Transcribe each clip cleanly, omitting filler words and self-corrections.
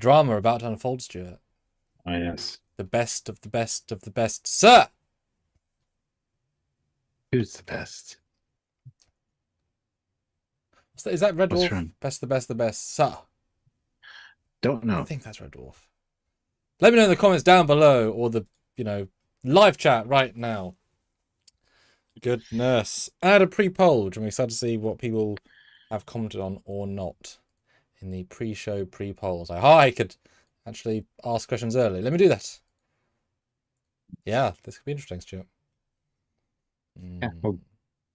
drama about to unfold, Stuart. Oh, yes. The best of the best of the best, sir. Who's the best? Is that Red What's Dwarf? wrong? Best of the best of the best, sir. Don't I know. think that's Red Dwarf. Let me know in the comments down below, or the live chat right now. Goodness. Add a pre-poll, which I'm excited to see what people have commented on or not in the pre-show pre-polls. I could actually ask questions early. Let me do that. Yeah, this could be interesting, Stuart. Yeah. Well,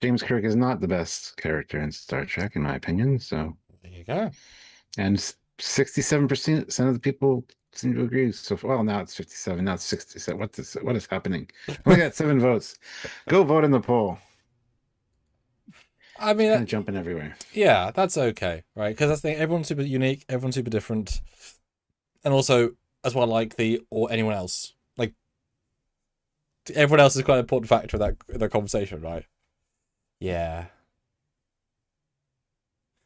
James Kirk is not the best character in Star Trek, in my opinion. So, There you go. and 67% of the people seem to agree. So, well, now it's 57. Now it's 67. What is happening? We got 7 votes. Go vote in the poll. I mean, It's kind of jumping everywhere. yeah, that's okay, right? Because that's the thing. Everyone's super unique. Everyone's super different, and also as well, like the or anyone else. Like everyone else is quite an important factor in that conversation, right? Yeah.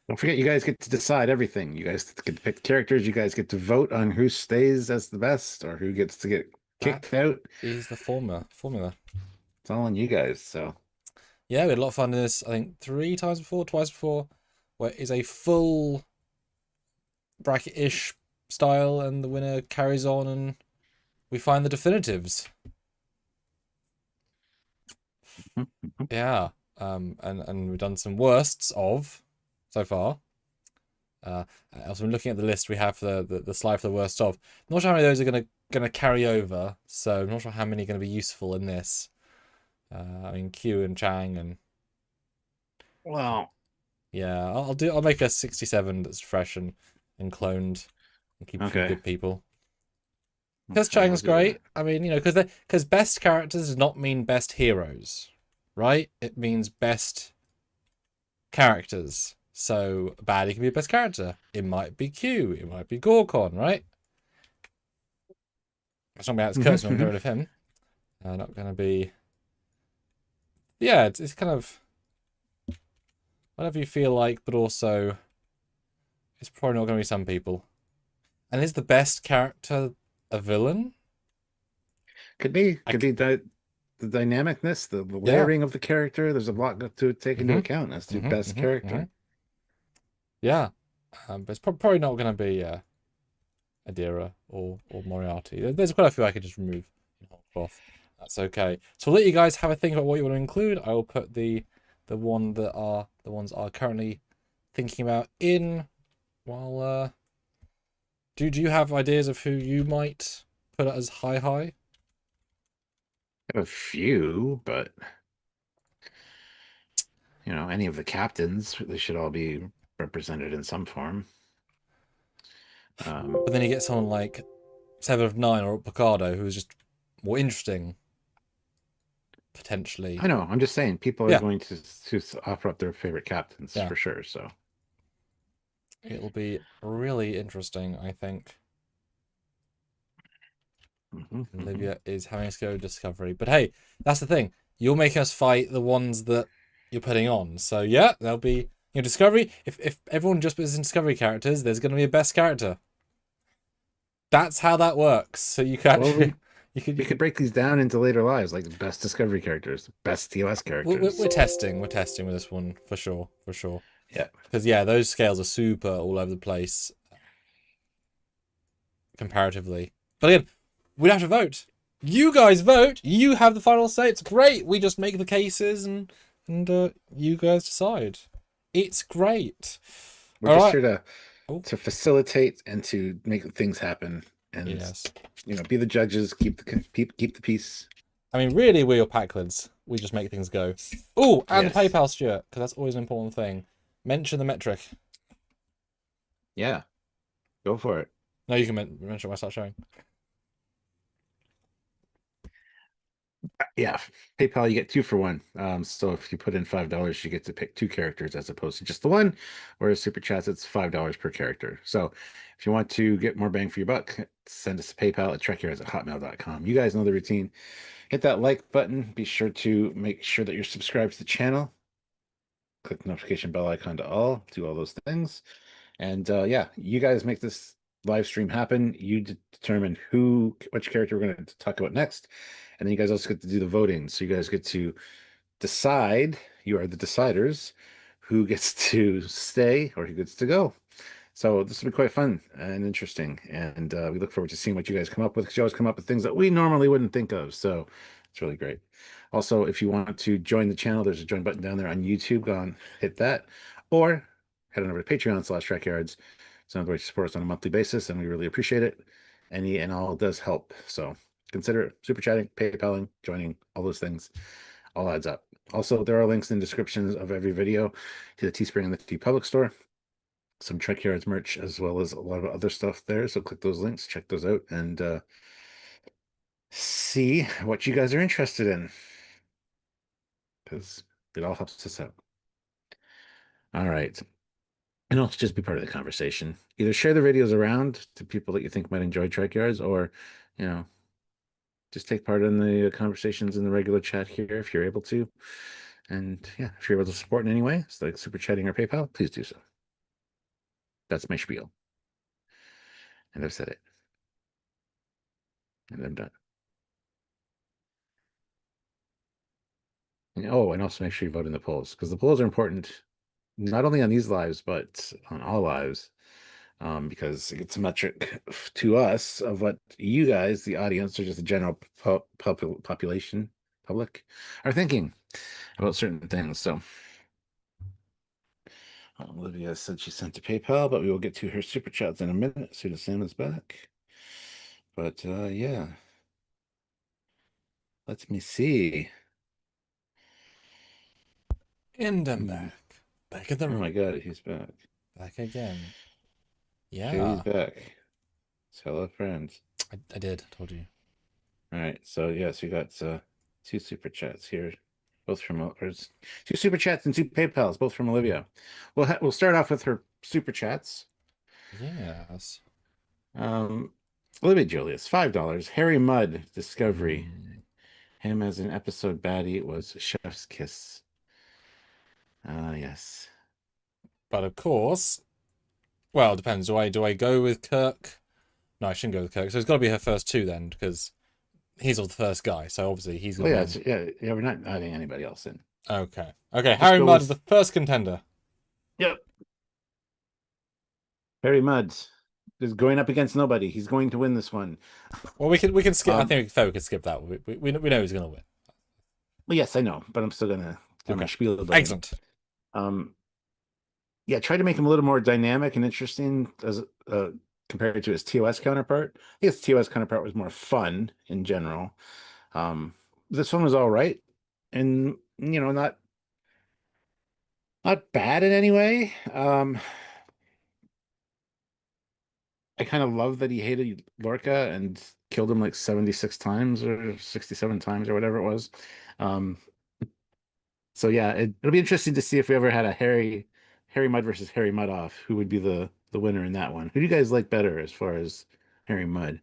Don't forget, you guys get to decide everything. You guys get to pick characters. You guys get to vote on who stays as the best or who gets to get That kicked out. is the formula. It's all on you guys. So, Yeah, we had a lot of fun in this. I think twice before, where it's a full bracket-ish style, and the winner carries on, and we find the definitives. Yeah. And we've done some worsts of so far. Also, looking at the list we have for the slide for the worst of. Not sure how many of those are gonna carry over, so I'm not sure how many are gonna be useful in this. I mean, Q and Chang and well, yeah, I'll make a 67 that's fresh and cloned and keep a few okay. good people. Because Okay, Chang's great. I mean, because best characters does not mean best heroes, right? It means best characters. So Baddie can be the best character. It might be Q. It might be Gorkon, right? It's not about Kurtz, I'm get rid of him. Not gonna be. Yeah, it's kind of whatever you feel like, but also it's probably not gonna be some people. And is the best character a villain? Could be the dynamicness, the Yeah. layering of the character. There's a lot to take into account as to best character. Yeah, but it's probably not going to be Adira or Moriarty. There's quite a few I could just remove in whole cloth. That's okay. So I'll let you guys have a think about what you want to include. I will put the ones are currently thinking about in. While do you have ideas of who you might put as high? I have a few, but any of the captains, they should all be represented in some form. But then you get someone like Seven of Nine or Picardo, who's just more interesting, potentially. I know. I'm just saying, people are going to offer up their favorite captains for sure. So it'll be really interesting, I think. Olivia is having us go Discovery, but hey, that's the thing. You're making us fight the ones that you're putting on. So yeah, there'll be Discovery. If everyone just puts in Discovery characters, there's going to be a best character. That's how that works. So you can actually, we could break these down into later lives, like the best Discovery characters, best TOS characters. We're testing with this one for sure. Yeah, because those scales are super all over the place comparatively. But again, we'd have to vote. You guys vote. You have the final say. It's great. We just make the cases and you guys decide. It's great. We're just here to facilitate and to make things happen, and be the judges, keep the peace. I mean, really, we're your Packlids. We just make things go. Oh, and the PayPal, Stuart, because that's always an important thing. Mention the metric. Yeah, go for it. No, you can mention when I start showing. Yeah, PayPal, you get 2 for 1. So if you put in $5, you get to pick 2 characters as opposed to just the one. Whereas Super Chats, it's $5 per character. So if you want to get more bang for your buck, send us a PayPal at trekyards@hotmail.com. You guys know the routine. Hit that like button. Be sure to make sure that you're subscribed to the channel. Click the notification bell icon to all. Do all those things. And yeah, you guys make this live stream happen. You determine which character we're going to talk about next, and then you guys also get to do the voting. So you guys get to decide. You are the deciders who gets to stay or who gets to go. So this will be quite fun and interesting, and we look forward to seeing what you guys come up with, because you always come up with things that we normally wouldn't think of. So it's really great. Also, if you want to join the channel, there's a join button down there on YouTube. Go on, hit that, or head on over to Patreon/Trekyards. It's another way to support us on a monthly basis, and we really appreciate it. Any and all does help. So consider it. Super chatting, PayPaling, joining, all those things. All adds up. Also, there are links in the descriptions of every video to the Teespring and the TeePublic store, some Trekyards merch, as well as a lot of other stuff there. So click those links, check those out, and see what you guys are interested in, because it all helps us out. All right. And also just be part of the conversation. Either share the videos around to people that you think might enjoy Trekyards, or, you know, just take part in the conversations in the regular chat here if you're able to. And yeah, if you're able to support in any way, it's like super chatting or PayPal, please do so. That's my spiel. And I've said it. And I'm done. And also make sure you vote in the polls, because the polls are important, not only on these lives, but on all lives, because it's a metric to us of what you guys, the audience, or just the general population, public, are thinking about certain things. So Olivia said she sent to PayPal, but we will get to her super chats in a minute as soon as Sam is back. But yeah, let me see. And I'm back. Back in the Oh room. my God, he's back. Back again. He's Yeah. back. So hello, friends. I did. Told you. All right. So yes, we got two super chats here, both from or two super chats and two PayPals, both from Olivia. We'll start off with her super chats. Yes. Olivia Julius, $5. Harry Mudd Discovery. Mm. Him as an episode baddie was Chef's Kiss. Yes. But of course, well, it depends. Do I go with Kirk? No, I shouldn't go with Kirk. So it's got to be her first two then, because he's the first guy. So obviously he's Well, got. yeah. We're not adding anybody else in. Okay. Okay. Just Harry go Mudd with... is the first contender. Yep. Harry Mudd is going up against nobody. He's going to win this one. Well, we can skip. I Um, think we can skip that. We know who's gonna win. well, yes, I know, but I'm still gonna do my Okay. spiel about Excellent. it. Yeah, try to make him a little more dynamic and interesting as compared to his TOS counterpart. I think his TOS counterpart was more fun in general. This one was all right, and not bad in any way. I kind of love that he hated Lorca and killed him like 76 times or 67 times or whatever it was. Um, so yeah, it'll be interesting to see if we ever had a Harry Mudd versus Harry Mudd off. Who would be the winner in that one? Who do you guys like better as far as Harry Mudd?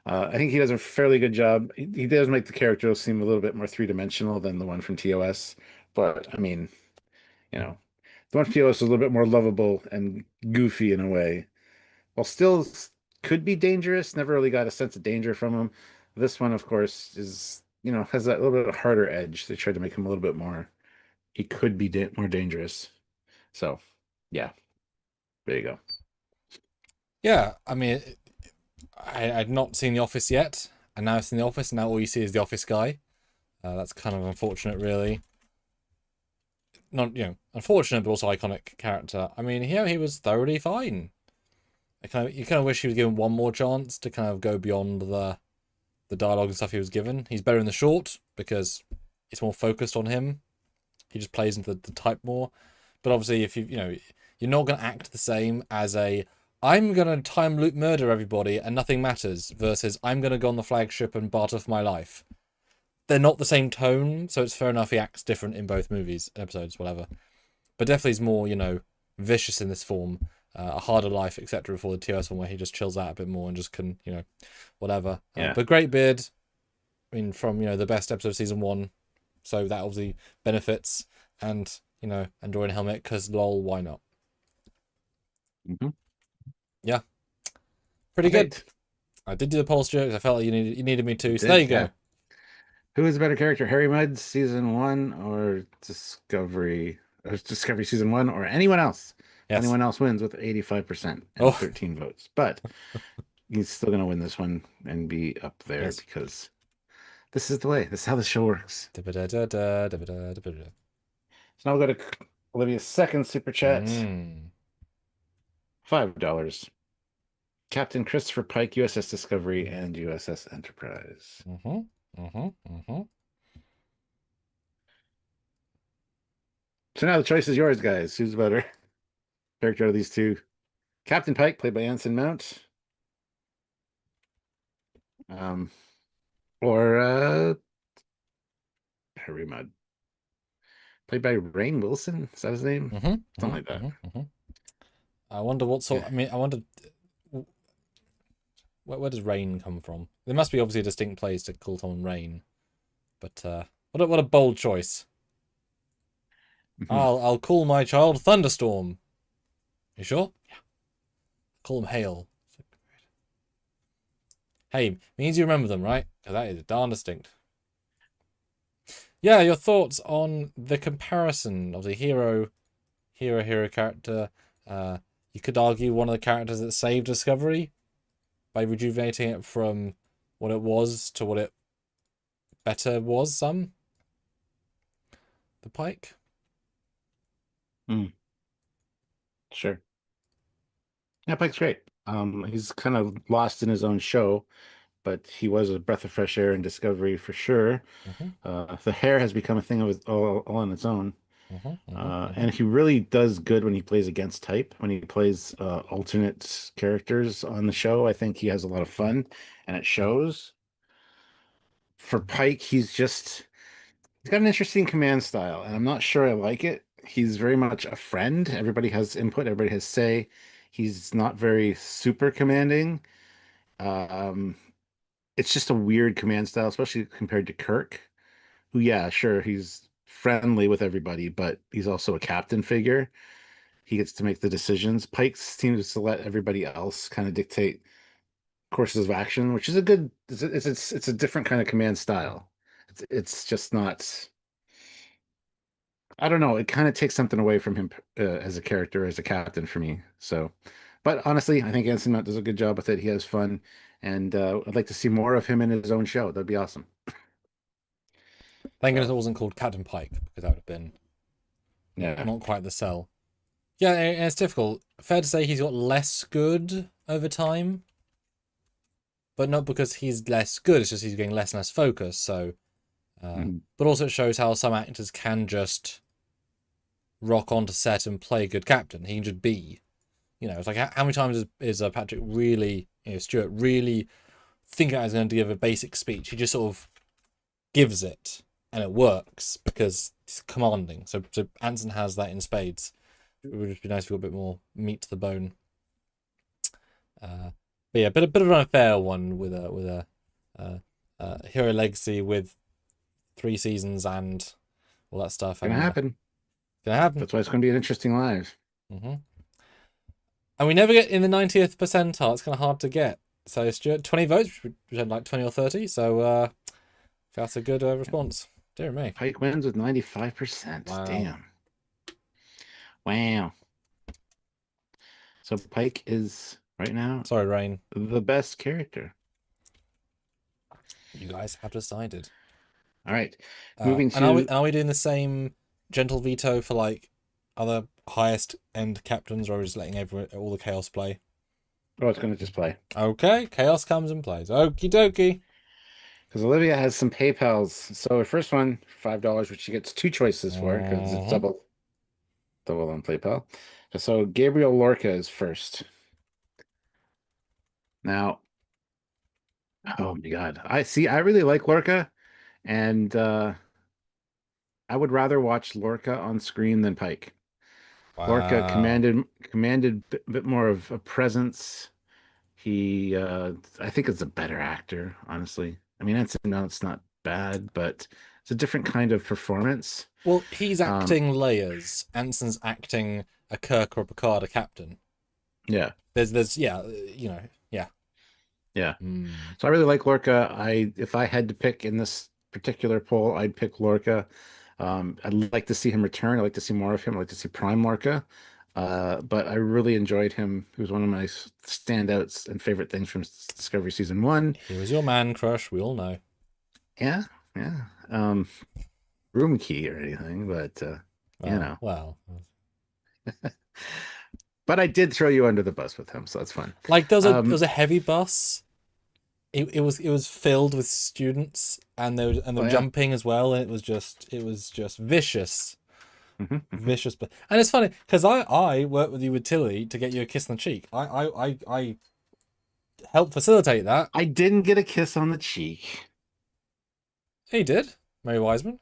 I think he does a fairly good job. He does make the character seem a little bit more three-dimensional than the one from TOS, but I mean, the one from TOS is a little bit more lovable and goofy in a way, while still could be dangerous. Never really got a sense of danger from him. This one, of course, is has that little bit harder edge. They tried to make him a little bit more. He could be more dangerous. So, yeah, there you go. Yeah. I mean, I'd not seen The Office yet, and now I've seen The Office, and now all you see is the Office guy. That's kind of unfortunate, really. Not unfortunate, but also iconic character. I mean, he was thoroughly fine. You kind of wish he was given one more chance to kind of go beyond the dialogue and stuff he was given. He's better in the short because it's more focused on him. He just plays into the type more. But obviously, if you're not going to act the same as I'm going to time loop murder everybody and nothing matters versus I'm going to go on the flagship and barter for my life. They're not the same tone, so it's fair enough he acts different in both movies, episodes, whatever. But definitely he's more, vicious in this form. A harder life, etc. Before the TOS one where he just chills out a bit more and just can, whatever. Yeah. But great beard. I mean, from, the best episode of season 1. So that obviously benefits. And, enjoying helmet because lol, why not? Mm-hmm. Yeah. Pretty All good. right. I did do the pulse jokes. I felt like you needed me to. You So there did, you go. yeah. Who is a better character, Harry Mudd season 1 or Discovery? Or Discovery season 1 or anyone else? Yes. Anyone else wins with 85% and Oh, 13 votes. But he's still going to win this one and be up there yes. because this is the way. This is how the show works. Da-ba-da-da-da, So now we'll go to Olivia's second super chat. Mm. $5. Captain Christopher Pike, USS Discovery, and USS Enterprise. Mm-hmm. Mm-hmm. Mm-hmm. So now the choice is yours, guys. Who's better character out of these two? Captain Pike, played by Anson Mount, um, or Harry Mudd, played by Rainn Wilson. Is that his name? Mm-hmm. Something like that. Mm-hmm. I wonder what sort. Yeah. I mean, I wonder where does rain come from? There must be obviously a distinct place to call someone rain. But what a bold choice. Mhm. I'll call my child Thunderstorm. You sure? Yeah. Call him Hail. Hey, means you remember them, right? Because that is darn distinct. Yeah, your thoughts on the comparison of the hero character. You could argue one of the characters that saved Discovery by rejuvenating it from what it was to what it better was. The Pike. Sure. Yeah, Pike's great. He's kind of lost in his own show, but he was a breath of fresh air in Discovery for sure. The hair has become a thing of all on its own. And he really does good when he plays against type. When he plays alternate characters on the show, I think he has a lot of fun, and it shows. For Pike, he's got an interesting command style, and I'm not sure I like it. He's very much a friend. Everybody has input, everybody has say. He's not very super commanding. Um, it's just a weird command style, especially compared to Kirk, who, yeah, sure, he's friendly with everybody, but he's also a captain figure. He gets to make the decisions. Pike seems to let everybody else kind of dictate courses of action, which is a good. It's a different kind of command style. It's just not. I don't know. It kind of takes something away from him as a character, as a captain for me. So, but honestly, I think Anson Mount does a good job with it. He has fun, and I'd like to see more of him in his own show. That'd be awesome. Thank goodness So, it wasn't called Captain Pike, because that would have been yeah. not quite the sell. Yeah, and it's difficult. Fair to say he's got less good over time, but not because he's less good. It's just he's getting less and less focus. So, Mhm. but also it shows how some actors can just rock onto set and play a good captain. He can just be. It's like how many times is Patrick really, Stewart really thinking he's going to give a basic speech? He just sort of gives it, and it works because he's commanding. So Anson has that in spades. It would just be nice if we got a bit more meat to the bone. But yeah, a bit of an unfair one with a Hero Legacy with 3 seasons and all that stuff. Gonna happen. Gonna happen. That's why it's gonna be an interesting live. And we never get in the 90th percentile. It's kind of hard to get. So Stuart, 20 votes, which had like 20 or 30. So that's a good response. Dear me. Pike wins with 95%. Wow. Damn. Wow. So Pike is right now. Sorry, Rain. The best character. You guys have decided. All right. Moving to. And are we doing the same gentle veto for like other highest end captains, or are we just letting all the chaos play? Oh, it's going to just play. Okay, chaos comes and plays. Okie dokie. Because Olivia has some PayPals. So her first one, $5, which she gets 2 choices for because it's double on PayPal. So Gabriel Lorca is first. Now, oh my God. I really like Lorca, and I would rather watch Lorca on screen than Pike. Wow. Lorca commanded a bit more of a presence. He, I think, is a better actor, honestly. I mean, it's not bad, but it's a different kind of performance. Well, he's acting layers. Anson's acting a Kirk or a Picard, a captain. Yeah. There's yeah. Yeah. Mm. So I really like Lorca. If I had to pick in this particular poll, I'd pick Lorca. I'd like to see him return. I'd like to see more of him. I'd like to see Prime Lorca. But I really enjoyed him. He was one of my standouts and favorite things from Discovery Season 1. He was your man crush, we all know. Yeah, yeah. Room key or anything, but you Oh, know. well. But I did throw you under the bus with him, so that's fun. Like it Um, was a heavy bus. It was filled with students and they oh were yeah. jumping as well, and it was just vicious. Hmm. Vicious, but and it's funny because I worked with you with Tilly to get you a kiss on the cheek. I helped facilitate that. I didn't get a kiss on the cheek. He did, Mary Wiseman.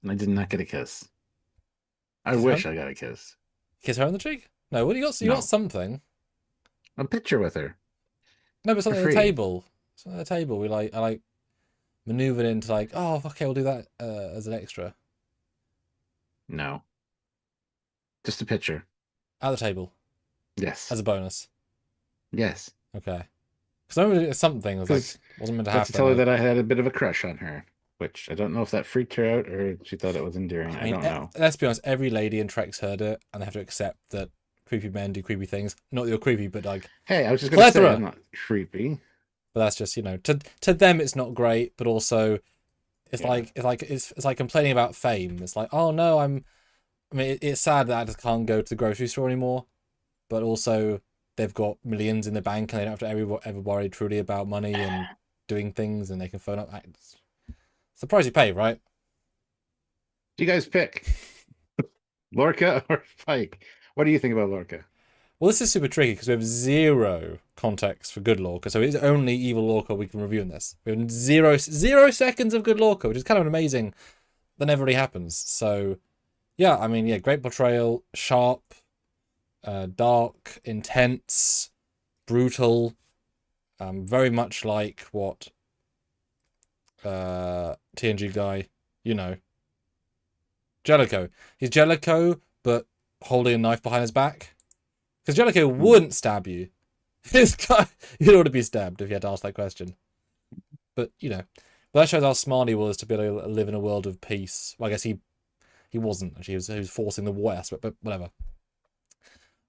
I did not get a kiss. I Kiss her, wish I got a kiss. kiss her on the cheek. No, what do you got? You got No, something. a picture with her No, but for something at the free. table. Something at the table. I maneuvered into oh, okay, we'll do that as an extra No, just a picture. at the table Yes, as a bonus. yes. Okay, because I remember something was Because wasn't meant to got to tell her happen. that I had a bit of a crush on her, which I don't know if that freaked her out or she thought it was endearing. I I mean, don't know. let's be honest. Every lady in Trek's heard it, and they have to accept that creepy men do creepy things. Not that you're creepy, but like Hey, I was just gonna say I'm plethora. not creepy. But that's just to them it's not great, but also Yeah. it's like complaining about fame. It's like, oh no, I mean, it's sad that I just can't go to the grocery store anymore, but also they've got millions in the bank and they don't have to ever worry truly about money and doing things, and they can phone up. It's the price you pay, right? Do you guys pick Lorca or Pike? What do you think about Lorca? Well, this is super tricky because we have zero context for good Lorca, so it's only evil Lorca we can review in this. We have zero seconds of good Lorca, which is kind of amazing. That never really happens. So, yeah, I mean, yeah, great portrayal, sharp, dark, intense, brutal, very much like what TNG guy, you know, Jellicoe. He's Jellicoe, but holding a knife behind his back. Because Jellicoe Hmm. wouldn't stab you. This guy, you'd ought to be stabbed if you had to ask that question. But but that shows how smart he was to be able to live in a world of peace. Well, I guess he wasn't actually. He was forcing the war aspect, but whatever.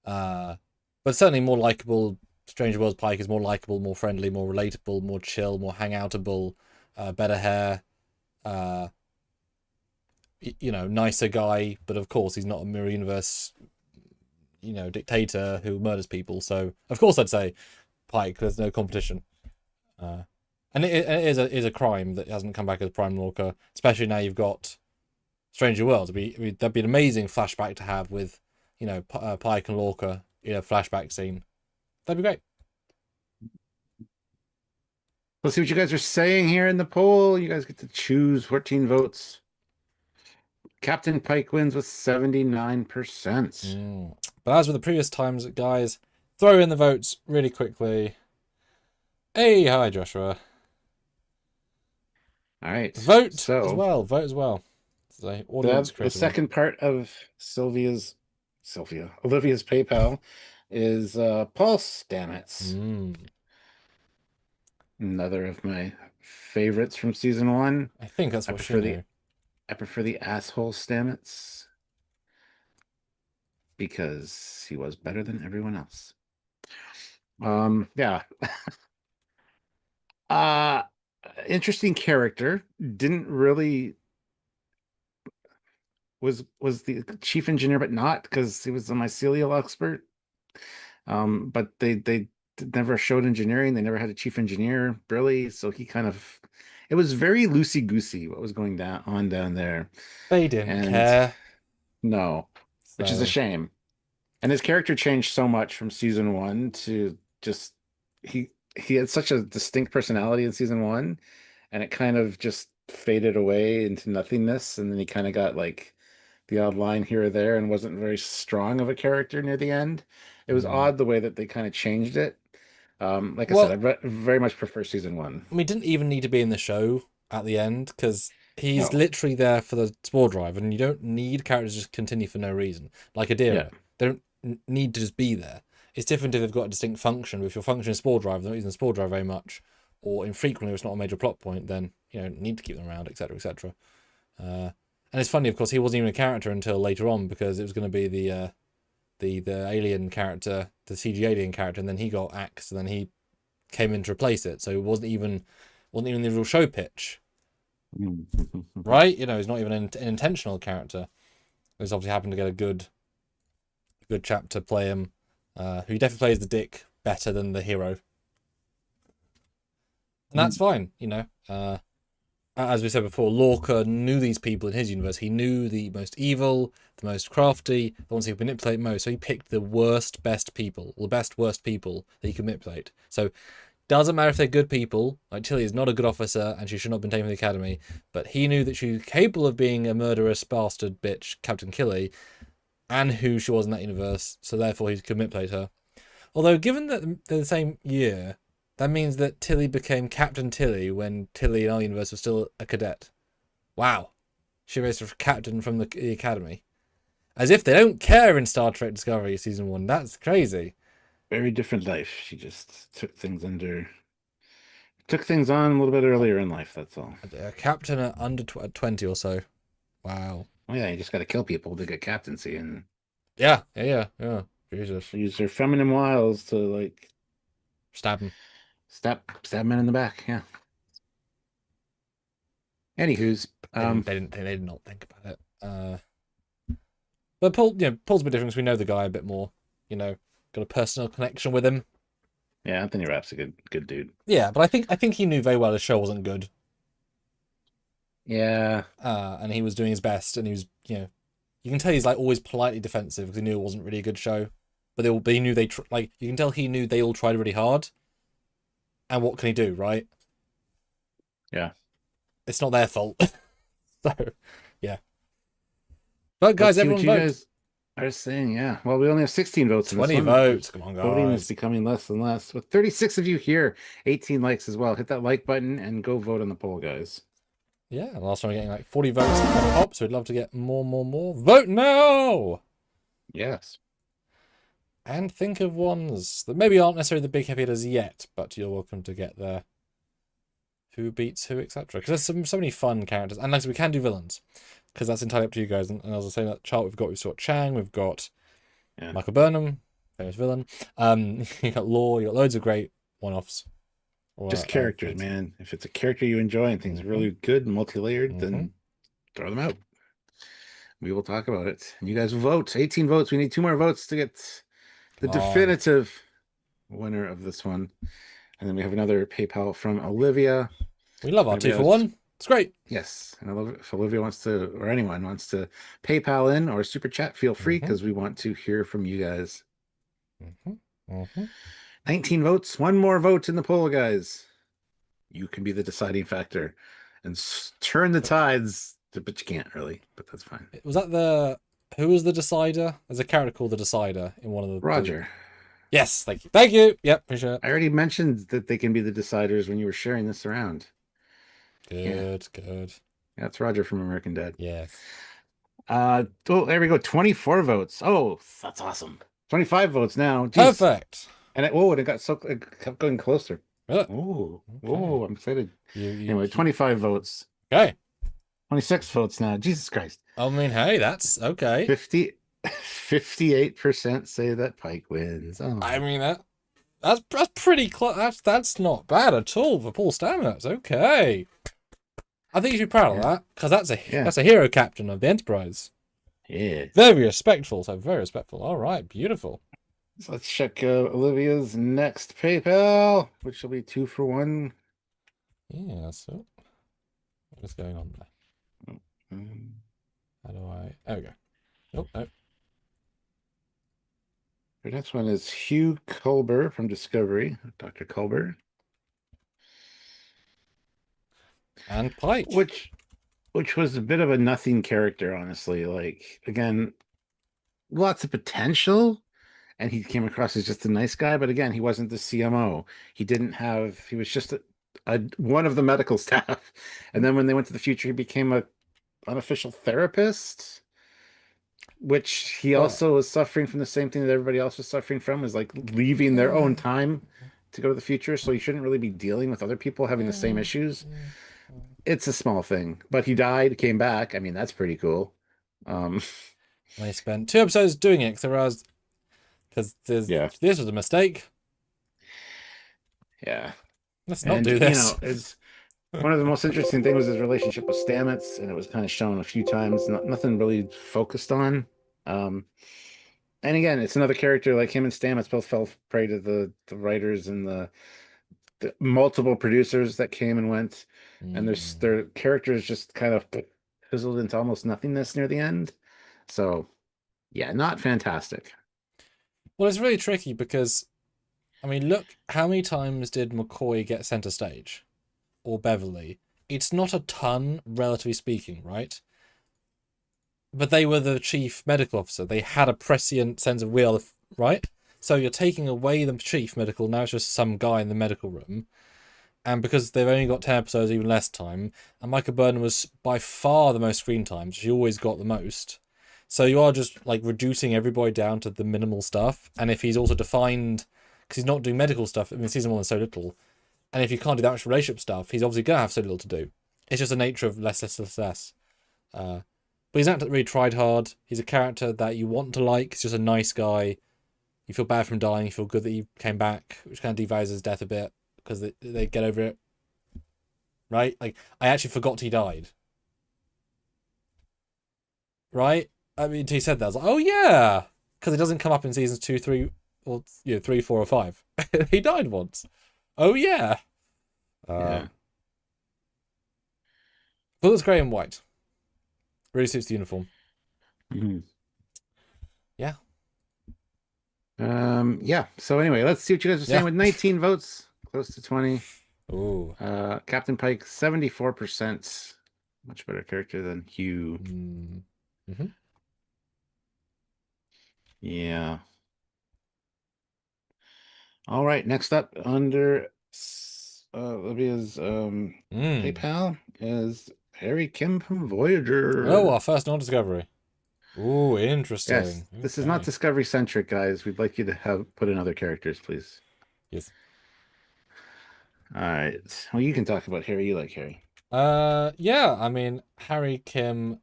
Uh, but certainly more likable. Stranger Worlds Pike is more likable, more friendly, more relatable, more chill, more hangoutable, better hair. Uh, nicer guy, but of course he's not a mirror universe, dictator who murders people. So of course I'd say Pike. There's no competition. Uh, and it is a crime that hasn't come back as Prime Lorca, especially now you've got Stranger Worlds. That'd be an amazing flashback to have with, Pike and Lorca in a flashback scene. That'd be great. Let's see what you guys are saying here in the poll. You guys get to choose 14 votes. Captain Pike wins with 79%. But as with the previous times, guys, throw in the votes really quickly. Hey, hi Joshua. All right. Vote as So well. Vote as well. So audience the created one. second part of Olivia's PayPal is Paul Stamets. Another of my favorites from season 1. I think that's I what she prefer knew. I prefer the asshole Stamets because he was better than everyone else. Yeah. Uh Interesting character. Didn't really was the chief engineer, but not because he was a mycelial expert. But they never showed engineering. They never had a chief engineer, really. So he kind of it was very loosey goosey what was going down there. They didn't And care. no, which is a So shame. And his character changed so much from season 1 to just he had such a distinct personality in season 1, and it kind of just faded away into nothingness. And then he kind of got like the odd line here or there and wasn't very strong of a character near the end. It was mm. odd the way that they kind of changed it. Like I said, Well, very much prefer season 1. we didn't even need to be in the show at the end because he's No, literally there for the spore drive, and you don't need characters to just continue for no reason. Like yeah, Adira, they don't need to just be there. It's different if they've got a distinct function. If your function is spore drive, they're not using the spore drive very much, or infrequently, it's not a major plot point, then you know need to keep them around, etc., etc. And it's funny, of course, he wasn't even a character until later on because it was going to be the alien character, the CG alien character, and then he got axed, and then he came in to replace it. So it wasn't even the real show pitch, right? You know, he's not even an intentional character. He's obviously happened to get a good chap to play him, who definitely plays the dick better than the hero, and that's fine. You know, as we said before, Lorca knew these people in his universe. He knew the most evil, the most crafty, the ones he could manipulate most. So he picked the worst, best people, or the best, worst people that he could manipulate. So doesn't matter if they're good people. Like Tilly is not a good officer, and she should not have been taken from the academy. But he knew that she was capable of being a murderous bastard bitch, Captain Killy, and who she was in that universe. So therefore, he could manipulate her. Although, given that they're the same year, that means that Tilly became Captain Tilly when Tilly in our universe was still a cadet. Wow. She raised her captain from the academy. As if they don't care in Star Trek Discovery Season 1. That's crazy. Very different life. She just took things on a little bit earlier in life, that's all. A captain at under 20 or so. Wow. Oh yeah, you just got to kill people to get captaincy and Yeah. Jesus. use her feminine wiles to like Stab him. stab men in the back. Yeah. Anywho's, They did not think about it. But Paul's a bit different because we know the guy a bit more. You know, got a personal connection with him. yeah, Anthony Rapp's a good dude. Yeah, but I think he knew very well the show wasn't good. Yeah. And he was doing his best, and he was, you know, you can tell he's like always politely defensive because he knew it wasn't really a good show. But he knew you can tell he knew they all tried really hard. And what can he do, right? Yeah. It's not their fault. So, yeah. But guys, everyone vote. Guys are saying, yeah. Well, we only have 16 votes. 20 votes. Come on, guys. Voting is becoming less and less. With 36 of you here, 18 likes as well. Hit that like button and go vote on the poll, guys. Yeah, last time we're getting like 40 votes on top, so we'd love to get more. Vote now! Yes. And think of ones that maybe aren't necessarily the big heavy hitters yet, but you're welcome to get there. Who beats who, etc. Because there's so many fun characters. And like I said, we can do villains, because that's entirely up to you guys. And as I say, that chart we've got Chang, we've got Michael Burnham, famous villain. You got Law, you got loads of great one-offs. Just characters, man. If it's a character you enjoy and things are really good and multi-layered, then throw them out. We will talk about it. And you guys will vote. 18 votes. We need 2 more votes to get the definitive winner of this one. And then we have another PayPal from Olivia. We love our 2 for 1. It's great. Yes. And if Olivia wants to, or anyone wants to PayPal in or super chat, feel free, because we want to hear from you guys. 19 votes. 1 more vote in the poll, guys. You can be the deciding factor and turn the tides, but you can't really, but that's fine. Was that who was the decider? There's a character called the decider in one of the... Roger. Yes, thank you. Thank you. Yep, for sure. I already mentioned that they can be the deciders when you were sharing this around. Good. Yeah, it's Roger from American Dad. Yes. Oh, there we go. 24 votes. Oh, that's awesome. 25 votes now. Jeez. Perfect. And it kept going closer. Really? Oh, Okay. oh, I'm excited. Anyway, 25 votes. Okay. 26 votes now. Jesus Christ. I mean, hey, that's okay. 58% say that Pike wins. Oh. I mean, that's pretty close. That's not bad at all for Paul Stamina. It's okay. I think you should be proud of that, because that's a hero captain of the Enterprise. Yeah. Very respectful. So very respectful. All right, beautiful. So let's check Olivia's next PayPal, which will be 2 for 1. Yeah. So what's going on there? How do I? There we go. Oh, no. The next one is Hugh Culber from Discovery, Dr. Culber. And Pike. Which was a bit of a nothing character, honestly. Like, again, lots of potential, and he came across as just a nice guy, but again, he wasn't the CMO. He was just one of the medical staff. And then when they went to the future, he became a unofficial therapist. which he But also was suffering from the same thing that everybody else was suffering from, is like leaving their own time to go to the future. So he shouldn't really be dealing with other people having the same issues. It's a small thing, but he died, came back. I mean, that's pretty cool. Um, and they spent 2 episodes doing it because yeah, this was a mistake. yeah. Let's not And do you this. know, is one of the most interesting things was his relationship with Stamets, and it was kind of shown a few times. Nothing really focused on. Um, and again, it's another character like him and Stamets both fell prey to the writers and the multiple producers that came and went, and their characters just kind of fizzled into almost nothingness near the end. So yeah, not fantastic. Well, it's really tricky because I mean, look, how many times did McCoy get center stage or Beverly? It's not a ton, relatively speaking, right? But they were the chief medical officer. They had a prescient sense of will, right? So you're taking away the chief medical, now it's just some guy in the medical room. And because they've only got 10 episodes, even less time, and Michael Burnham was by far the most screen time, she always got the most. So you are just like reducing everybody down to the minimal stuff. And if he's also defined, because he's not doing medical stuff, I mean, season 1 is so little, and if you can't do that much relationship stuff, he's obviously going to have so little to do. It's just the nature of less, less, less, less. But he's an actor that really tried hard. He's a character that you want to like. He's just a nice guy. You feel bad for him dying. You feel good that he came back, which kind of devalues his death a bit because they get over it. Right? Like, I actually forgot he died. Right? I mean, he said that. I was like, oh, yeah. Because it doesn't come up in seasons 2, 3, or 3, 4, or 5. He died once. Oh, yeah. Yeah. But it's grey and white. Really suits the uniform. Mhm. Yeah. Yeah. So anyway, let's see what you guys are saying Yeah. with 19 votes, close to 20. Ooh. Captain Pike, 74%. Much better character than Hugh. Mm-hmm. Yeah. All right. Next up under Olivia's PayPal is Harry Kim from Oh, Voyager. our first non-discovery. Ooh, Yes, interesting. this is not Okay. Discovery centric, guys. We'd like you to have put in other characters, please. Yes. All right. Well, you can talk about Harry. You like Harry. Yeah, I mean, Harry Kim,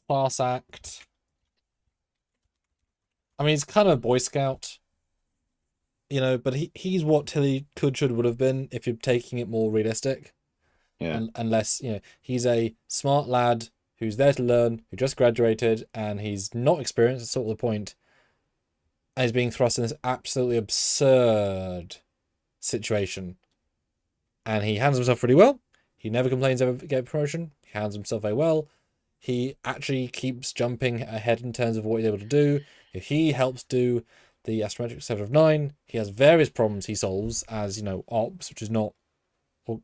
class act. I mean, he's kind of a Boy Scout, but he's what Tilly could, should, would have been if you're taking it more realistic. Yeah. Unless, he's a smart lad who's there to learn, who just graduated, and he's not experienced, that's sort of the point. And he's being thrust in this absolutely absurd situation. And he handles himself really well. He never complains ever get promotion. He handles himself very well. He actually keeps jumping ahead in terms of what he's able to do. If he helps do the astrometric 7 of 9, he has various problems he solves as, ops, which is not... Well,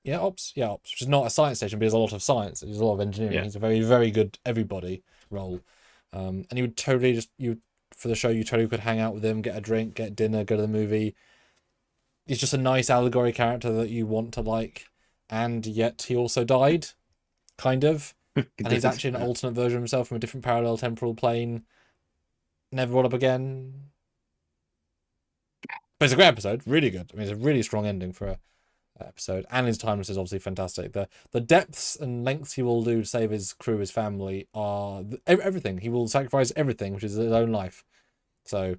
yeah, ops? Yeah, ops, which is not a science station, but there's a lot of science. There's a lot of engineering. Yeah. He's a very, very good everybody role. And you would totally for the show, you totally could hang out with him, get a drink, get dinner, go to the movie. He's just a nice allegory character that you want to like. And yet he also died, kind of. And he's actually an alternate version of himself from a different parallel temporal plane. Never brought up again. But it's a great episode. Really good. I mean, it's a really strong ending for a episode. And his timeless is obviously fantastic. The depths and lengths he will do to save his crew, his family, are everything. He will sacrifice everything, which is his own life. So,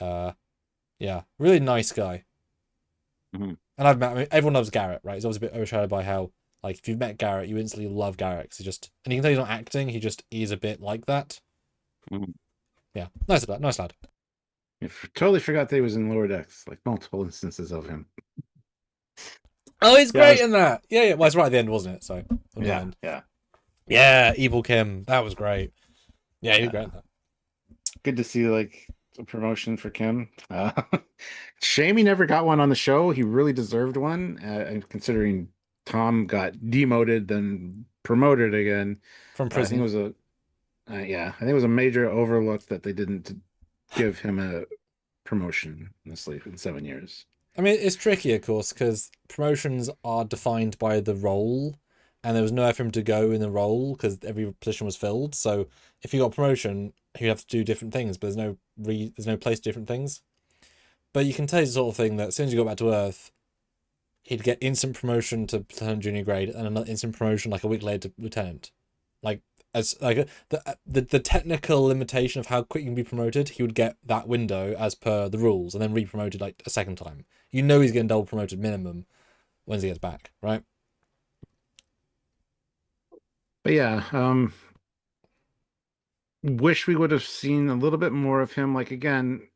yeah, really nice guy. Mhm. And everyone loves Garrett, right? He's obviously a bit overshadowed by how, like, if you've met Garrett, you instantly love Garrett. Cause and you can tell he's not acting, he just is a bit like that. Mhm. Yeah, nice lad. Totally forgot that he was in Lower Decks, like multiple instances of him. Oh, he's Yeah, great in that. Yeah. Well, it's right at the end, wasn't it? So, yeah, yeah, Evil Kim. That was great. Yeah, he was great in that. Good to see like a promotion for Kim. Shame he never got one on the show. He really deserved one. And considering Tom got demoted, then promoted again, From I think it prison. was I think it was a major overlook that they didn't give him a promotion in 7 years. I mean, it's tricky, of course, because promotions are defined by the role, and there was nowhere for him to go in the role because every position was filled. So if he got promotion, he'd have to do different things, but there's no place to different things. But you can tell it's the sort of thing that as soon as he got back to Earth, he'd get instant promotion to Lieutenant junior grade and another instant promotion like a week later to Lieutenant. Like as like the technical limitation of how quick you can be promoted, he would get that window as per the rules and then re-promoted like a second time. You know he's getting double promoted minimum once he gets back, right? But yeah, wish we would have seen a little bit more of him. Like again,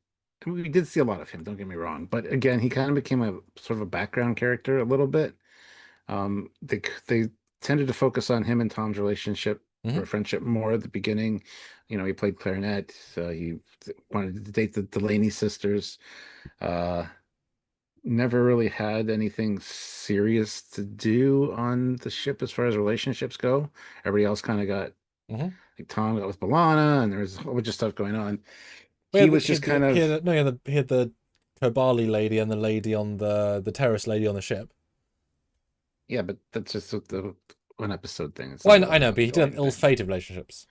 we did see a lot of him, don't get me wrong, but again, he kind of became a sort of a background character a little bit. They tended to focus on him and Tom's relationship Mm-hmm. or friendship more at the beginning. You know, he played clarinet. He wanted to date the Delaney sisters. Uh, Never really had anything serious to do on the ship as far as relationships go. Everybody else kind of got Mm-hmm. like Tom got with Balana, and there was a whole bunch of stuff going on. Well, He was just kind of he had the Kobali lady and the lady on the terrorist lady on the ship. yeah, but that's just the one episode thing. It's Well, not I an know, but he did have ongoing thing. ill-fated relationships.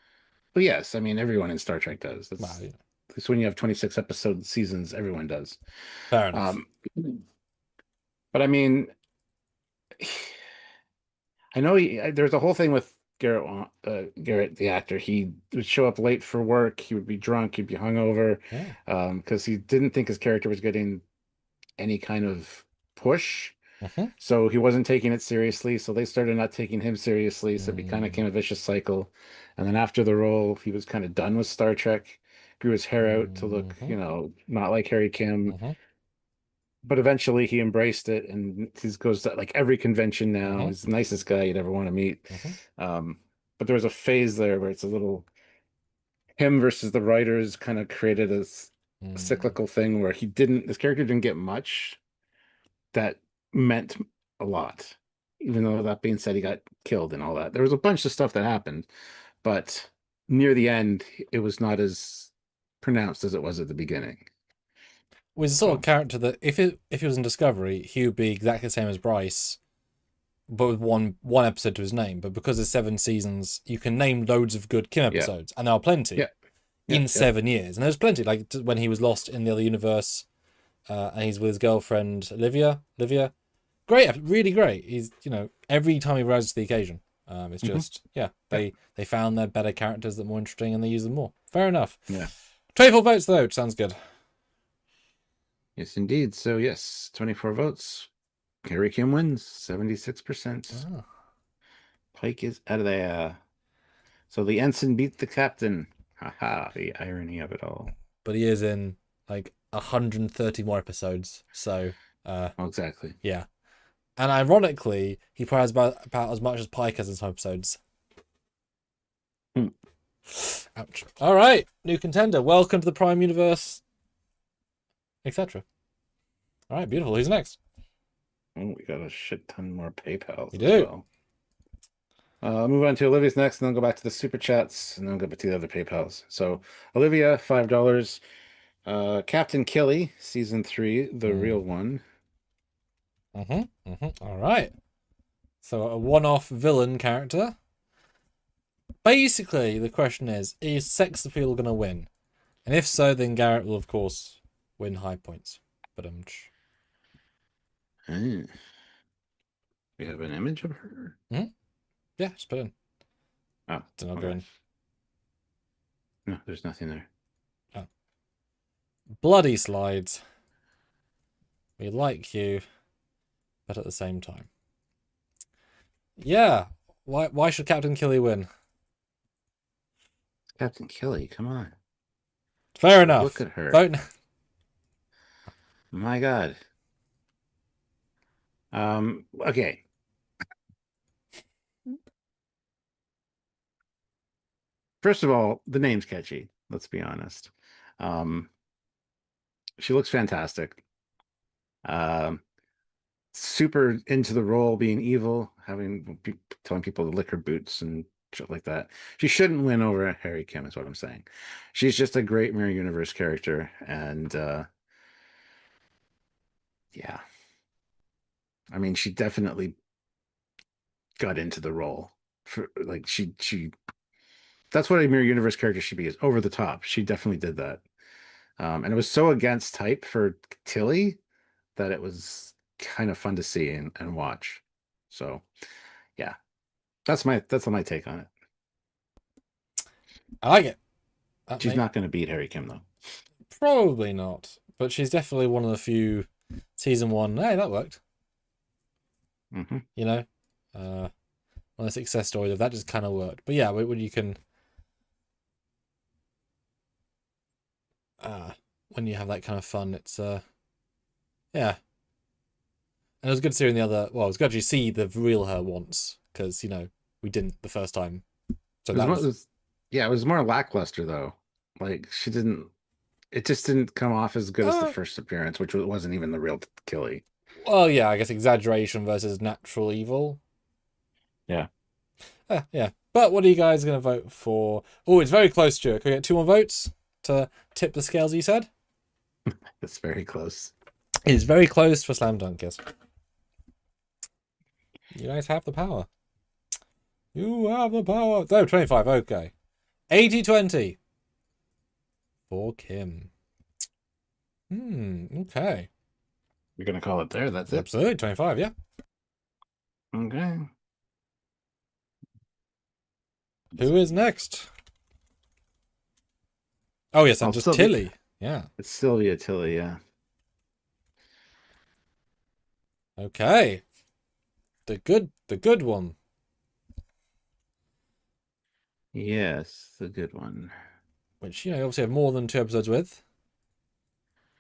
But yes, I mean everyone in Star Trek does. Well, That's yeah, at least when you have 26 episode seasons, everyone does. fair enough. Um, but I mean, I know there's a whole thing with Garrett, the actor. He would show up late for work. He would be drunk. He'd be hungover, Yeah. because he didn't think his character was getting any kind of push. Mm-hmm. So he wasn't taking it seriously. So they started not taking him seriously. So it kind of Mm-hmm. became a vicious cycle. And then after the role, he was kind of done with Star Trek. Grew his hair out to look, Mm-hmm. not like Harry Kim. Mm-hmm. But eventually he embraced it and he goes to like every convention now. Mm-hmm. He's the nicest guy you'd ever want to meet. Mm-hmm. Um, but there was a phase there where it's a little him versus the writers kind of created a Mm-hmm. cyclical thing where his character didn't get much that meant a lot. Even though that being said, he got killed and all that. There was a bunch of stuff that happened, but near the end, it was not as pronounced as it was at the beginning. Was the sort of So, character that if he was in Discovery, he would be exactly the same as Bryce, but with one episode to his name. But because there's 7 seasons, you can name loads of good Kim yeah, episodes, and there are plenty yeah, yeah, in yeah. 7 years. And there's plenty, like when he was lost in the other universe, and he's with his girlfriend Olivia. Olivia, great, really great. He's every time he rises to the occasion. It's Mhm. just yeah, Yeah, they found their better characters that are more interesting, and they use them more. Fair enough. yeah. 24 votes though, which sounds good. Yes, indeed. So, yes, 24 votes. Harry Kim wins 76%. Ah. Pike is out of there. So the ensign beat the captain. Haha, the irony of it all. But he is in like 130 more episodes. So, Oh, exactly. yeah. And ironically, he probably has about as much as Pike has in some episodes. Hmm. Ouch. All right, new contender. Welcome to the Prime Universe, etc. All right, beautiful. Who's next? Oh, we got a shit ton more PayPals You as do. well. Move on to Olivia's next, and then go back to the super chats, and then go back to the other PayPals. So, Olivia, $5. Captain Killy, season 3, the real one. All right. So a one-off villain character. Basically, the question is sex appeal going to win? And if so, then Garrett will, of course, win high points. But Hmm. We have an image of her. yeah, just put in. Oh, Don't go okay. in. No, there's nothing there. Oh. Bloody slides. We like you, but at the same time. Yeah. Why should Captain Killy win? Captain Killy, come on. Fair enough. Look at her. Vote. My God. Okay. First of all, the name's catchy. Let's be honest. Um, she looks fantastic. Um, Super into the role, being evil, telling people to lick her boots and shit like that. She shouldn't win over Harry Kim, is what I'm saying. She's just a great Mirror Universe character, and yeah, I mean, she definitely got into the role. For like she that's what a mirror universe character should be, is over the top. She definitely did that. And it was so against type for Tilly that it was kind of fun to see and watch. So yeah, that's my take on it. I like it. That She's not going to beat Harry Kim though. Probably not, but she's definitely one of the few season one. Hey, that worked. Hmm. You know, one of the success stories of that just kind of worked. But yeah, when you can, when you have that kind of fun, it's yeah. And it was good to see her in the other. Well, it was good to see the real her once, because we didn't the first time. So that was. Yeah, it was more lackluster though. Like she didn't. It just didn't come off as good as the first appearance, which wasn't even the real Killy. Well, yeah, I guess exaggeration versus natural evil. Yeah. Yeah. But what are you guys going to vote for? Oh, it's very close, Stuart. Can we get 2 more votes to tip the scales, you said? It's very close. It's very close for Slam Dunk, yes. You guys have the power. You have the power. No, 25, okay. 80-20 for Kim. Okay. You're going to call it there. That's it. Absolutely, 25, yeah. Okay. Who is next? Oh, yes, I'm just Tilly. Yeah. It's Sylvia Tilly, yeah. Okay. The good one. Yes, the good one. Which, obviously have more than 2 episodes with.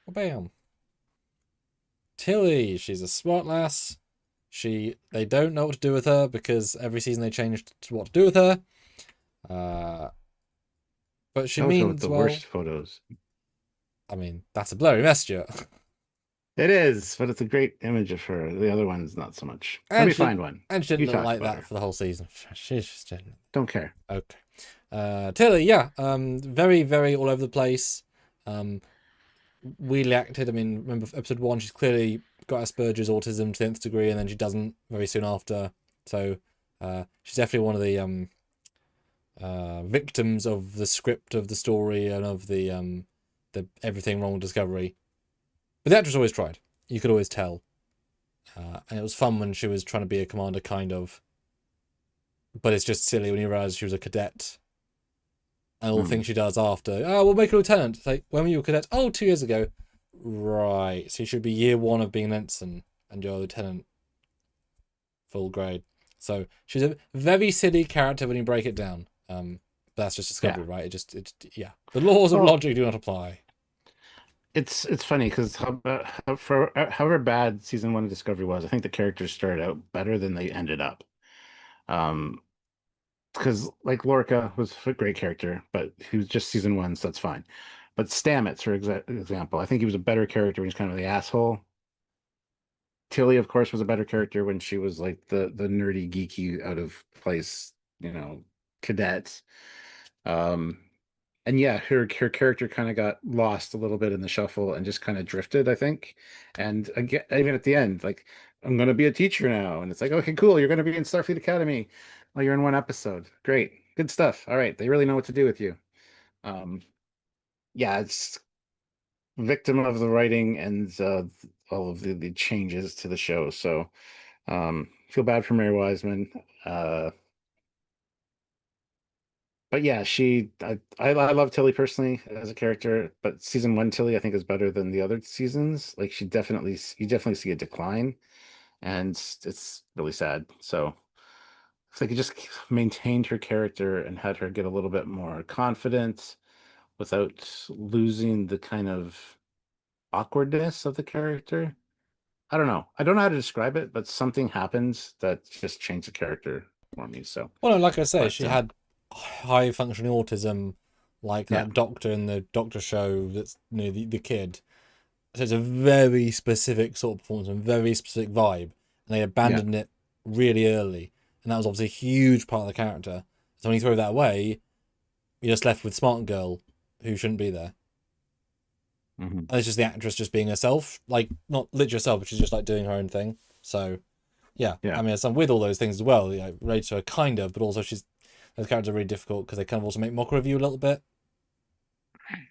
Well, bam. Tilly, she's a smart lass. They don't know what to do with her because every season they changed to what to do with her. But she means the well. worst photos. I mean, that's a blurry messenger. It is, but it's a great image of her. The other one's not so much. Let me find one. And she didn't look like that for the whole season. She just didn't. Don't care. Okay. Tilly, yeah. Very, very all over the place. Weirdly acted. I mean, remember episode 1, she's clearly got Asperger's autism to the nth degree, and then she doesn't very soon after. So she's definitely one of the victims of the script of the story and of the everything wrong with Discovery. But the actress always tried. You could always tell. And it was fun when she was trying to be a commander, kind of. But it's just silly when you realise she was a cadet. And all the things she does after. Oh, we'll make her a lieutenant. It's like, when were you a cadet? Oh, 2 years ago. Right. So you should be year 1 of being an ensign. And you're a lieutenant. Full grade. So she's a very silly character when you break it down. That's just Discovery, right? It's the laws of logic do not apply. It's funny because however bad season 1 of Discovery was, I think the characters started out better than they ended up. Because like Lorca was a great character, but he was just season 1, so that's fine. But Stamets, for example, I think he was a better character when he's kind of the asshole. Tilly, of course, was a better character when she was like the nerdy, geeky, out of place, cadet. And yeah, her character kind of got lost a little bit in the shuffle and just kind of drifted, I think. And again, even at the end, like, I'm going to be a teacher now. And it's like, okay, cool. You're going to be in Starfleet Academy. Well, you're in 1 episode. Great. Good stuff. All right. They really know what to do with you. Yeah, it's victim of the writing and all of the changes to the show. So feel bad for Mary Wiseman. But yeah, I love Tilly personally as a character, but season 1 Tilly I think is better than the other seasons. Like you definitely see a decline, and it's really sad. So if they could just maintained her character and had her get a little bit more confident without losing the kind of awkwardness of the character. I don't know. I don't know how to describe it, but something happens that just changed the character for me. So well, like I say, she had high functioning autism, like that doctor in the Doctor show. That's the kid. So it's a very specific sort of performance and very specific vibe, and they abandoned it really early, and that was obviously a huge part of the character. So when you throw that away, you're just left with Smart Girl, who shouldn't be there. And it's just the actress just being herself, like not literally herself, but she's just like doing her own thing. So Yeah, I Yeah. mean, some with all those things as well. Yeah, related to her kind of, but also those characters are really difficult because they kind of also make mockery of you a little bit,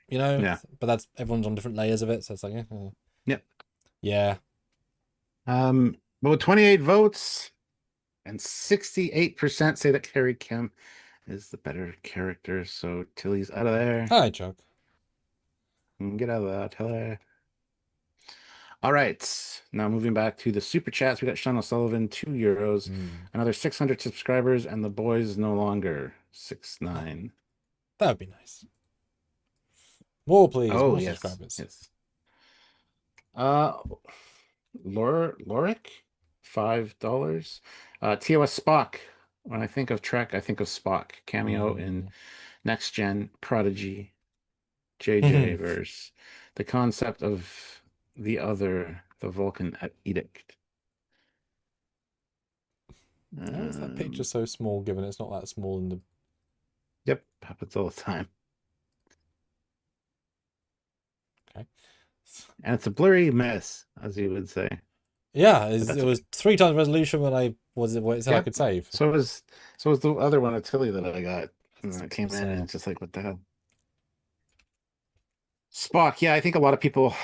you know. Yeah. But that's everyone's on different layers of it, so it's like, Yep. yeah. Well, with 28 votes and 68% say that Carrie Kim is the better character. So Tilly's out of there. Hi, Chuck. Get out of that, Tilly. All right. Now moving back to the super chats, we got Sean O'Sullivan, €2, another 600 subscribers, and the boys no longer 6'9". That would be nice. More, please. Oh, More yes. subscribers. Yes. Loric, $5. TOS Spock. When I think of Trek, I think of Spock. Cameo in Next Gen, Prodigy, JJ verse. The concept of the other, the Vulcan Edict. How is that picture so small, given it's not that small in the... Yep, happens all the time. Okay. And it's a blurry mess, as you would say. Yeah, But that's it was okay. 3 times resolution when I was it what it said I Yep. could save. So was the other one, a Tilly that I got. And then it came in So, and it's just like, what the hell? Spock, yeah, I think a lot of people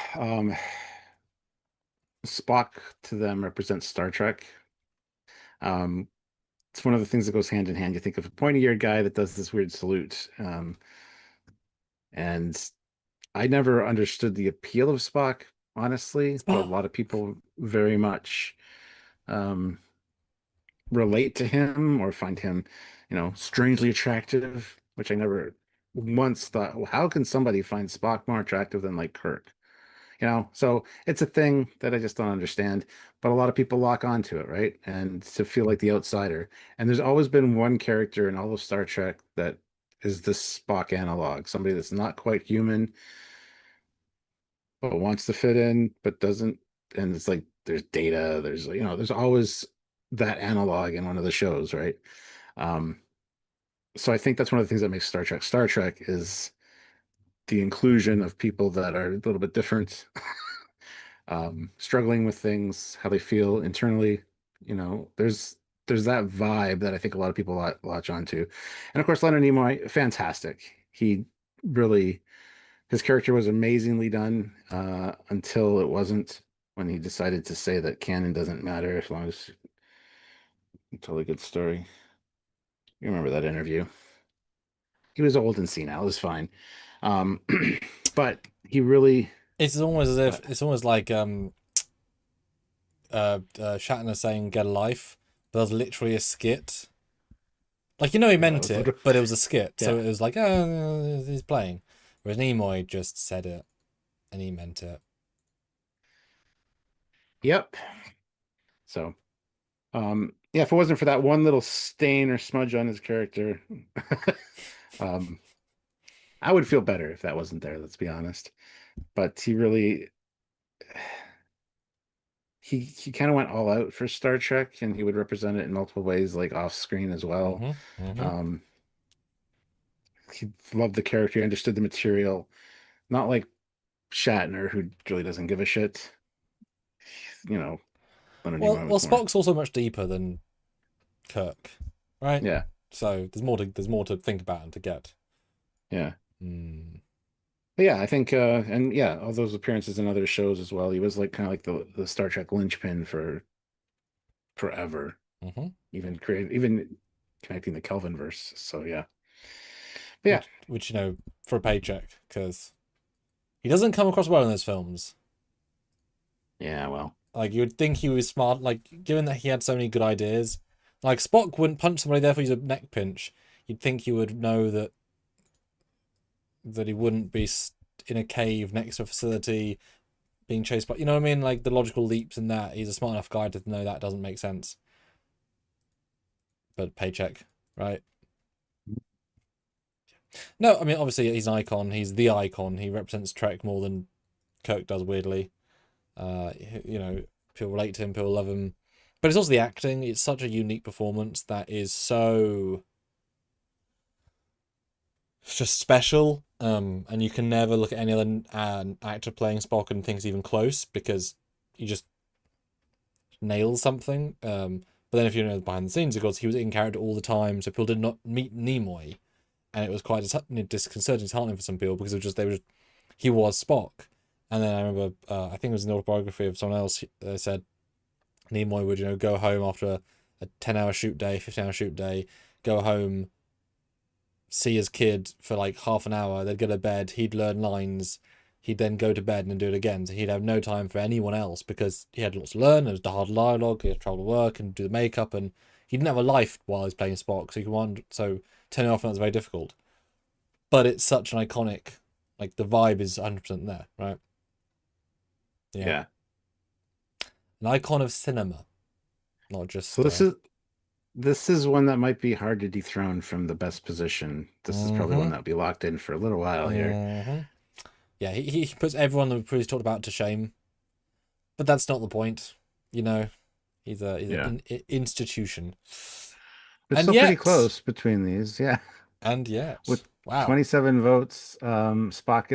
Spock to them represents Star Trek. Um, it's one of the things that goes hand in hand. You think of a pointy-eared guy that does this weird salute. And I never understood the appeal of Spock, honestly, but a Spock. lot of people very much relate to him or find him, strangely attractive, which I never once thought, well, how can somebody find Spock more attractive than like Kirk? So it's a thing that I just don't understand, but a lot of people lock onto it, right? And to feel like the outsider. And there's always been one character in all of Star Trek that is this Spock analog, somebody that's not quite human, but wants to fit in, but doesn't. And it's like there's Data, there's always that analog in one of the shows, right? Um, so I think that's one of the things that makes Star Trek. Star Trek is the inclusion of people that are a little bit different, struggling with things, how they feel internally. There's that vibe that I think a lot of people latch onto. And of course, Leonard Nimoy, fantastic. He really, his character was amazingly done until it wasn't, when he decided to say that canon doesn't matter as long as you tell a good story. You remember that interview? He was old and senile. It was fine. Um, but he really, It's almost as if what? it's almost like Shatner saying "Get a life," but that was literally a skit. Like, he Yeah, that meant was it, literally, but it was a skit, so yeah. it was like, he's playing. Whereas Nimoy just said it, and he meant it. Yep. So, yeah, if it wasn't for that one little stain or smudge on his character, um, I would feel better if that wasn't there, let's be honest. But he really, he kind of went all out for Star Trek, and he would represent it in multiple ways, like off screen as well. Um, he loved the character, he understood the material, not like Shatner, who really doesn't give a shit. You know, Leonard Well, Nimoy was more, Spock's also much deeper than Kirk, right? yeah, So there's more to think about and to get. yeah. Mm. But yeah, I think, and yeah, all those appearances in other shows as well. He was like kind of like the Star Trek linchpin for forever, Mm-hmm. even connecting the Kelvin verse. So yeah, but yeah, Which for a paycheck, because he doesn't come across well in those films. yeah. Well, Like, you would think he was smart, like, given that he had so many good ideas. Like, Spock wouldn't punch somebody there for use a neck pinch. You'd think he would know that he wouldn't be in a cave next to a facility being chased by, you know what I mean? Like, the logical leaps in that. He's a smart enough guy to know that doesn't make sense. But paycheck, right? No, I mean, obviously he's an icon. He's the icon. He represents Trek more than Kirk does, weirdly. People relate to him, people love him. But it's also the acting. It's such a unique performance that is so just special. And you can never look at any other actor playing Spock and think it's even close, because you just nails something. But then if you know behind the scenes, of course, he was in character all the time, so people did not meet Nimoy, and it was quite disconcerting, disheartening for some people because it was just he was Spock. And then I remember, I think it was an autobiography of someone else. They said Nimoy would go home after a 10-hour shoot day, 15-hour shoot day, go home, see his kid for like half an hour, they'd go to bed, he'd learn lines, he'd then go to bed and do it again. So he'd have no time for anyone else because he had lots to learn. There was the hard dialogue, he had to travel to work and do the makeup, and he didn't have a life while he was playing Spock. So turning off on that was very difficult. But it's such an iconic, like the vibe is 100% there, right? Yeah. An icon of cinema, not just. So this is one that might be hard to dethrone from the best position. This is probably one that'll be locked in for a little while here. Yeah, he puts everyone that we've talked about to shame, but that's not the point. He's an institution. It's still pretty close between these, yeah. And yet, with wow, 27 votes, Spock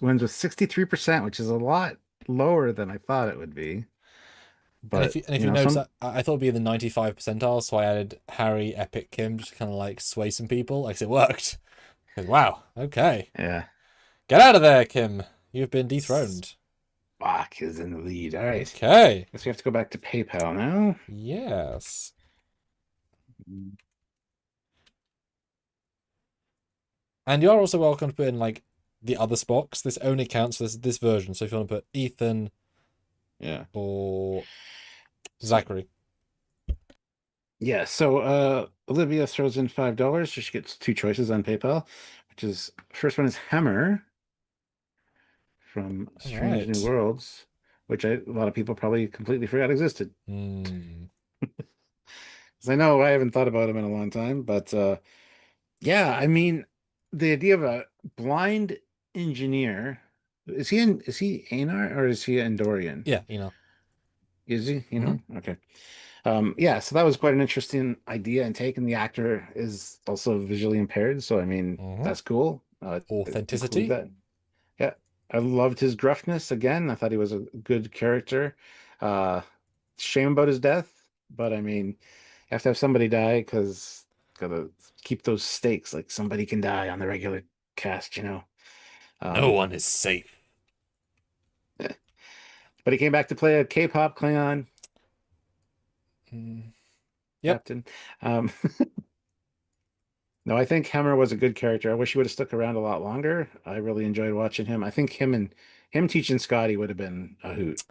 wins with 63%, which is a lot lower than I thought it would be. But and if you notice that, I thought it'd be in the 95 percentile, so I added Harry, Epic, Kim, just to kind of like sway some people. Like it worked. Wow, okay. Yeah. Get out of there, Kim. You've been dethroned. Spock is in the lead. All right. Okay. Guess we have to go back to PayPal now. Yes. And you're also welcome to put in like the other Spocks. This only counts for this version. So if you want to put Ethan, yeah, or Zachary. Yeah, so Olivia throws in $5, so she gets two choices on PayPal, which is first one is Hammer from Strange New Worlds, which a lot of people probably completely forgot existed. Because I know I haven't thought about him in a long time, but yeah, I mean, the idea of a blind engineer, is he Anar or is he Andorian? Yeah, Is he? Okay. Yeah, so that was quite an interesting idea and take, and the actor is also visually impaired, so I mean that's cool. Authenticity. Yeah, I loved his gruffness again. I thought he was a good character. Shame about his death, but I mean, you have to have somebody die because gotta keep those stakes. Like somebody can die on the regular cast, no one is safe. But he came back to play a K-pop Klingon. Yep. Captain. No, I think Hemmer was a good character. I wish he would have stuck around a lot longer. I really enjoyed watching him. I think him teaching Scotty would have been a hoot.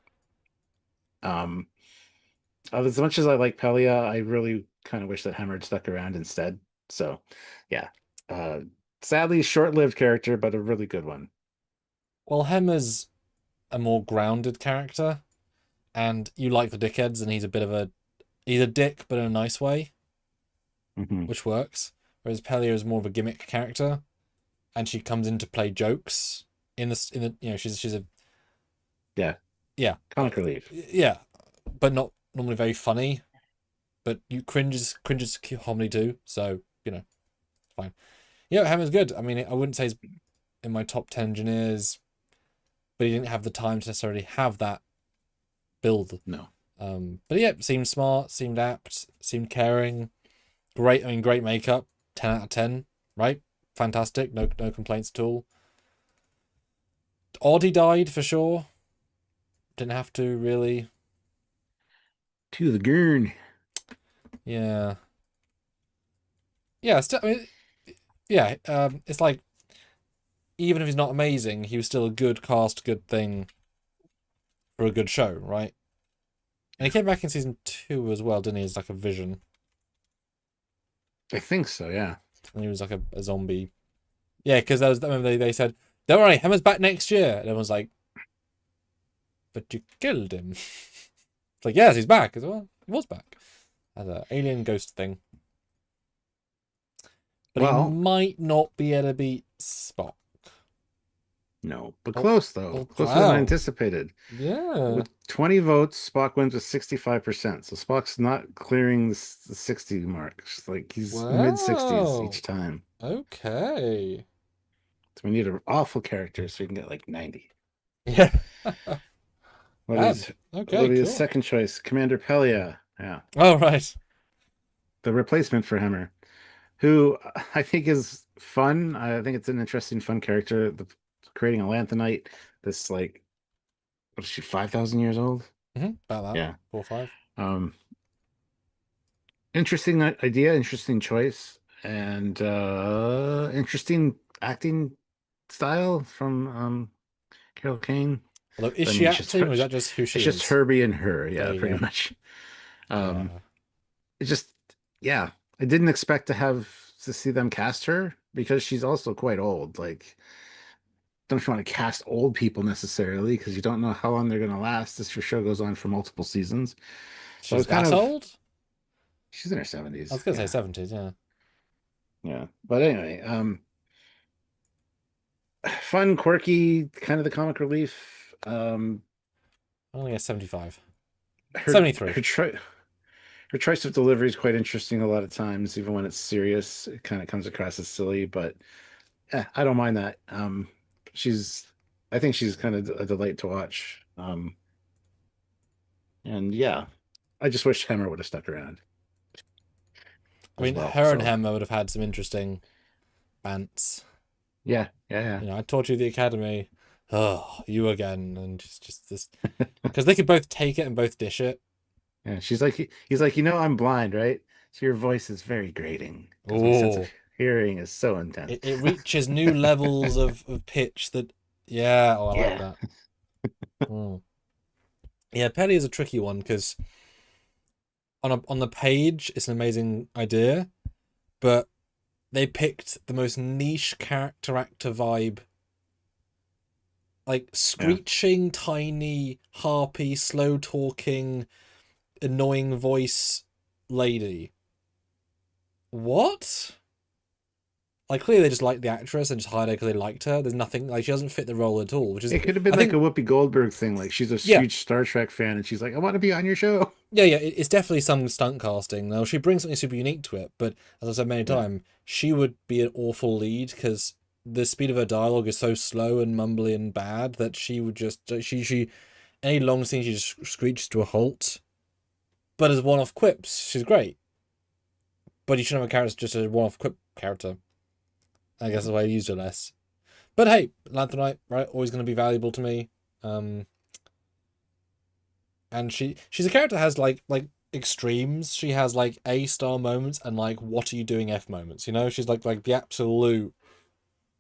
As much as I like Pelia, I really kind of wish that Hemmer had stuck around instead. So, yeah. Sadly, short-lived character, but a really good one. Well, Hemmer's a more grounded character, and you like the dickheads, and he's a dick, but in a nice way, which works. Whereas Pelia is more of a gimmick character, and she comes in to play jokes in the she's a comic relief, but not normally very funny, but you cringes comedy too, so fine. Hammer's good. I mean, I wouldn't say he's in my top 10 engineers, but he didn't have the time to necessarily have that build. No. But yeah, seemed smart, seemed apt, seemed caring. Great. I mean, great makeup. 10 out of 10, right? Fantastic. No complaints at all. Odd he died for sure. Didn't have to really. To the gurn. Yeah. Yeah. Still, I mean, yeah. It's like, even if he's not amazing, he was still a good cast, good thing for a good show, right? And he came back in season 2 as well, didn't he? As like a vision. I think so, yeah. And he was like a zombie. Yeah, because they said, don't worry, Hammer's back next year. And everyone's like, but you killed him. It's like, yes, he's back as well. He was back as an alien ghost thing. But he might not be able to beat Spock. No, but close though. Closer than I anticipated. Yeah. With 20 votes, Spock wins with 65%. So Spock's not clearing the 60 mark. It's like he's mid-60s each time. Okay. So we need an awful character so we can get like 90. Yeah. Bad. Okay, Olivia's cool. second choice, Commander Pelia. Yeah, Oh, right. the replacement for Hemmer, who I think is fun. I think it's an interesting, fun character. Creating a Lanthanite, this like, what is she, 5,000 years old? About that. Yeah. 4 or 5. Um, Interesting idea, interesting choice, and interesting acting style from Carol Kane. Although, is I she mean, it's just acting her, or is that just who it's she just is? Herbie and her, There yeah, you pretty go. much. Um, Yeah. it's just, yeah, I didn't expect to see them cast her because she's also quite old. Like, don't you want to cast old people necessarily because you don't know how long they're going to last. This show goes on for multiple seasons, so I She's was kind that of, old? she's in her I 70s, was gonna say yeah, 70s, yeah. yeah. But anyway, fun, quirky, kind of the comic relief. Only a 75. Her 73. her cho her choice of delivery is quite interesting a lot of times, even when it's serious. It kind of comes across as silly, but I don't mind that. She's, I think she's kind of a delight to watch. And yeah, I just wish Hammer would have stuck around I as mean, well. her and So Hemmer would have had some interesting bants. yeah, yeah, You know, I taught you the academy. Oh, you again. And just this. Because they could both take it and both dish it. yeah. She's like, he's like, I'm blind, right? So your voice is very grating because my sense of Oh. hearing is so intense. It reaches new levels of pitch that. Yeah, oh, I like Yeah, that. Mm. Yeah, Pelly is a tricky one because on the page, it's an amazing idea, but they picked the most niche character actor vibe, like yeah. screeching, tiny, harpy, slow talking, annoying voice lady. What? Like clearly they just liked the actress and just hired her because they liked her. There's nothing like she doesn't fit the role at all, which is It could have been I like a think Whoopi Goldberg thing. Like she's a yeah. huge Star Trek fan, and she's like, I want to be on your show. Yeah, it's definitely some stunt casting. Now she brings something super unique to it, but as I've said many Yeah, times, she would be an awful lead because the speed of her dialogue is so slow and mumbly and bad that she would just she any long scene she just screeches to a halt. But as one-off quips, she's great. But you shouldn't have a character just a one-off quip character. I guess yeah, that's why I used her less. But hey, Lanthanite, right? Always going to be valuable to me. Um, and she's a character that has like extremes. She has like A-star moments and like what are you doing F moments. You know, she's like the absolute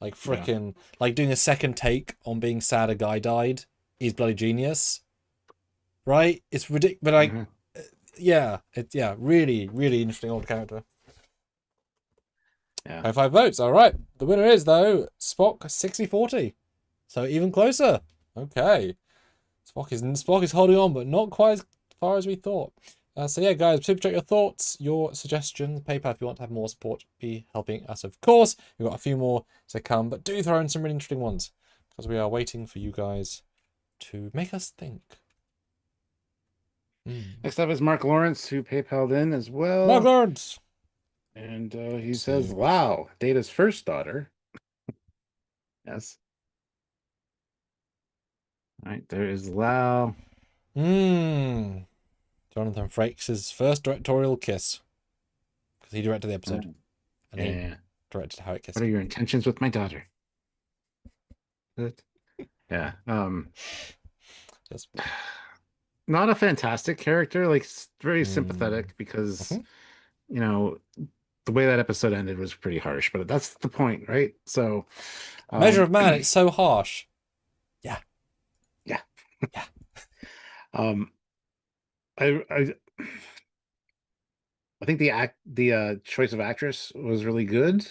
like yeah. frickin' like doing a second take on being sad a guy died is bloody genius, right? It's ridiculous, but like Mhm. yeah, it's yeah, really interesting old character. Yeah. 5 votes. All right, the winner is though Spock 60-40, so even closer. Okay. Spock is holding on, but not quite as far as we thought. So yeah, guys, super chat your thoughts, your suggestions. PayPal if you want to have more support, be helping us, of course. We've got a few more to come, but do throw in some really interesting ones because we are waiting for you guys to make us think. Next up is Mark Lawrence, who PayPal'd in as Mark well. Lawrence. And he Let's says, see. wow, Data's first daughter. Yes. All right, there is Lau. Hmm. Jonathan Frakes' first directorial kiss because he directed the episode Oh, and he yeah. directed how it What are kissed. your intentions with my daughter? Good. Yeah. Yes. Not a fantastic character, like very Hmm. sympathetic because, Mhm. you know, the way that episode ended was pretty harsh, but that's the point, right? So, Measure um, of Man. It's so harsh. Yeah. yeah. Yeah. Um, I I think the choice of actress was really good.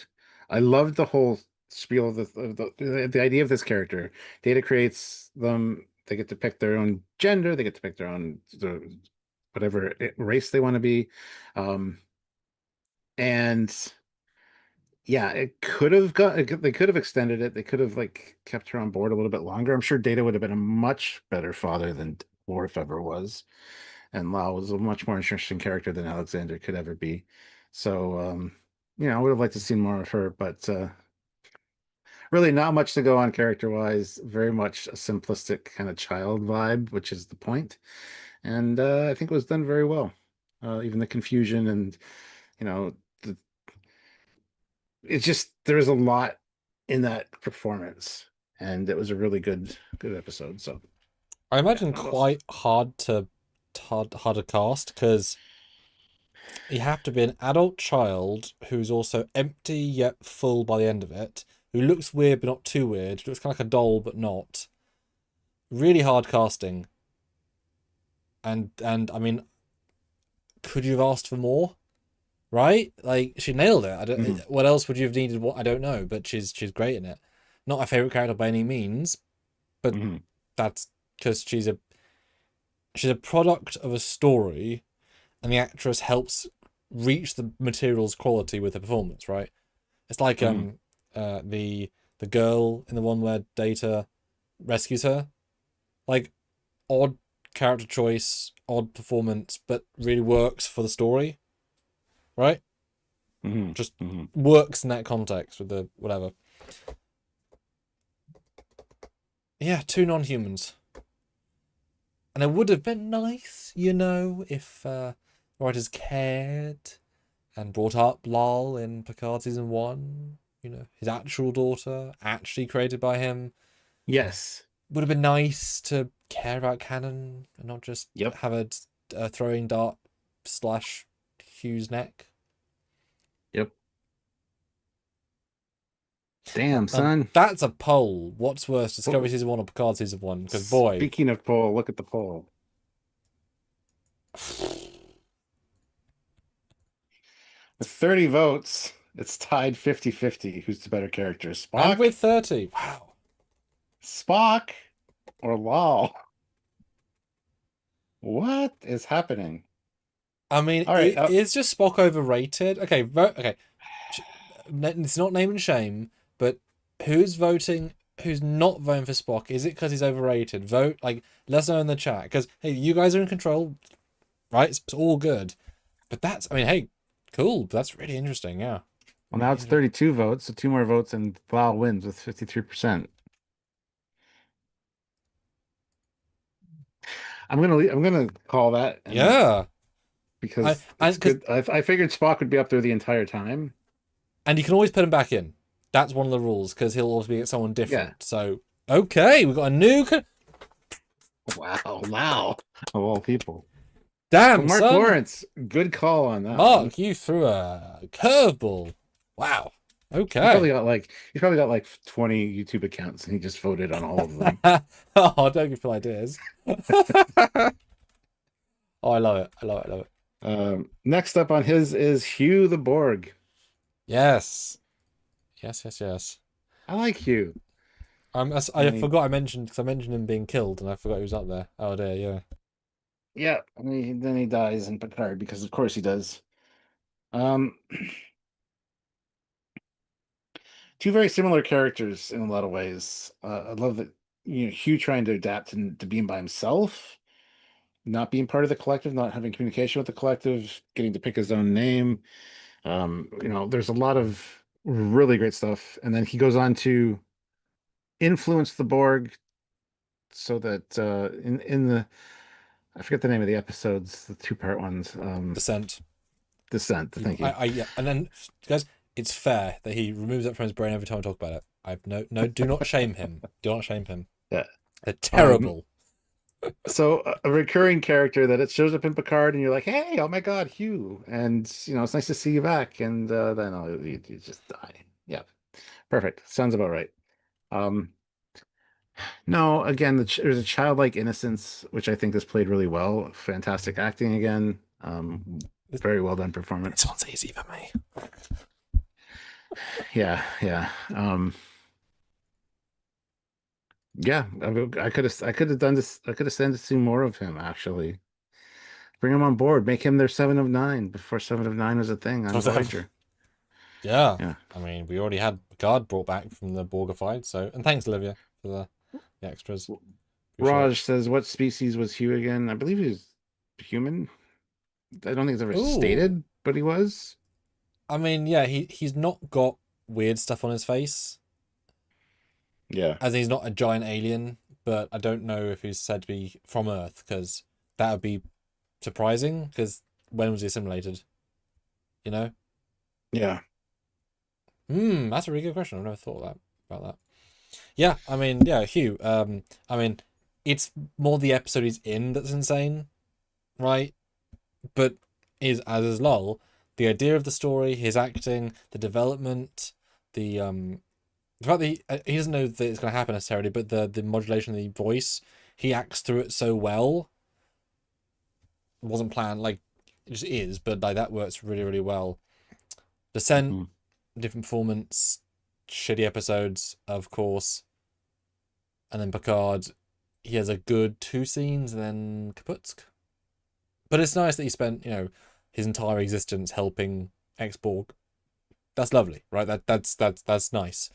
I loved the whole spiel of the idea of this character. Data creates them. They get to pick their own gender. They get to pick their own whatever race they want to be. Um, and yeah, it could have they could have extended it. They could have like kept her on board a little bit longer. I'm sure Data would have been a much better father than Worf ever was. And Lau was a much more interesting character than Alexander could ever be. So, I would have liked to see more of her, but Really not much to go on character-wise. Very much a simplistic kind of child vibe, which is the point. And I think it was done very well. Even the confusion and you know, the, it's just there's a lot in that performance, and it was a really good episode. So I yeah, imagine that was awesome. quite hard to cast because you have to be an adult child who's also empty yet full by the end of it, who looks weird but not too weird, looks kind of like a doll but not. Really hard casting. And I mean, could you have asked for more? Right? Like she nailed it. I don't. Mhm. What else would you have needed? What I don't know, but she's great in it. Not my favorite character by any means, but Mhm. that's because she's a product of a story, and the actress helps reach the material's quality with her performance. Right? It's like Mhm. the girl in the one where Data rescues her. Like odd character choice, odd performance, but really works for the story. Right? Mhm. Just Mhm. works in that context with the whatever. Yeah, two non-humans. And it would have been nice, if writers cared and brought up Lal in Picard season one. His actual daughter, actually created by him. Yes. Would have been nice to care about canon and not just Yep. have a throwing dart slash Hugh's neck. Yep. Damn, Now son. that's a poll. What's worse, Discovery Well, season one or Picard season one? Because boy, speaking of poll, look at the poll. With 30 votes, it's tied 50-50. Who's the better character, and Spock? with 30, wow. Spock or Lal? What is happening? I mean, All right. is just Spock overrated? Okay, vote. Okay, it's not name and shame, but who's voting? Who's not voting for Spock? Is it because he's overrated? Vote, like, let us know in the chat. Because hey, you guys are in control, right? It's all good. But I mean, hey, cool. That's really interesting. Yeah, Well, now really it's interesting. 32 votes, so two more votes, and Lal wins with 53%. I'm gonna call that, and Yeah, I because and it's because good. I figured Spock would be up there the entire time. and you can always put him back in. That's one of the rules because he'll always be someone Yeah. different. So okay, we've got a new. Wow, Lal of all people. So Damn, Mark son. Lawrence, good call on that one. Mark, you threw a curveball. Wow. Okay. He's probably got like 20 YouTube accounts, and he just voted on all of them. Oh, don't give me ideas. Oh, I love it. I love it. I love it. Next up on his is Hugh the Borg. Yes. Yes, yes, yes. I like Hugh. I I mean, forgot I mentioned because I mentioned him being killed and I forgot he was up there. Oh dear, yeah. yeah. I mean, then he dies in Picard because, of course, he does. Um, two very similar characters in a lot of ways. I love that Hugh trying to adapt and to being by himself, not being part of the collective, not having communication with the collective, getting to pick his own name. There's a lot of really great stuff, and then he goes on to influence the Borg so that in the I forget the name of the episodes, the two-part ones. Descent. Descent. Thank you. Yeah, and then guys, it's fair that he removes it from his brain every time I talk about it. I've no, do not shame him. Do not shame him. Yeah. They're Um, terrible. so a recurring character that it shows up in Picard, and you're like, "Hey, oh my God, Hugh!" And it's nice to see you back. And then you just die. Yeah, perfect. Sounds about right. Um, no, again, there's a childlike innocence, which I think is played really well. Fantastic acting again. Very well done This performance. one's easy for me. Yeah, yeah. Yeah, I could have done this. I could have sent to see more of him actually. Bring him on board. Make him their 7 of 9 before 7 of 9 was a thing on Voyager. Yeah, Yeah. I mean, we already had Picard brought back from the Borgified, so and thanks Olivia for the extras. Appreciate it. Raj says, "What species was Hugh again?" I believe he was human. I don't think it's ever Ooh, stated, but he was. I mean, yeah, he's not got weird stuff on his face. Yeah. As in he's not a giant alien, but I don't know if he's said to be from Earth, because that would be surprising, because when was he assimilated? You know? Yeah. That's a really good question. I've never thought about that. Yeah, I mean, yeah, Hugh. I mean, it's more the episode he's in that's insane, right? But is Lol, the idea of the story, his acting, the development, the fact that he doesn't know that it's going to happen necessarily, but the modulation of the voice, he acts through it so well. It wasn't planned, like it just is, but like that works really, really well. Descent, Mhm. different performance, shitty episodes, of course, and then Picard, he has a good 2 scenes, and then Kaputsk. But it's nice that he spent, his entire existence helping ex-Borg. That's lovely, right? That's nice.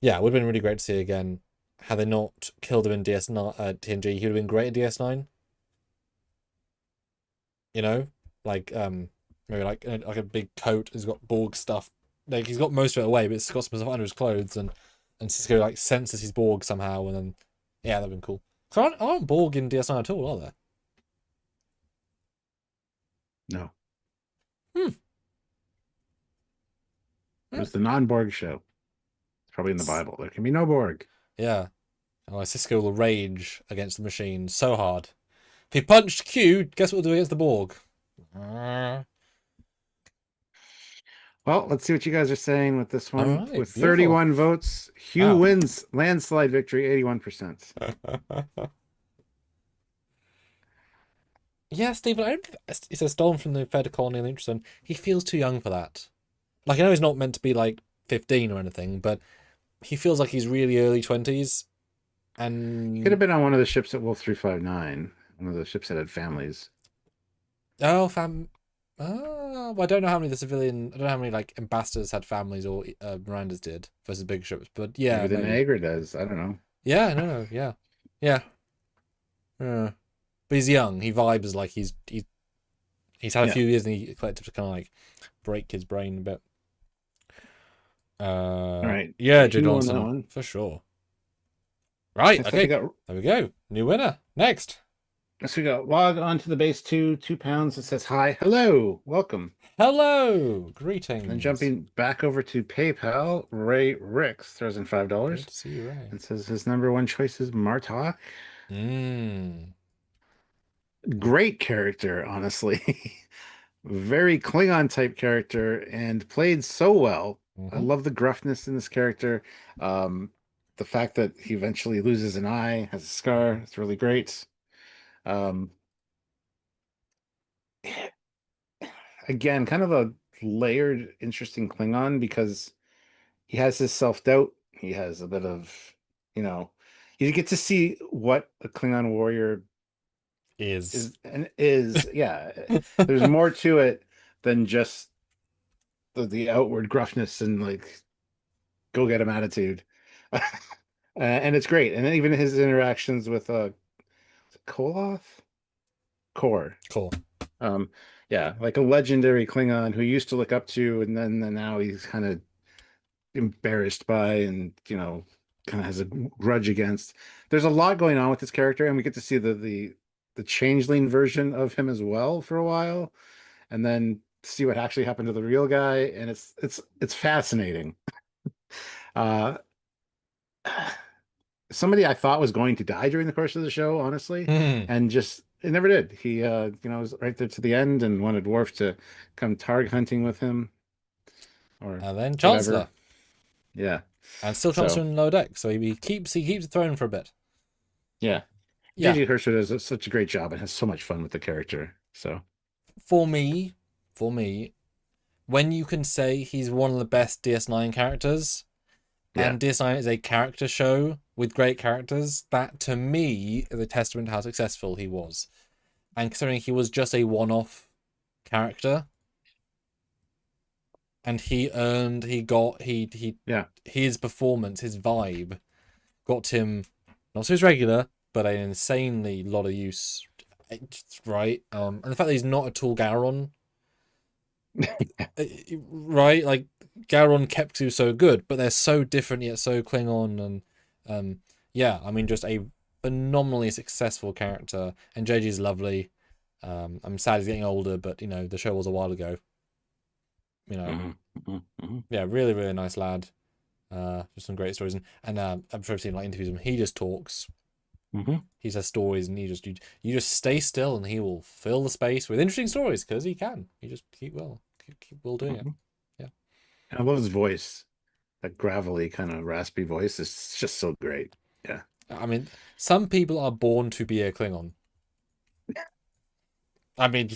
Yeah, it would have been really great to see again. Had they not killed him in DS9, TNG, he would have been great at DS9. You know, like maybe like a big coat. He's got Borg stuff. Like he's got most of it away, but it's got some stuff under his clothes, and Cisco like senses his Borg somehow, and then yeah, that'd been cool. So aren't Borg in DS9 at all, are there? No. Hmm. It was the non-Borg show. It's probably in the Bible. There can be no Borg. Yeah. Oh, Cisco will rage against the machine so hard. If he punched Q, guess what we'll do against the Borg? Well, let's see what you guys are saying with this All one. right, With beautiful. 31 votes, Hugh Wow. wins landslide victory, 81%. Yeah, Stephen, I don't think it's a stolen from the Fed colony in the Interesting. He feels too young for that. Like, I know he's not meant to be like 15 or anything, but he feels like he's really early 20s. He could have And been on one of the ships at Wolf 359, one of the ships that had families. oh, well, I don't know how many I don't know how many like ambassadors had families or Miranda's did versus big ships, but yeah, Maybe the maybe. Niagara does. I don't know. Yeah, no, yeah, yeah. But he's young. He vibes like he's had a Yeah. few years and he collected to kind of like break his brain a bit. All right. Yeah, So Jay Hugh won that Johnson one. for sure. Right, Next up, we okay, got there we go. New winner. Next. log on to the base 2 pounds. It says hi, hello, welcome. Hello, And greetings. then jumping back over to PayPal, Ray Ricks throws in $5 Good to see you, Ray. and says his number one choice is Martok. Great character, honestly. Very Klingon type character and played so well. I love the gruffness in this character. The fact that he eventually loses an eye, has a scar, it's really great. Um, again, kind of a layered, interesting Klingon because he has his self-doubt. He has a bit of, you get to see what a Klingon warrior is. Yeah. There's more to it than just the outward gruffness and like go get him attitude. And it's great. And then even his interactions with Koloth? Core. Cool. Yeah, like a legendary Klingon who used to look up to, and then now he's kind of embarrassed by, and kind of has a grudge against. There's a lot going on with this character, and we get to see the changeling version of him as well for a while, and then see what actually happened to the real guy, and it's fascinating. uh Somebody I thought was going to die during the course of the show, honestly, and just it never did. He was right there to the end and wanted Worf to come targ hunting with him or And then whatever. Chancellor. Yeah. And still Chancellor in low deck, so he keeps the throne for a bit. Yeah. Yeah. Gigi Herser does such a great job and has so much fun with the character. So For me, when you can say he's one of the best DS9 characters, and DS9 is a character show with great characters, that to me is a testament to how successful he was. And considering he was just a one-off character, and his performance, his vibe, got him not so his regular, but an insanely lot of use, right? And the fact that he's not a tall Gowron, right? Like Gowron kept to so good, but they're so different yet so Klingon, and Yeah, I mean, just a phenomenally successful character, and JG's lovely. I'm sad he's getting older, but you know, the show was a while ago. You know, yeah, really, really nice lad. Just some great stories, and I'm sure I've seen like interviews with him. He just talks. He says stories, and you just stay still, and he will fill the space with interesting stories because he can. He just keep well doing it. Yeah, And I love his voice. That gravelly kind of raspy voice is just so great. Yeah. I mean, some people are born to be a Klingon. I mean,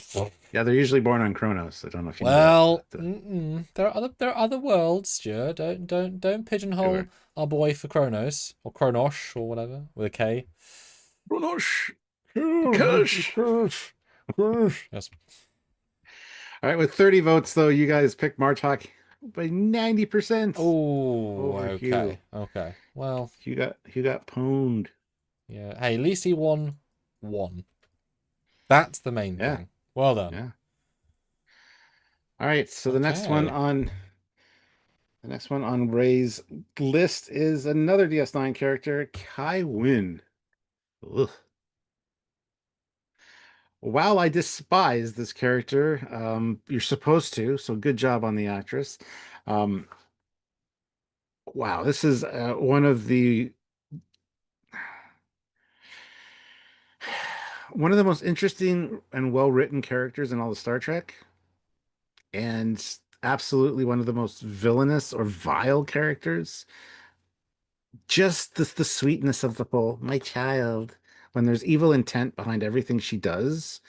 Yeah, they're usually born on Kronos. I don't know if you knew that. well, But, there are other worlds, Stuart. Don't pigeonhole sure. our boy for Kronos or Kronosh or whatever with a K. Kronos. Kush. Yes. All right, with 30 votes though, you guys picked Martok by 90% Oh, over Hugh. okay. Well, You got pwned. yeah. Hey, at least he won one. That's the main Yeah, thing. Well done. yeah. All right, so Okay. the next one on Ray's list is another DS9 character, Kai Wynn. Ugh. While I despise this character, you're supposed to, so good job on the actress. Um, wow, this is one of the most interesting and well-written characters in all of Star Trek, and absolutely one of the most villainous or vile characters. Just the sweetness of the whole, my child, when there's evil intent behind everything she does,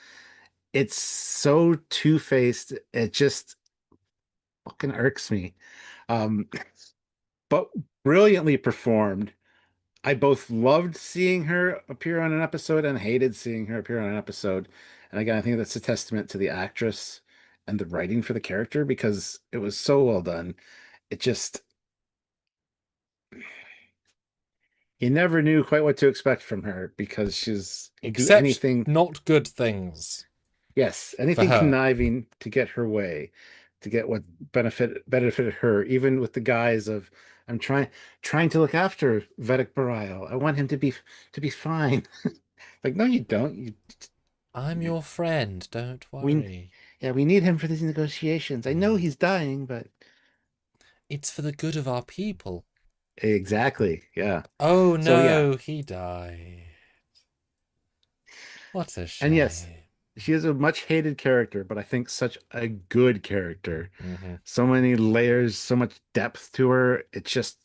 it's so two-faced, it just fucking irks me. Um, but brilliantly performed. I both loved seeing her appear on an episode and hated seeing her appear on an episode. And again, I think that's a testament to the actress and the writing for the character because it was so well done. It just, you never knew quite what to expect from her because she'll do Except anything. not good things Yes, for anything her. conniving to get her way, to get what benefited her, even with the guise of I'm trying to look after Vedic Bareil. I want him to be fine. Like, no, you don't. I'm your friend. Don't We worry. yeah, we need him for these negotiations. I know Mm. he's dying, but It's for the good of our people. exactly. Yeah. Oh So yeah, no, he died. What a and yes, shame. she is a much hated character, but I think such a good character. Hmm. So many layers, so much depth to her. It's just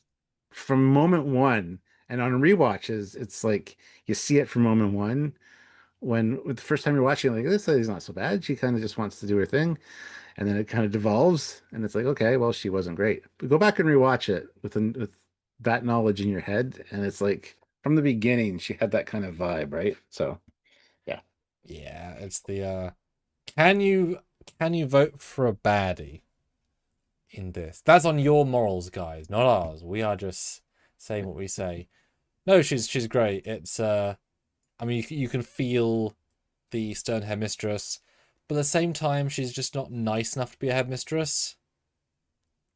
from moment one, and on rewatches, it's like you see it from moment one. When the first time you're watching, like this lady's not so bad. She kind of just wants to do her thing, and then it kind of devolves, and it's like, okay, well, she wasn't great. But go back and rewatch it with that knowledge in your head, and it's like from the beginning, she had that kind of vibe, right? So yeah. Yeah, it's the can you vote for a baddie in this? That's on your morals, guys, not ours. We are just saying what we say. No, she's great. It's I mean you can feel the stern headmistress, but at the same time she's just not nice enough to be a headmistress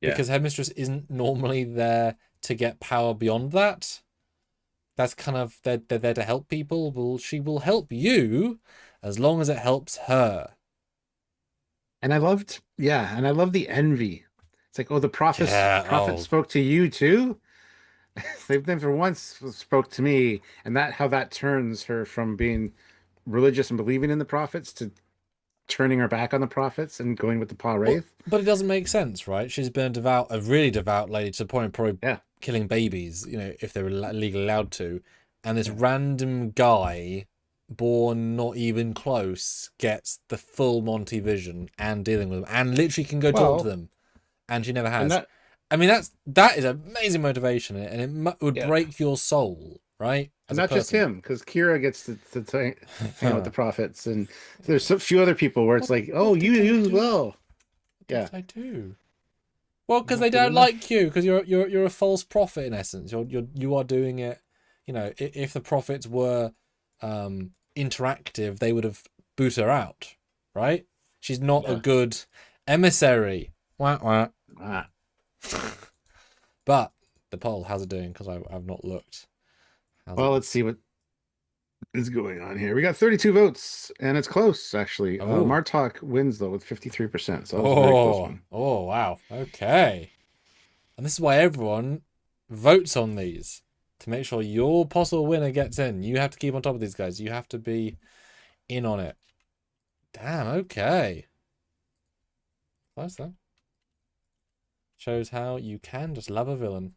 Yeah. because headmistress isn't normally there to get power beyond that. That's kind of they're there to help people. Well, she will help you as long as it helps her. And I love the envy. It's like, oh, the Yeah. prophet Oh, spoke to you too. They've never once spoke to me, and that how that turns her from being religious and believing in the prophets to turning her back on the prophets and going with the Pa well, Wraith. but it doesn't make sense, right? She's been a really devout lady to the point of probably Yeah, killing babies, you know, if they were legally allowed to. And this yeah. random guy, born not even close, gets the full Monty vision and dealing with them, and literally can go talk to Well, them, and she never and has. that I mean, that is amazing motivation, and it would yeah, break your soul, right, and as a not just person. him, because Kira gets to hang out with the prophets, and there's a few other people where it's like, oh, what did I you as do? well. What did Yeah, I do? Well, because they not good don't enough. like you, because you're a false prophet in essence. You are doing it. You know, if the prophets were interactive, they would have booted her out, right? She's not a Yeah. good emissary. Wah, wah. Ah, But the poll. How's it doing? Because I've not looked. How's it? Well, let's see what is going on here. We got 32 votes, and it's close, actually. Oh, Martok wins, though, with 53%, so that was a very close oh, one. oh! Wow. Okay. And this is why everyone votes on these to make sure your possible winner gets in. You have to keep on top of these guys. You have to be in on it. Damn. Okay. Close though. Shows how you can just love a villain.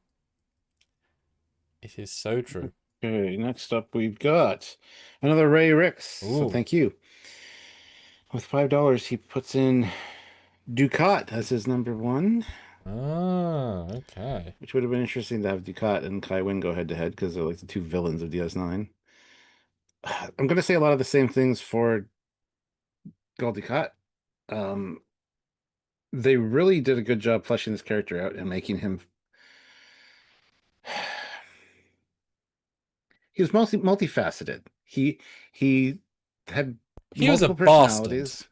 It is so true. Okay, next up we've got another Ray Ricks. So Ooh. thank you. With $5, he puts in Ducat as his number one, Ah, okay. which would have been interesting to have Ducat and Kai Wynn go head to head because they're like the two villains of DS9. I'm going to say a lot of the same things for Gul Dukat. Um, they really did a good job fleshing this character out and making him. He was mostly multifaceted. He had He was a multiple bastard. personalities.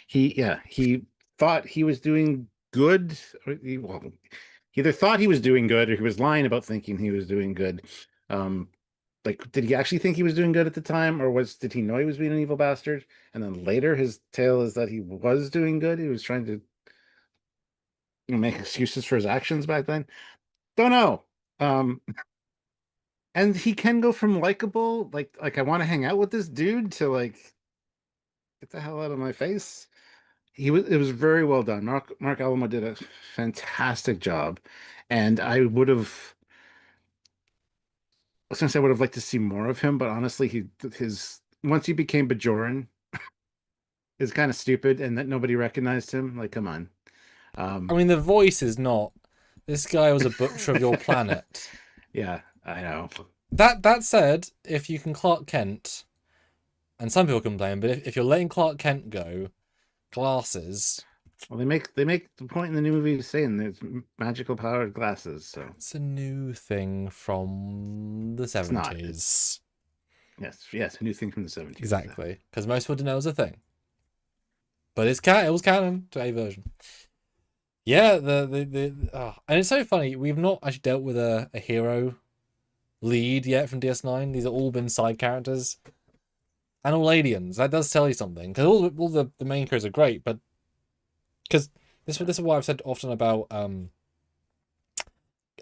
He thought he was doing good. Well, he either thought he was doing good or he was lying about thinking he was doing good. Like, did he actually think he was doing good at the time, or did he know he was being an evil bastard? And then later, his tale is that he was doing good. He was trying to make excuses for his actions back then. Don't know. Um, and he can go from likable, like I want to hang out with this dude, to like get the hell out of my face. It was very well done. Mark Alamo did a fantastic job, and I was gonna say I would have liked to see more of him, but honestly, his once he became Bajoran is kind of stupid, and that nobody recognized him. Like, come on. I Um, mean, the voice is not. This guy was a butcher of your planet. yeah, I know. That said, if you can Clark Kent, and some people complain, but if you're letting Clark Kent go, glasses. Well, they make the point in the new movie saying there's magical powered glasses, so It's a new thing from the it's not. 70s. Yes, a new thing from the 70s. Exactly. Exactly. Because most people didn't know it was a thing. But it was canon to a version. Yeah, and it's so funny. We've not actually dealt with a hero lead yet from DS9. These have all been side characters. And all aliens. That does tell you something. Because all the main characters are great, but because this is why I've said often about Marina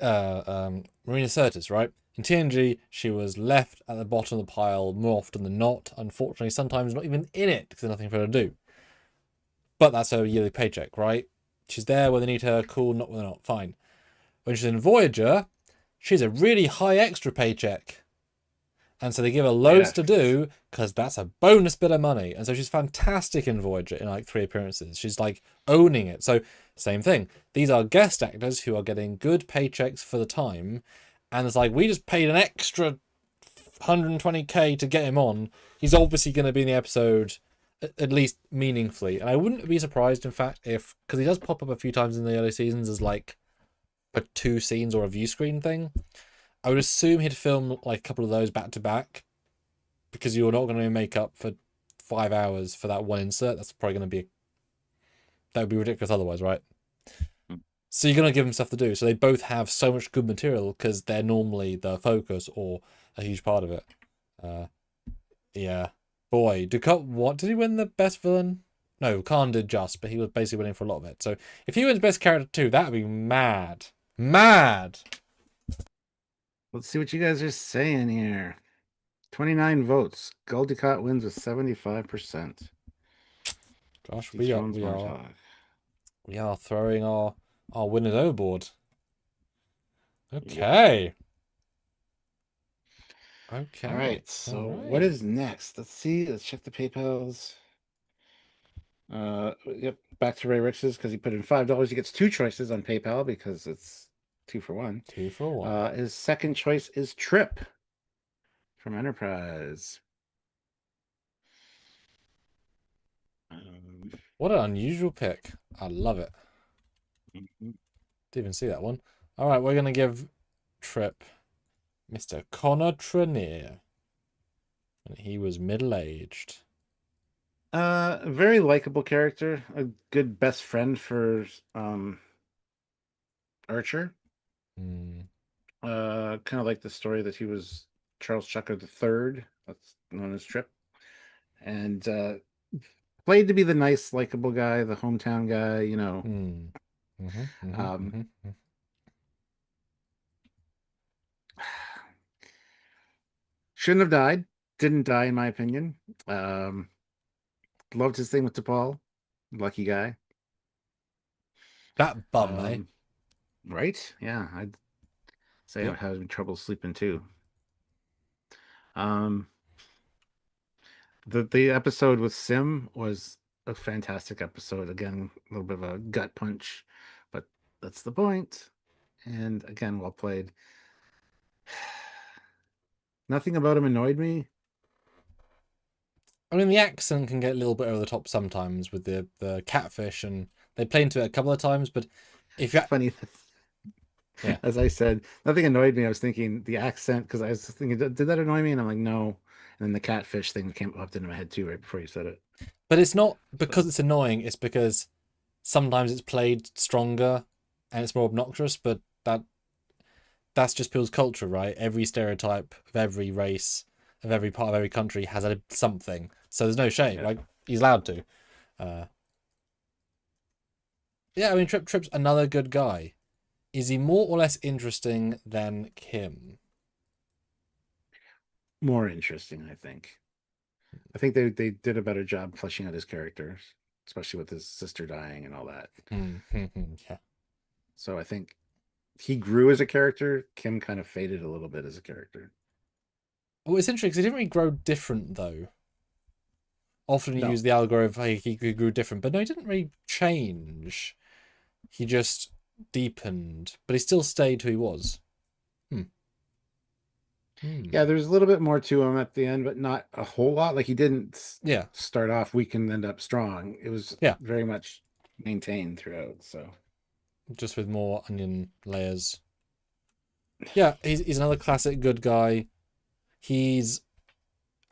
Sirtis, right? In TNG, she was left at the bottom of the pile more often than not. Unfortunately, sometimes not even in it because there's nothing for her to do. But that's her yearly paycheck, right? She's there when they need her, cool, not when they're not, fine. When she's in Voyager, she's a really high extra paycheck. And so they give her loads to do because that's a bonus bit of money. And so she's fantastic in Voyager in like 3 appearances. She's like owning it. So same thing. These are guest actors who are getting good paychecks for the time. And it's like, we just paid an extra 120k to get him on. He's obviously going to be in the episode at least meaningfully. And I wouldn't be surprised, in fact, because he does pop up a few times in the early seasons as like a 2 scenes or a view screen thing. I would assume he'd film like a couple of those back to back because you're not going to make up for 5 hours for that one insert. That's probably going to be that would be ridiculous otherwise, right? So you're going to give them stuff to do. So they both have so much good material because they're normally the focus or a huge part of it. Yeah. Boy, what did he win the best villain? No, Khan did just, but he was basically winning for a lot of it. So if he wins best character too, that would be mad. Mad. Let's see what you guys are saying here. 29 votes. Gul Dukat wins with 75%. Gosh, These phones we are throwing our winners overboard. Okay. Yep. Okay. All right. So what is next? Let's see. Let's check the PayPal's. Yep. Back to Ray Rix's because he put in $5. He gets 2 choices on PayPal because it's 2 for 1. 2 for 1. His second choice is Trip from Enterprise. What an unusual pick. I love it. Didn't even see that one. All right, we're going to give Trip Mr. Connor Trenier. And he was middle-aged. A very likable character. A good best friend for Archer. Mm. Kind of like the story that he was Charles Chucker the Third. That's known as Trip, and played to be the nice, likable guy, the hometown guy. Mm. Mm-hmm, mm-hmm, Um, mm-hmm. shouldn't have died. Didn't die, in my opinion. Um, loved his thing with DePaul. Lucky guy. That bum, eh? Um, right? Yeah, I'd say I Yep. would have trouble sleeping too. Um, the episode with Sim was a fantastic episode. Again, a little bit of a gut punch, but that's the point. And again, well played. Nothing about him annoyed me. I mean, the accent can get a little bit over the top sometimes with the catfish, and they play into it a couple of times. But if It's you, funny, yeah, as I said, nothing annoyed me. I was thinking the accent because I was thinking, did that annoy me? And I'm like, no. And then the catfish thing came up into my head too right before you said it. but it's not So because it's annoying. It's because sometimes it's played stronger and it's more obnoxious. But that's just people's culture, right? Every stereotype of every race, of every part of every country has a something. So there's no shame. yeah, Like he's allowed to. Uh, yeah, I mean, Trip's another good guy. Is he more or less interesting than Kim? more interesting, I think. I think they did a better job fleshing out his characters, especially with his sister dying and all that. Yeah. So I think he grew as a character. Kim kind of faded a little bit as a character. Well, it's interesting because he didn't really grow different though. Often you No, use the allegory of hey, he grew different, but no, he didn't really change. He just deepened, but he still stayed who he was. Hmm. yeah, Hmm. there's a little bit more to him at the end, but not a whole lot. Like he didn't Yeah. start off weak and end up strong. It was Yeah. very much maintained throughout. So Just with more onion layers. Yeah, he's another classic good guy. He's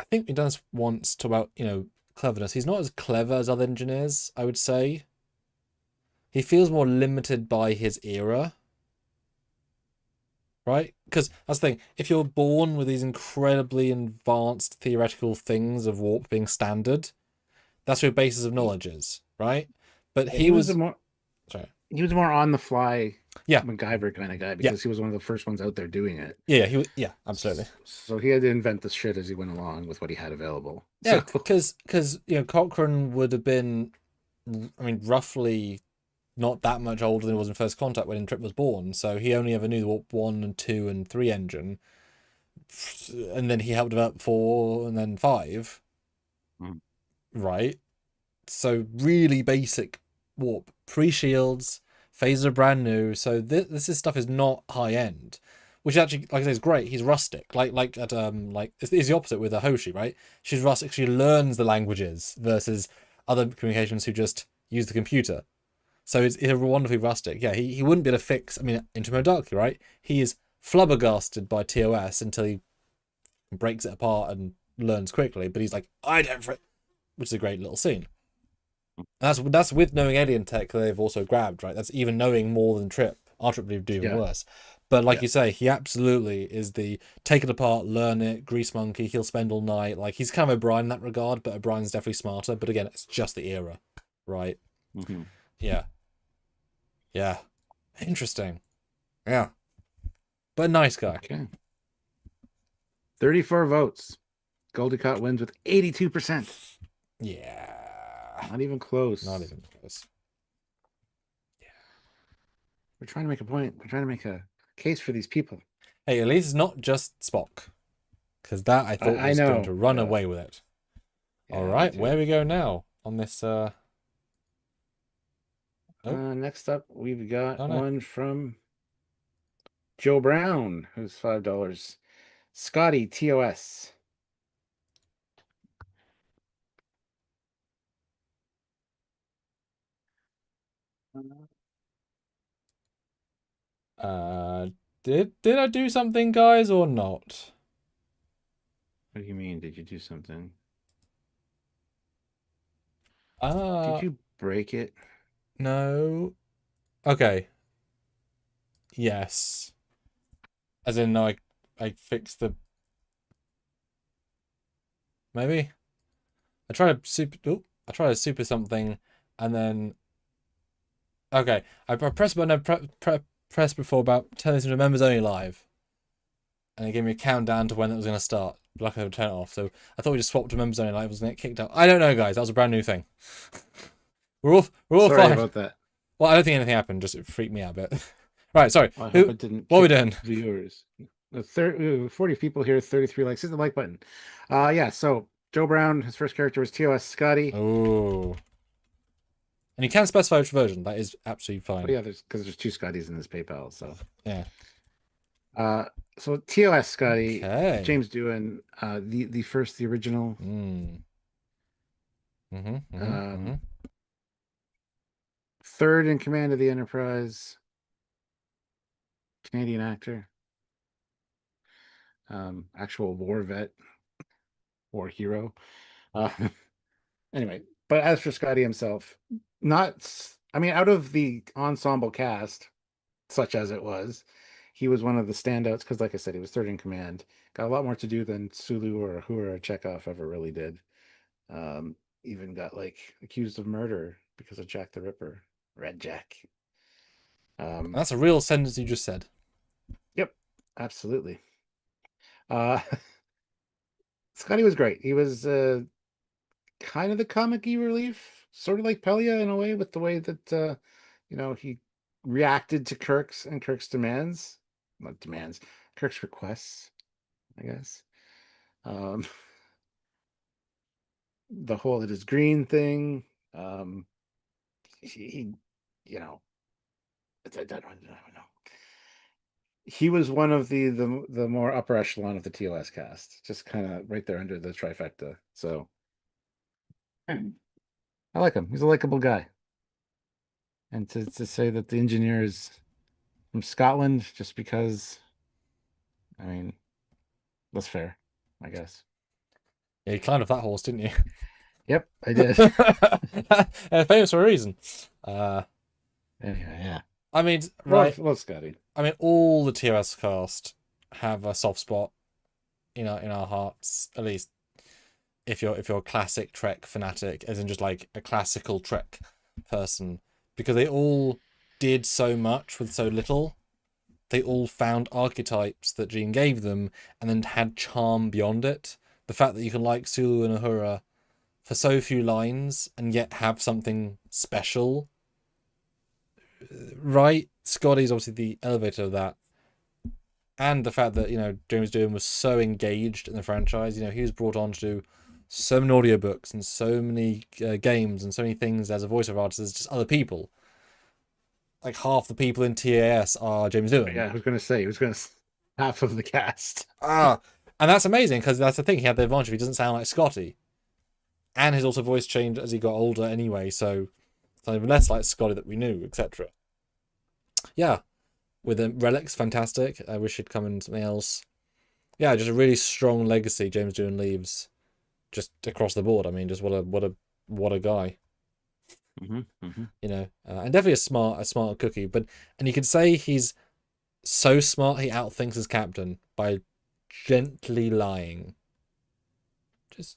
I think we've done this once to about, cleverness. He's not as clever as other engineers, I would say. He feels more limited by his era, right? Because that's the thing. If you're born with these incredibly advanced theoretical things of warp being standard, that's where your basis of he, knowledge is, right? But yeah, he was sorry. he was more on the fly Yeah, MacGyver kind of guy yeah, because he was one of the first ones out there doing it. yeah, yeah, absolutely. So he had to invent the shit as he went along with what he had available. Yeah, So because Cochrane would have been, I mean, roughly not that much older than he was in First Contact when Trip was born, so he only ever knew the Warp 1 and 2 and 3 engine, and then he helped develop 4 and then 5, mm, right? So really basic Warp. Pre-shields, phasers are brand new, so this stuff is not high-end. Which actually, like I say, is great. He's rustic, like at it's the opposite with a Hoshi, right? She's rustic. She learns the languages versus other communications who just use the computer. So it's a wonderfully rustic. Yeah, he wouldn't be able to fix. I mean, Intimo Darkly, right? He is flabbergasted by TOS until he breaks it apart and learns quickly. But he's like, I don't, which is a great little scene. And that's with knowing alien tech that they've also grabbed, right? That's even knowing more than Trip. Our Trip would do even yeah, worse. But like yeah, you say, he absolutely is the take it apart, learn it, grease monkey. He'll spend all night. Like he's kind of O'Brien in that regard, but O'Brien's definitely smarter. But again, it's just the era, right? hmm Yeah, yeah, interesting. Yeah, but a nice guy. okay. 34 votes. Goldicott wins with 82%. Yeah, Not even not close. even close. We're trying to make a point. We're trying to make a case for these people. Hey, at least it's not just Spock, because that I thought I was going to know. run Yeah. away with it. All Yeah, me right, where too. we go now on this? Oh, Next up, we've got oh no. one from Joe Brown, who's $5. Scotty TOS. Uh, did I do something, guys, or not? What do you mean? Did you do something? Did Uh, you break it? no. Okay. Yes. As in, no, I fixed the. Maybe I tried to super something, and then okay, I pressed button. Pressed before about turn this into members only live, and it gave me a countdown to when it was going to start. Luckily, I would turn it off. So I thought we just swapped to members only live. Was going to get kicked out. I don't know, guys. That was a brand new thing. We're all Sorry fine. about that. Well, I don't think anything happened. Just it freaked me out a bit. Right, sorry. I hope it didn't. What are we kick doing? Viewers. 40 people here, 33 likes. Hit the like button. Yeah. So Joe Brown, his first character was TOS Scotty. Oh. And you can specify which version. That is absolutely fine. Oh, yeah, there's 2 Scotties in this PayPal. So yeah. So TOS Scotty, Okay. James Doohan, the original. Third in command of the Enterprise. Canadian actor. Actual war vet, war hero. Anyway, but as for Scotty himself, out of the ensemble cast, such as it was, he was one of the standouts because, like I said, he was third in command. Got a lot more to do than Sulu or Uhura or Chekhov ever really did. Even got accused of murder because of Jack the Ripper, Red Jack. That's a real sentence you just said. Yep, absolutely. Scotty was great. He was kind of the comic-y relief, sort of like Pelia in a way, with the way that he reacted to Kirk's demands. Not demands, Kirk's requests, I guess. The whole "it is green" thing. He I don't know. He was one of the more upper echelon of the TOS cast, just kind of right there under the trifecta. So I like him. He's a likable guy. And to say that the engineer is from Scotland just because, I mean, that's fair, I guess. Yeah, you climbed off that horse, didn't you? Yep, I did. Famous for a reason. Anyway, yeah. I mean, right. Love Scotty. I mean, all the TOS cast have a soft spot, in our hearts. At least, if you're a classic Trek fanatic, as in just like a classical Trek person, because they all did so much with so little. They all found archetypes that Gene gave them, and then had charm beyond it. The fact that you can like Sulu and Uhura for so few lines and yet have something special, right? Scotty's obviously the elevator of that. And the fact that, James Doohan was so engaged in the franchise. He was brought on to do so many audiobooks and so many games and so many things as a voiceover artist as just other people. Like half the people in TAS are James Doohan. Yeah, I was going to say, half of the cast. And that's amazing because that's the thing. He had the advantage. He doesn't sound like Scotty. And his also voice changed as he got older anyway, so it's even less like Scotty that we knew, etc. Yeah, with the relics, fantastic. I wish he'd come in something else. Yeah, just a really strong legacy James Doohan leaves, just across the board. I mean, just what a guy. Mm-hmm. And definitely a smart cookie. And you could say he's so smart he outthinks his captain by gently lying.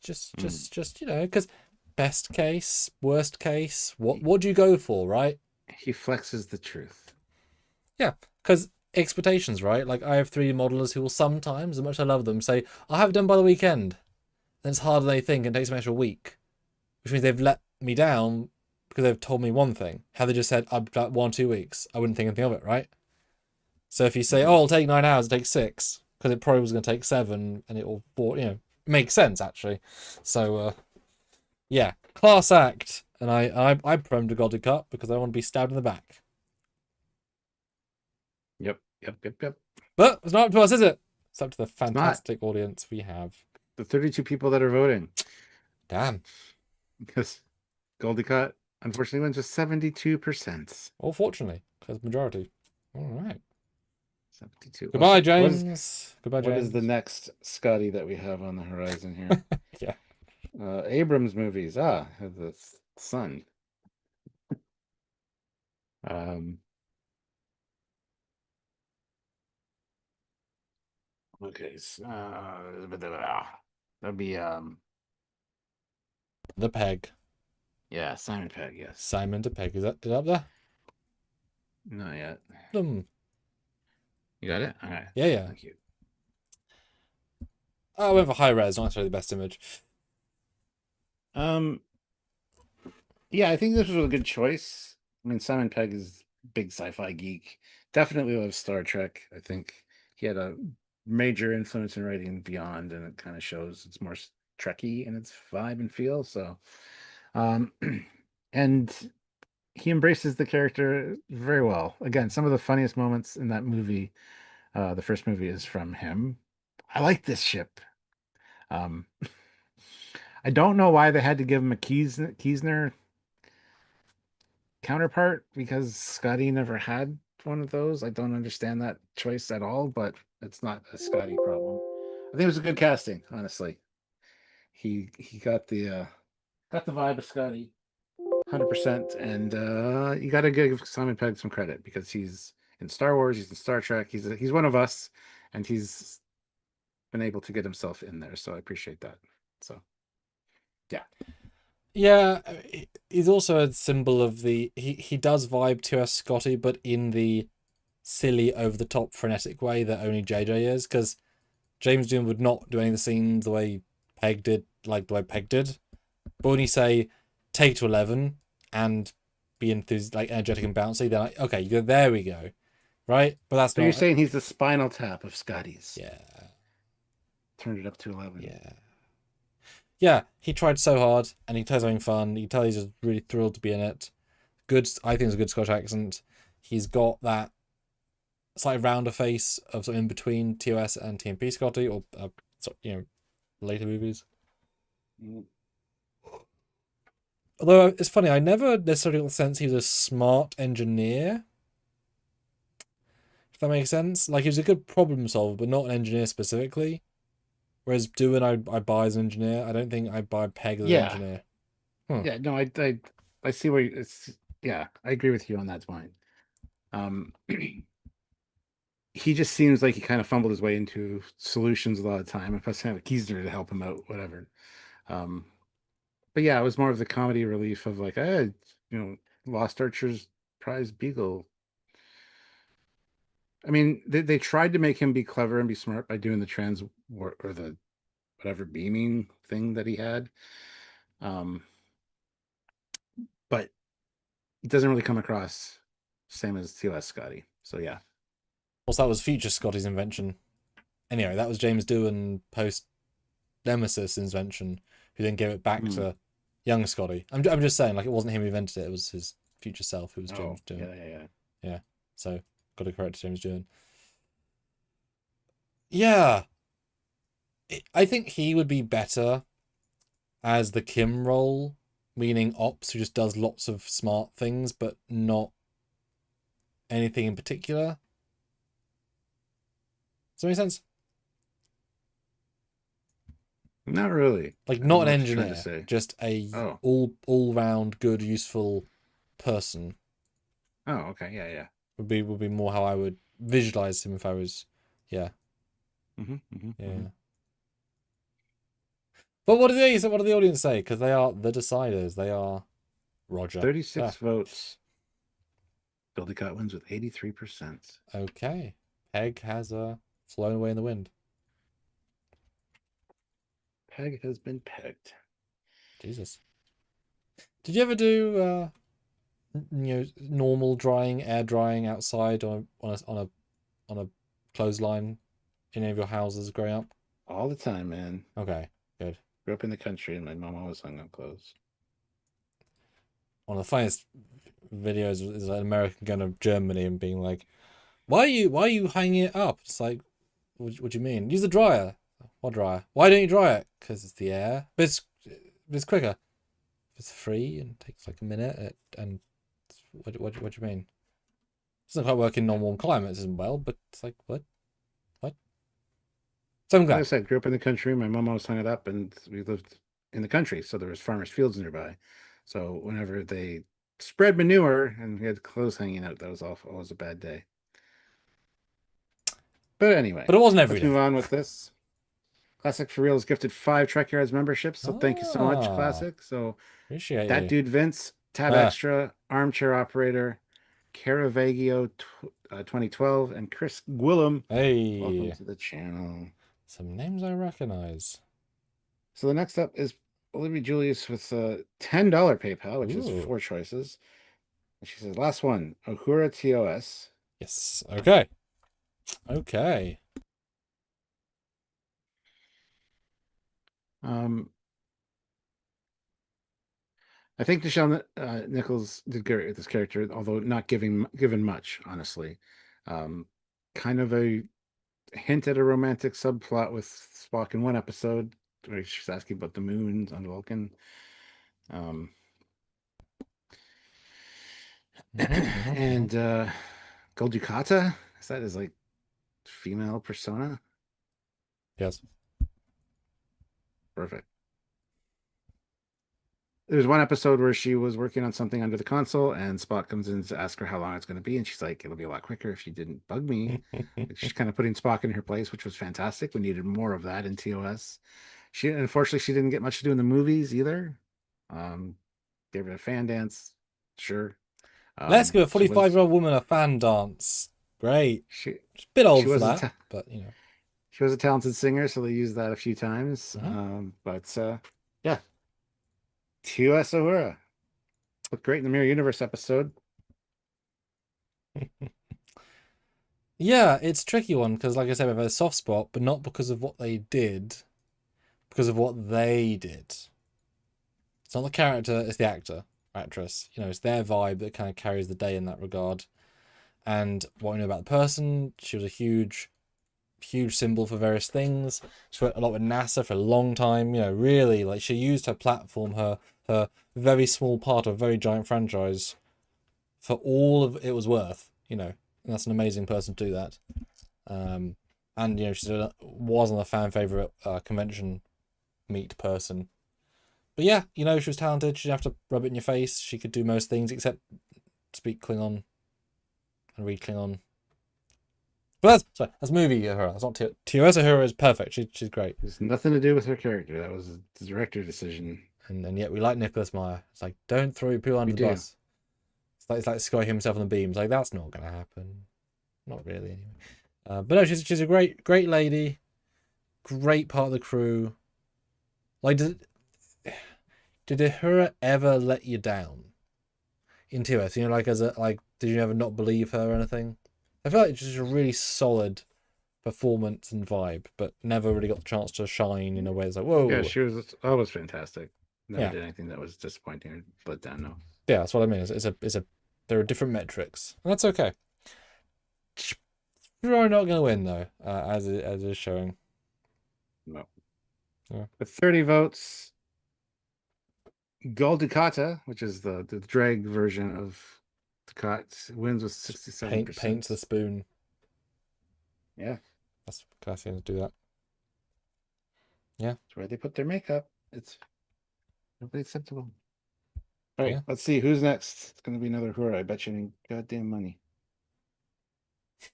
Just because best case, worst case, what do you go for, right? He flexes the truth. Yeah, because expectations, right? Like I have 3D modelers who will sometimes, as much as I love them, say, I'll have it done by the weekend. Then it's harder than they think and takes an extra week. Which means they've let me down because they've told me one thing. Had they just said, about 1 or 2 weeks, I wouldn't think anything of it, right? So if you say, it'll take 9 hours, it'll take 6, because it probably was going to take 7, and it will, make sense, actually. So, yeah, class act. And I prefer him to Goddard Cut because I want to be stabbed in the back. Yep. But it's not up to us, is it? It's up to the fantastic audience we have. The 32 people that are voting. Damn. Because Goldie Cut, unfortunately, went to 72%. Or fortunately, because majority. All right. 72. Goodbye, James. Goodbye, James. What is the next Scotty that we have on the horizon here? Yeah. Abrams movies. The son. Okay. That'd be The Peg. yeah, Simon Pegg, yes. Simon the Peg. Is that up there? Not yet. Hmm. You got it? All right. Yeah, yeah. Thank you. Oh, I went for high res, not necessarily the best image. Um, yeah, I think this was a good choice. I mean, Simon Pegg is a big sci-fi geek. Definitely loves Star Trek. I think he had a major influence in writing Beyond, and it kind of shows it's more Trekky in its vibe and feel. So, um, and he embraces the character very well. Again, some of the funniest moments in that movie, the first movie, is from him. I like this ship. Um, I don't know why they had to give him a Kiesner counterpart because Scotty never had one of those. I don't understand that choice at all, but it's not a Scotty problem. I think it was a good casting, honestly. He got the vibe of Scotty 100%, and you got to give Simon Pegg some credit because he's in Star Wars, he's in Star Trek, he's one of us, and he's been able to get himself in there. So I appreciate that. So yeah. Yeah, he's also a symbol of the he does vibe to us Scotty, but in the silly, over the top, frenetic way that only JJ is. Because James Doohan would not do any of the scenes the way Peg did, like the way Peg did. But when you say take it to 11 and be enthused, like energetic and bouncy, then like, okay, there we go, right? But that's So you're not. saying he's the Spinal Tap of Scotty's. Yeah, Turned it up to 11. yeah. Yeah, he tried so hard, and he tells having fun. You can tell he's just really thrilled to be in it. Good, I think it's a good Scottish accent. He's got that slightly rounder face of sort of in between TOS and TMP Scotty, or later movies. Mm. Although it's funny, I never necessarily got the sense he was a smart engineer. If that makes sense, like he was a good problem solver, but not an engineer specifically. Whereas Doohan, I buy as an engineer. I don't think I buy Peg as an Yeah. engineer. Yeah, no, I see where it's yeah, I agree with you on that point. Um he just seems like he kind of fumbled his way into solutions a lot of the time. If I had a Kiesner to help him out, whatever. Um but yeah, it was more of the comedy relief of like, Lost Archer's prize beagle. I mean, they tried to make him be clever and be smart by doing the or the whatever beaming thing that he had. Um, but it doesn't really come across same as TOS Scotty. So yeah. Also, that was future Scotty's invention. Anyway, that was James Doohan post Nemesis invention, who then gave it back Mm. to young Scotty. I'm just saying, like, it wasn't him who invented it. It was his future self who was James Doohan. Yeah. Yeah. So got to correct James Doohan. Yeah, I think he would be better as the Kim role, meaning Ops, who just does lots of smart things, but not anything in particular. Does that make sense? Not really. Like, I don't not know an what you're trying to engineer, say. just a Oh. all round good, useful person. Oh, okay. Yeah. Would be more how I would visualize him if I was, yeah, yeah. But what do the audience say? Because they are the deciders. They are Roger. 36 votes. Cott wins with 83%. Okay. Peg has flown away in the wind. Peg has been pegged. Jesus. Did you ever do normal drying, air drying outside on a clothesline in any of your houses growing up? All the time, man. Okay, good. Grew up in the country and my mom always hung up clothes. One of the funniest videos is an American going to Germany and being like, why are you hanging it up? It's like, what do you mean? Use the dryer. What dryer? Why don't you dry it? Because it's the air. But it's quicker. It's free and takes like a minute. And what do you mean? It doesn't quite work in non-warm climates as well, but it's like, what? So I'm Like I glad. said, grew up in the country. My mom always hung it up, and we lived in the country, so there was farmers' fields nearby. So whenever they spread manure and we had clothes hanging out, that was always a bad day. But anyway, But it wasn't every let's move day. on with this. Classic for Real is gifted 5 Trekyards memberships, so thank you so much, Ah, Classic. So appreciate that you. dude Vince, Tab Ah, Extra, Armchair Operator, Caravaggio 2012, and Chris Gwillem. Welcome hey, to the channel. some names I recognize. So the next up is Olivia Julius with a $10 PayPal, which is Ooh, 4 choices. And she says, last one, Uhura TOS. yes. Okay. Okay. Um, I think Nichelle Nichols did great with this character, although not given much, honestly. Um, kind of a hint at a romantic subplot with Spock in one episode, where she's asking about the moons on Vulcan. Um, Mhm. and Gul Dukat, is that his like female persona? Yes. Perfect. There's one episode where she was working on something under the console, and Spock comes in to ask her how long it's going to be, and she's like, "It'll be a lot quicker if you didn't bug me." Like, she's kind of putting Spock in her place, which was fantastic. We needed more of that in TOS. She unfortunately she didn't get much to do in the movies either. Um, gave her a fan dance, sure. Let's give a She was 45-year-old woman a fan dance. Great. she She's a bit she old for was a that, ta- but you know. she was a talented singer, so they used that a few times. Mhm. But yeah, TOS Uhura looked great in the Mirror Universe episode. Yeah, it's a tricky one because, like I said, we have a soft spot, but not because of what they did, because of what they did. It's not the character, it's the actor, actress. You know, it's their vibe that kind of carries the day in that regard. And what we know about the person, she was a huge symbol for various things. She worked a lot with NASA for a long time. You know, really, like she used her platform, her very small part of a very giant franchise, for all of it was worth. You know, and that's an amazing person to do that. And you know, she wasn't a fan favorite convention meet person. But yeah, you know, she was talented. She didn't have to rub it in your face. She could do most things except speak Klingon and read Klingon. But that's movie Uhura. That's not TOS Uhura is perfect. She's great. There's nothing to do with her character. That was a director decision. And yet we like Nicholas Meyer. It's like, don't throw people under We the do. bus. It's like Sky himself on the beams. Like, that's not gonna happen. Not really anyway. But no, she's a great lady, great part of the crew. Like, did Uhura ever let you down in TOS? You know, like as a like, did you ever not believe her or anything? I feel like it's just a really solid performance and vibe, but never really got the chance to shine in a way that's like, Yeah, whoa. she was always fantastic. Never Yeah, did anything that was disappointing or let down. No. yeah, that's what I mean. It's a there are different metrics, and that's okay. We're not going to win though, as is showing. No. Yeah. With 30 votes, Gul Dukat, which is the drag version of Dukat, wins with Paint the 67%. spoon. Yeah, That's classy to do that. Yeah, that's where they put their makeup. It's totally acceptable. All right, yeah. let's see who's next. It's gonna be another Hura. I bet you any goddamn money.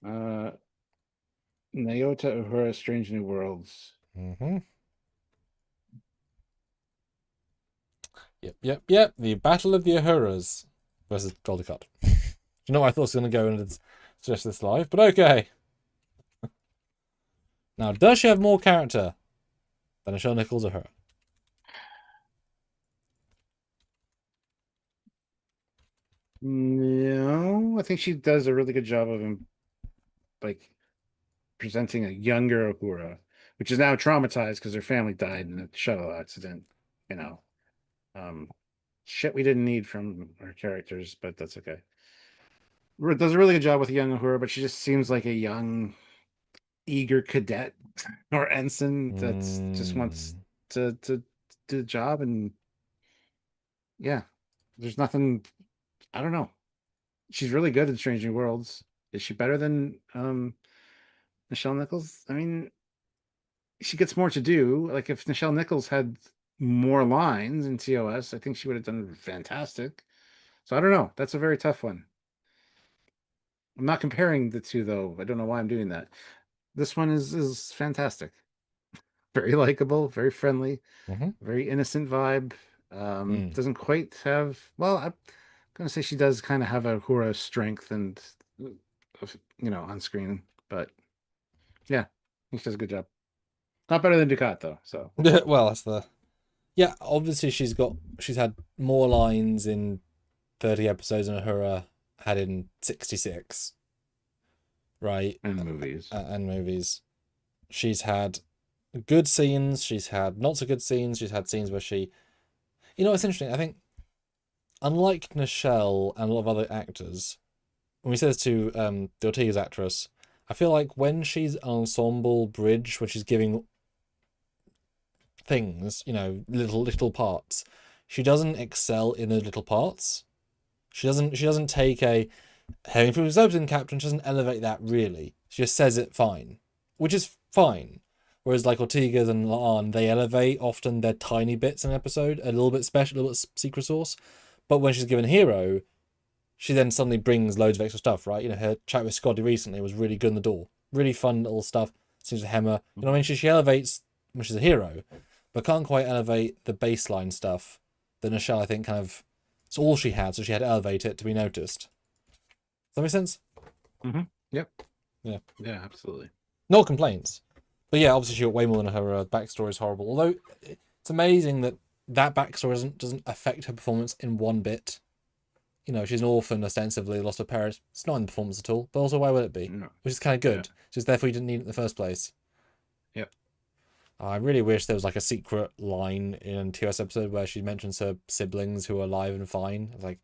Uh Nyota Uhura, Strange New Worlds. Mm-hmm. Yep. The Battle of the Ahuras versus Goldicott. Do you know what I thought was going to go into suggest this live? But okay. Now, does she have more character than Michelle Nichols or her? No, I think she does a really good job of him, like presenting a younger Uhura, which is now traumatized because her family died in a shuttle accident. You know, um, shit we didn't need from her characters, but that's okay. Does a really good job with young Uhura, but she just seems like a young, eager cadet or ensign that's just wants Mm. to do the job. And yeah, there's nothing. I don't know. She's really good in Strange New Worlds. Is she better than Nichelle Nichols? I mean, she gets more to do. Like if Nichelle Nichols had more lines in TOS, I think she would have done fantastic. So I don't know. That's a very tough one. I'm not comparing the two though. I don't know why I'm doing that. This one is fantastic. Very likable, very friendly, Mm-hmm. very innocent vibe. Mm. Doesn't quite have, well, I'm gonna say she does kind of have a Hura strength and on screen, but yeah, I think she does a good job. Not better than Ducat though. So Well, that's the yeah. Obviously, she's had more lines in 30 episodes than Uhura had in 66, right? and movies. And movies. She's had good scenes. She's had not so good scenes. She's had scenes where it's interesting. I think unlike Nichelle and a lot of other actors, when we say this to the Ortega's actress, I feel like when she's ensemble bridge, when she's giving things, little parts, she doesn't excel in those little parts. She doesn't take a having food observed in captain, she doesn't elevate that really. She just says it fine. Which is fine. Whereas like Ortega's and Laan, they elevate often their tiny bits in an episode, a little bit special, a little bit secret sauce. But when she's given hero, she then suddenly brings loads of extra stuff, right? Her chat with Scotty recently was really good in the door. Really fun little stuff. Seems to Hemmer. You know what I mean? She elevates when she's a hero, but can't quite elevate the baseline stuff that Nichelle, I think, kind of it's all she had, so she had to elevate it to be noticed. Does that make sense? Mm-hmm. Yep. Yeah. Yeah, absolutely. No complaints. But yeah, obviously she got way more than her backstory is horrible. Although it's amazing that backstory doesn't affect her performance in one bit. She's an orphan, ostensibly, lost her parents. It's not in the performance at all. But also, why would it be? No. Which is kind of good. Yeah. Just therefore you didn't need it in the first place. Yep. I really wish there was like a secret line in TOS episode where she mentions her siblings who are alive and fine. I was like,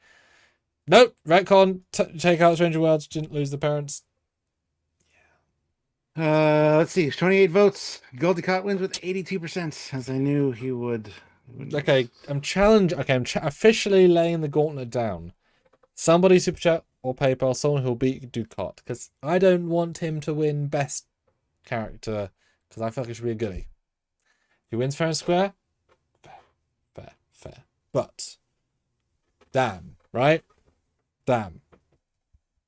nope, retcon, take out Stranger Worlds, didn't lose the parents. Let's see, 28 votes. Goldicott wins with 82%, as I knew he would. Okay, I'm officially laying the gauntlet down. Somebody super chat or PayPal, someone who'll beat Ducat, because I don't want him to win best character, because I feel like it should be a goodie. If he wins fair and square, fair. But damn, right? Damn.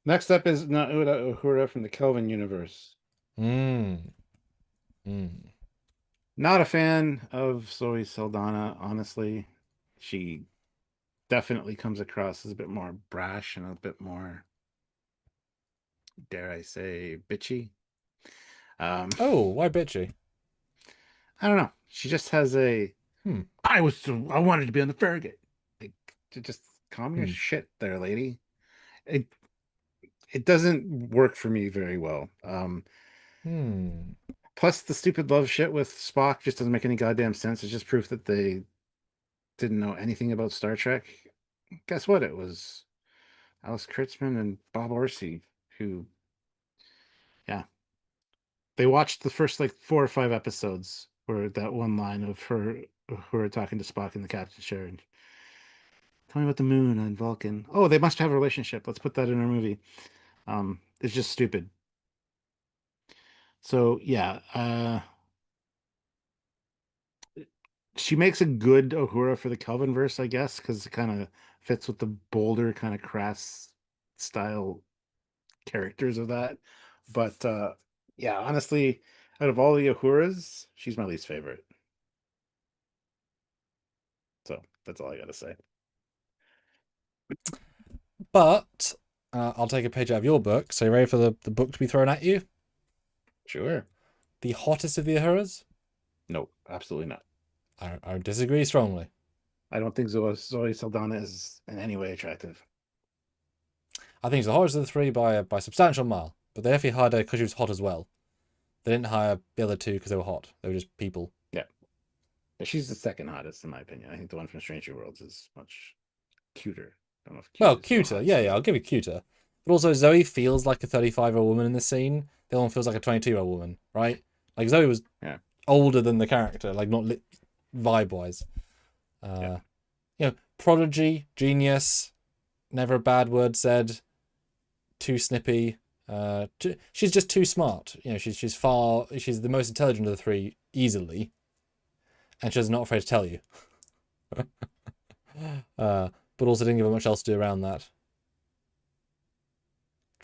Next up is Naura Uhura from the Kelvin universe. Not a fan of Zoe Saldana, honestly. She definitely comes across as a bit more brash and a bit more, dare I say, bitchy. Oh, why bitchy? I don't know. She just has a. I wanted to be on the Farragut. Like, just calm your shit there, lady. It doesn't work for me very well. Plus, the stupid love shit with Spock just doesn't make any goddamn sense. It's just proof that they didn't know anything about Star Trek. Guess what? It was Alice Kurtzman and Bob Orsi who, yeah, they watched the first like 4 or 5 episodes where that one line of her who are talking to Spock in the captain's chair and tell me about the moon and Vulcan. Oh, they must have a relationship. Let's put that in our movie. It's just stupid. So yeah, she makes a good Uhura for the Kelvin verse, I guess, because it kind of fits with the bolder, kind of crass style characters of that. But yeah, honestly, out of all the Uhuras, she's my least favorite. So that's all I gotta say. But I'll take a page out of your book. So you ready for the book to be thrown at you? Sure. The hottest of the Ahuras? No, absolutely not. I disagree strongly. I don't think Zoe Saldana is in any way attractive. I think she's the hottest of the three by a substantial mile. But they definitely hired her because she was hot as well. They didn't hire the other two because they were hot. They were just people. Yeah. But she's the second hottest in my opinion. I think the one from Stranger Worlds is much cuter. I don't know if Well, is cuter. hot, Yeah, I'll give you cuter. But also, Zoe feels like a 35-year-old woman in this scene. The other one feels like a 22-year-old woman, right? Like, Zoe was older than the character, like, not vibe-wise. Prodigy, genius, never a bad word said, too snippy. She's just too smart. She's the most intelligent of the three, easily. And she's not afraid to tell you. But also didn't give her much else to do around that.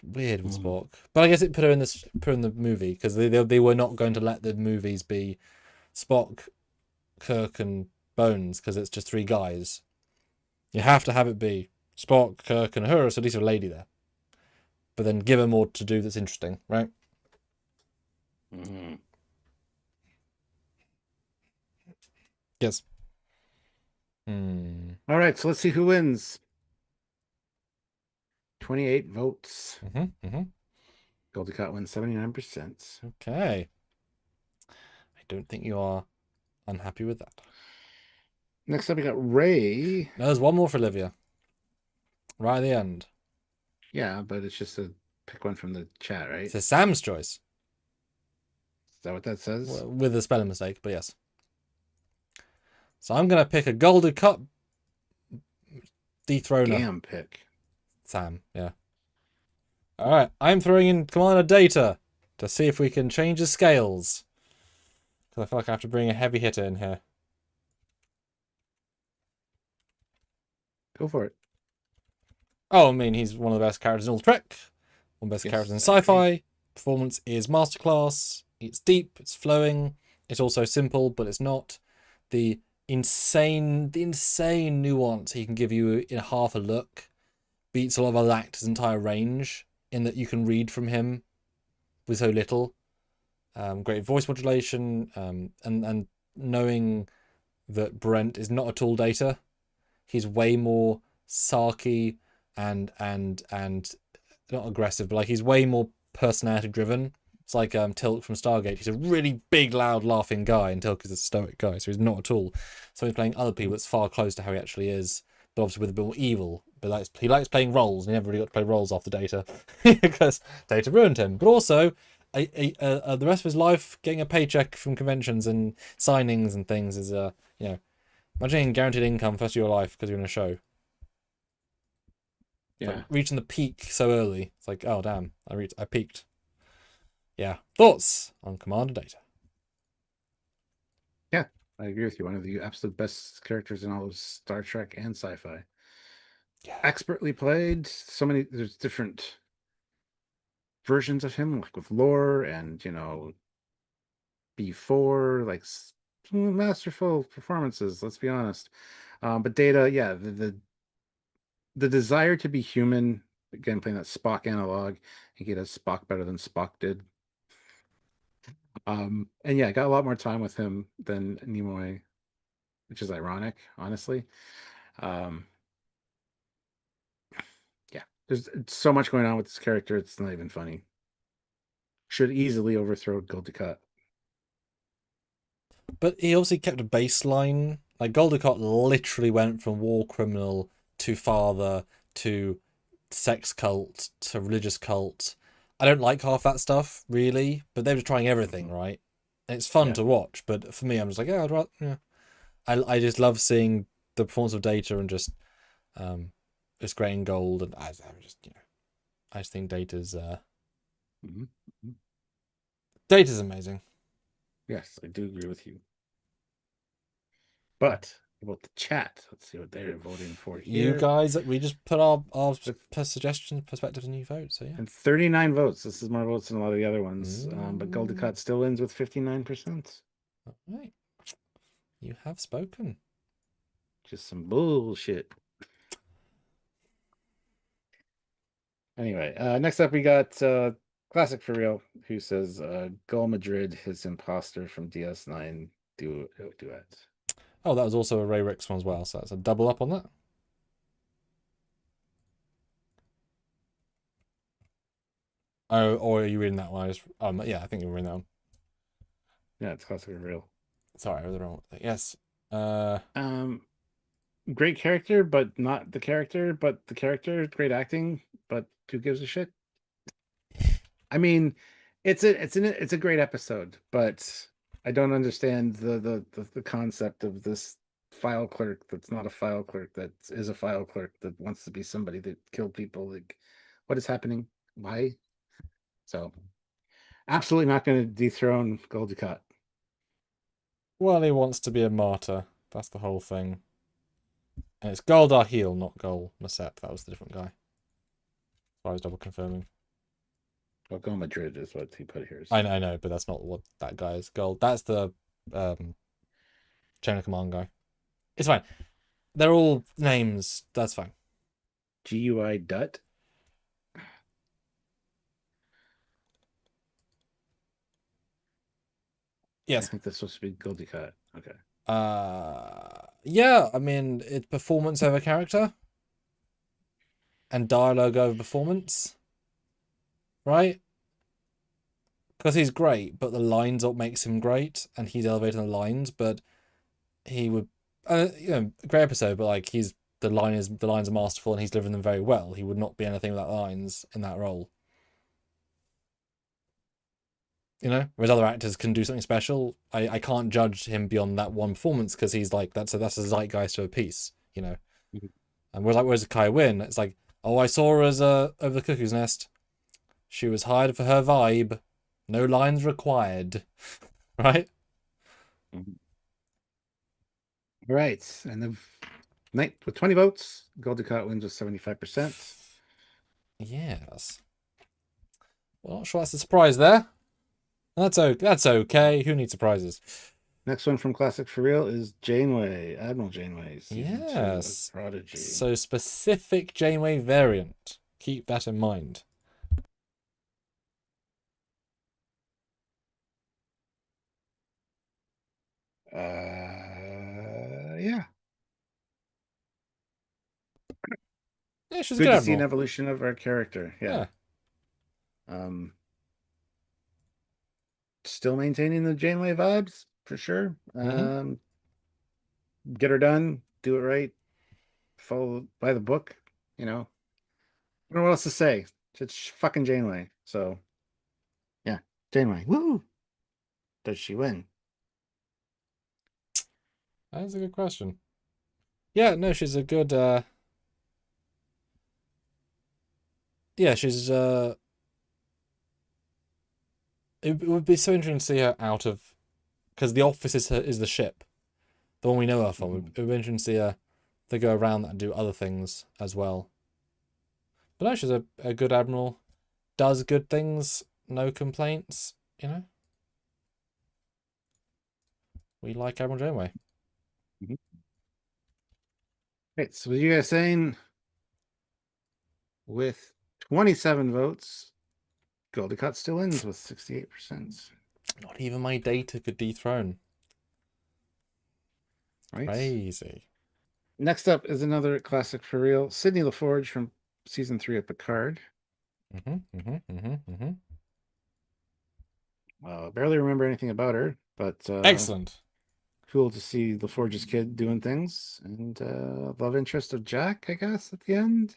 weird with Spock. But I guess it put her in the movie because they were not going to let the movies be Spock, Kirk, and Bones because it's just three guys. You have to have it be Spock, Kirk, and her, so at least a lady there. But then give her more to do that's interesting, right? Mm-hmm. Yes. All right, so let's see who wins. 28 votes. Goldie Cott wins 79%. Okay. I don't think you are unhappy with that. Next up, we got Ray. No, there's one more for Olivia. Right at the end. Yeah, but it's just a pick one from the chat, right? It's a Sam's choice. Is that what that says? Well, with a spelling mistake, but yes. So I'm going to pick a Goldie Cott dethroner. Gam pick. Sam, yeah. All right, I'm throwing in Commander Data to see if we can change the scales. Because I feel like I have to bring a heavy hitter in here. Go for it. Oh, I mean, he's one of the best characters in all Trek. One of the best characters in sci-fi. Performance is masterclass. It's deep, it's flowing. It's also simple, but it's not. The insane nuance he can give you in half a look beats a lot of other actors' entire range in that you can read from him with so little. Great voice modulation, and knowing that Brent is not at all Data. He's way more sarky and not aggressive, but like he's way more personality driven. It's like Tilk from Stargate. He's a really big, loud, laughing guy, and Tilk is a stoic guy, so he's not at all. So he's playing other people that's far close to how he actually is, but obviously with a bit more evil. But he likes playing roles, and he never really got to play roles after Data because Data ruined him. But also, the rest of his life, getting a paycheck from conventions and signings and things is imagine getting guaranteed income first of your life because you're in a show. Yeah. Like reaching the peak so early. It's like, oh damn, I peaked. Yeah. Thoughts on Commander Data? Yeah, I agree with you. One of the absolute best characters in all of Star Trek and sci-fi. Yeah. Expertly played. So many, there's different versions of him, like with lore and, before, like masterful performances, let's be honest. But Data, yeah, the desire to be human, again, playing that Spock analog, he does Spock better than Spock did. And yeah, got a lot more time with him than Nimoy, which is ironic, honestly. Yeah, there's so much going on with this character, it's not even funny. Should easily overthrow Goldie Cott. But he obviously kept a baseline. Like Goldie Cott literally went from war criminal to father to sex cult to religious cult. I don't like half that stuff really, but they were trying everything, right? And it's fun to watch, but for me, I'm just like, yeah, I'd rather, yeah. I just love seeing the performance of Data and just great in gold, and I just think Data's Data's amazing. Yes, I do agree with you. But about the chat, let's see what they're voting for here. You guys, we just put our suggestions, perspectives, and you vote. So yeah, and 39 votes. This is more votes than a lot of the other ones. But Goldie Cott still wins with 59%. All right, you have spoken. Just some bullshit. Anyway, next up we got Classic for Real, who says Gull Madrid, his imposter from DS9 duet. Oh, that was also a Ray Ricks one as well, so that's a double up on that. Oh, or are you reading that one? Yeah, I think you're reading that one. Yeah, it's Classic for Real. Sorry, I was the wrong thing. Yes. Great character, but not the character, but the character, great acting, but who gives a shit? I mean, it's a great episode, but I don't understand the concept of this file clerk that's not a file clerk, that is a file clerk that wants to be somebody that killed people. Like, what is happening? Why? So, absolutely not going to dethrone Goldie Cott. Well, he wants to be a martyr. That's the whole thing. And it's Goldar Heel, not Gol Masep. That was the different guy. So I was double confirming. Well, Go Madrid is what he put here. I know, but that's not what that guy is. Gold. That's the chain of command guy. It's fine. They're all names. That's fine. GUI Dut. I Yes. think that's supposed to be Goldie Cut. Okay. Yeah. I mean, it's performance over character, and dialogue over performance, right? Because he's great, but the lines what makes him great, and he's elevating the lines. But he would, great episode, but like the lines are masterful, and he's delivering them very well. He would not be anything without lines in that role. Whereas other actors can do something special. I can't judge him beyond that one performance because he's like that's a zeitgeist of a piece. Mhm. And whereas Kai Wynn, it's like, oh, I saw her as over the cuckoo's nest. She was hired for her vibe. No lines required. Right? Mhm. All right. And the night with 20 votes, Goldie Cut wins with 75%. Yes. Well, not sure that's a surprise there. That's okay. Who needs surprises? Next one from Classic for Real is Janeway, Admiral Janeway, season 2 of Yes. Prodigy. So specific Janeway variant. Keep that in mind. Yeah. Yeah, she's Good good to see an admiral. evolution of our character. Yeah. Yeah. Still maintaining the Janeway vibes for sure. Mm-hmm. Get her done, do it right, follow by the book. I don't know what else to say. It's fucking Janeway. So yeah, Janeway. Woo! Does she win? That's a good question. Yeah, no, she's a good yeah, she's it would be so interesting to see her out of because the office is the ship. The one we know her from. Mhm. It would be interesting to see her to go around that and do other things as well. But no, she's a good admiral, does good things, no complaints, We like Admiral Janeway. Mhm. Right, so what you guys saying with 27 votes, Goldie Cut still wins with 68%. Not even my data could dethrone. Right. Crazy. Next up is another classic for real, Sydney LaForge from season 3 of Picard. Barely remember anything about her, but Excellent. cool to see LaForge's kid doing things, and love interest of Jack, I guess, at the end.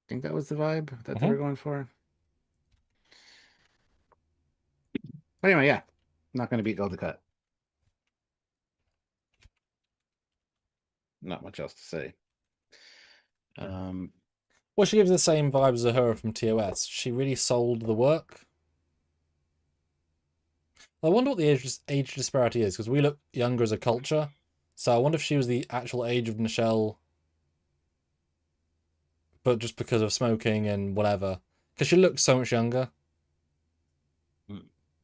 I think that was the vibe that they were going for. But anyway, yeah, not going to beat Gold Cut. Not much else to say. Well, she gives the same vibes as her from TOS. She really sold the work. I wonder what the age disparity is, because we look younger as a culture. So I wonder if she was the actual age of Nichelle, but just because of smoking and whatever. Because she looks so much younger.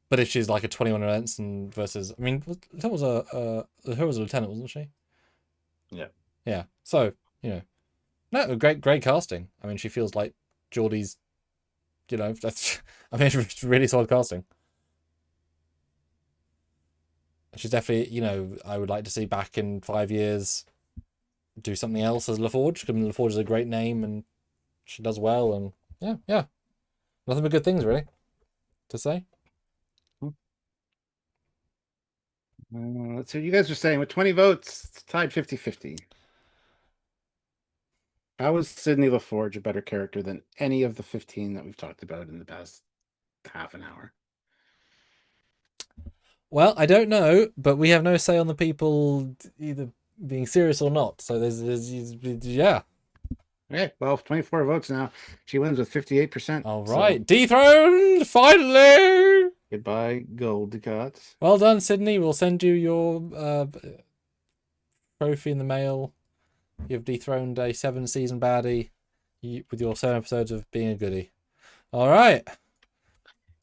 But if she's like a 21 Ensign versus, I mean, that was her was a lieutenant, wasn't she? Yeah. Yeah. So no, great casting. I mean, she feels like Geordie's. That's. I mean, it's really solid casting. She's definitely, I would like to see back in 5 years do something else as LaForge. Because LaForge is a great name and she does well. And yeah. Nothing but good things, really, to say. Let's see what you guys are saying. With 20 votes, it's tied 50-50. How is Sydney LaForge a better character than any of the 15 that we've talked about in the past half an hour? Well, I don't know, but we have no say on the people either being serious or not. So there's yeah. Okay, well, 24 votes now. She wins with 58%. All right, so... dethroned finally. Goodbye, Gold Cut. Well done, Sydney. We'll send you your trophy in the mail. You've dethroned a 7-season baddie with your 7 episodes of being a goodie. All right.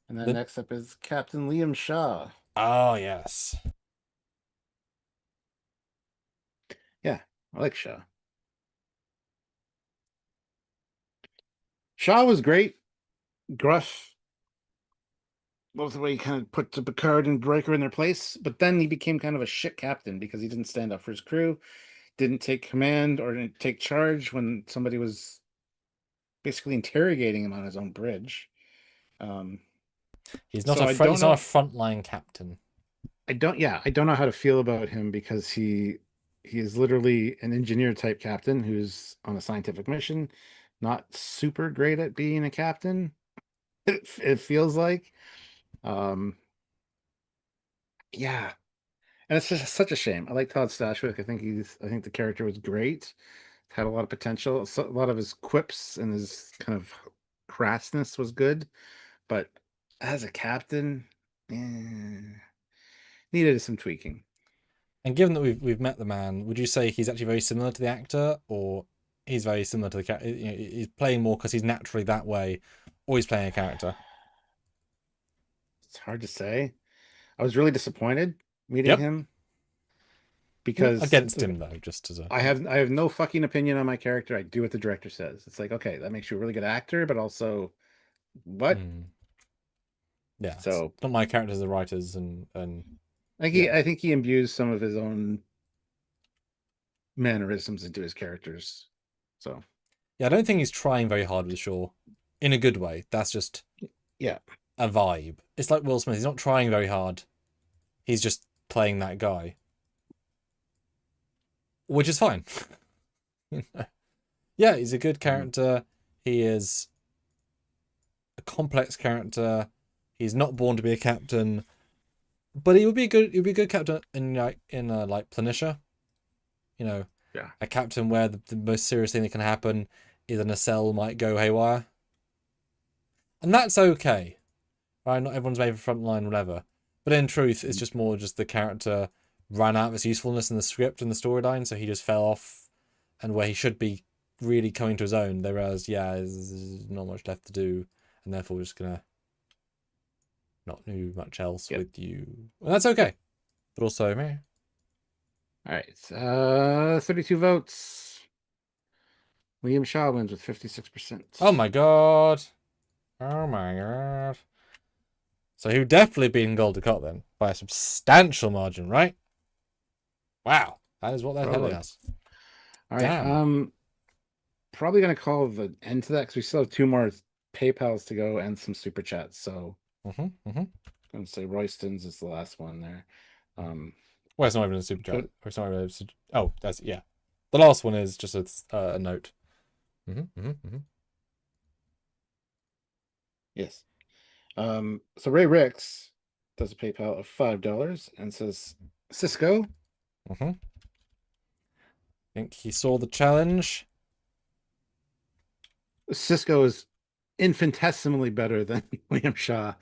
And then The next up is Captain Liam Shaw. oh yes. Yeah, I like Shaw. Shaw was great. Gruff. Love the way he kind of put the Picard and Riker in their place, but then he became kind of a shit captain because he didn't stand up for his crew, didn't take command or didn't take charge when somebody was basically interrogating him on his own bridge. Um, so I don't He's not a know. frontline captain. I don't know how to feel about him because he is literally an engineer type captain who's on a scientific mission, not super great at being a captain. It feels like, um, yeah, and it's just such a shame. I like Todd Stashwick. I think the character was great, had a lot of potential. So, a lot of his quips and his kind of crassness was good, but as a captain, needed some tweaking. And given that we've met the man, would you say he's actually very similar to the actor, or he's very similar to the character? You know, he's playing more because he's naturally that way, or he's playing a character. It's hard to say. I was really disappointed meeting Yep. him because Against him though, just as a I have no fucking opinion on my character. I do what the director says. It's like, okay, that makes you a really good actor, but also what? yeah. It's So not my characters, the writers, and yeah, I think he imbues some of his own mannerisms into his characters. So yeah. I don't think he's trying very hard with Shaw, in a good way. That's just yeah. a vibe. It's like Will Smith. He's not trying very hard. He's just playing that guy, which is fine. Yeah, he's a good Mm. character. He is a complex character. He's not born to be a captain, but he would be good. He'd be a good captain in like Planitia. You know, Yeah. a captain where the most serious thing that can happen is a nacelle might go haywire, and that's okay. Right? Not everyone's made for frontline, whatever. But in truth, it's just more just the character ran out of its usefulness in the script and the storyline, so he just fell off, and where he should be really coming to his own, they realized, yeah, there's not much left to do, and therefore we're just gonna not do much else Yep. with you. And that's Yep. okay. But also, meh. All right. 32 votes. William Shaw wins with 56%. Oh my god. Oh my god. So he would definitely beat Gold Cot then by a substantial margin, right? Wow. That is what they're telling Probably. us. All right. Damn. Probably gonna call the end to that because we still have two more PayPal's to go and some super chats. So Mm-hmm. I'm gonna say Royston's is the last one there. Well, it's not even a super chat. Go, Or it's not even oh, that's yeah. The last one is just a note. yes. So Ray Ricks does a PayPal of $5 and says, Cisco. I think he saw the challenge. Cisco is infinitesimally better than William Shaw.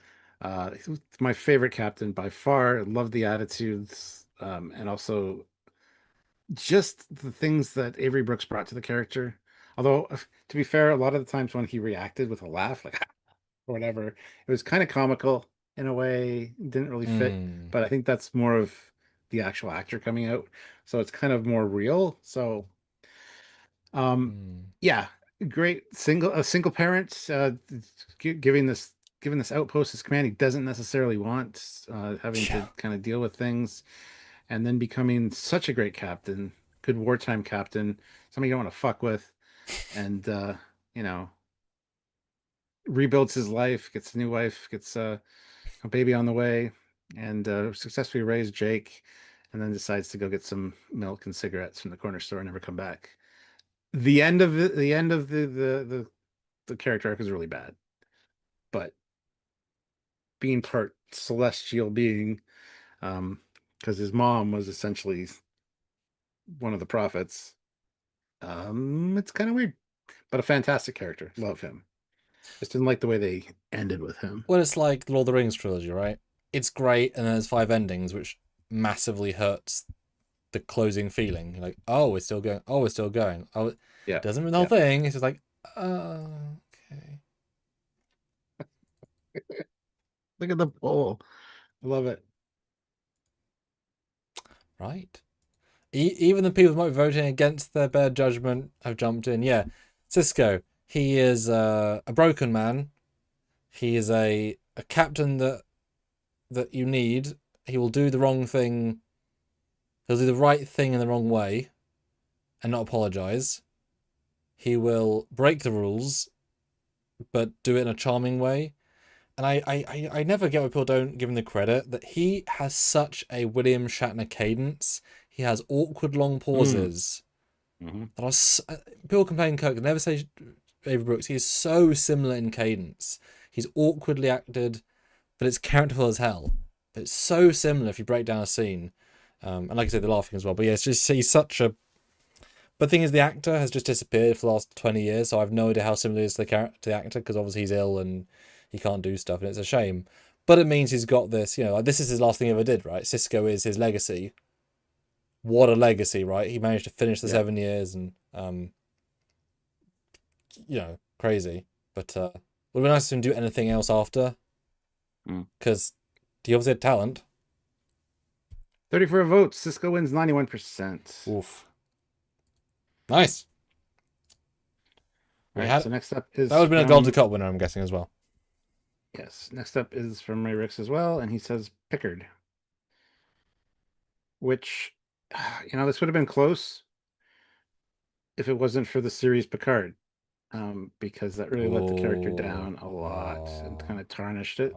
He's my favorite captain by far. Love the attitudes, and also just the things that Avery Brooks brought to the character. Although, to be fair, a lot of the times when he reacted with a laugh, like or whatever, it was kind of comical in a way. Didn't really fit, Mm. but I think that's more of the actual actor coming out, so it's kind of more real. So, Mm. yeah, great a single parent giving this outpost his command he doesn't necessarily want, having Yeah. to kind of deal with things and then becoming such a great captain, good wartime captain, somebody you don't want to fuck with, and you know, rebuilds his life, gets a new wife, gets a baby on the way, and successfully raised Jake, and then decides to go get some milk and cigarettes from the corner store and never come back. The end of the character arc is really bad, but being part celestial being, because his mom was essentially one of the prophets. It's kind of weird, but a fantastic character. Love him. Just didn't like the way they ended with him. Well, it's like the Lord of the Rings trilogy, right? It's great, and then there's 5 endings, which massively hurts the closing feeling. You're like, oh, we're still going. Oh, we're still going. Oh, it Yeah, doesn't mean the whole yeah. thing. It's just like, oh, okay. Look at the poll. I love it. Right. Even the people who might be voting against their better judgment have jumped in. Yeah, Cisco. He is a broken man. He is a captain that you need. He will do the wrong thing. He'll do the right thing in the wrong way, and not apologize. He will break the rules, but do it in a charming way. And I never get why people don't give him the credit that he has such a William Shatner cadence. He has awkward long pauses. Mm-hmm. That people complain Kirk never say Avery Brooks. He is so similar in cadence. He's awkwardly acted, but it's characterful as hell. But it's so similar if you break down a scene. And like I said, the laughing as well. But yeah, it's just he's such a. But the thing is, the actor has just disappeared for the last 20 years, so I have no idea how similar he is to the actor, because obviously he's ill and he can't do stuff, and it's a shame. But it means he's got this, like this is his last thing he ever did, right? Cisco is his legacy. What a legacy, right? He managed to finish the 7 years, and crazy. But would be nice to do anything else after, because he obviously had talent. 34 votes. Cisco wins 91%. Oof. Nice. So next up is that would have been a Golden Cup winner, I'm guessing, as well. Yes. Next up is from Ray Ricks as well, and he says Pickard. Which, this would have been close if it wasn't for the series Picard. Because that really let the character down a lot and kind of tarnished it.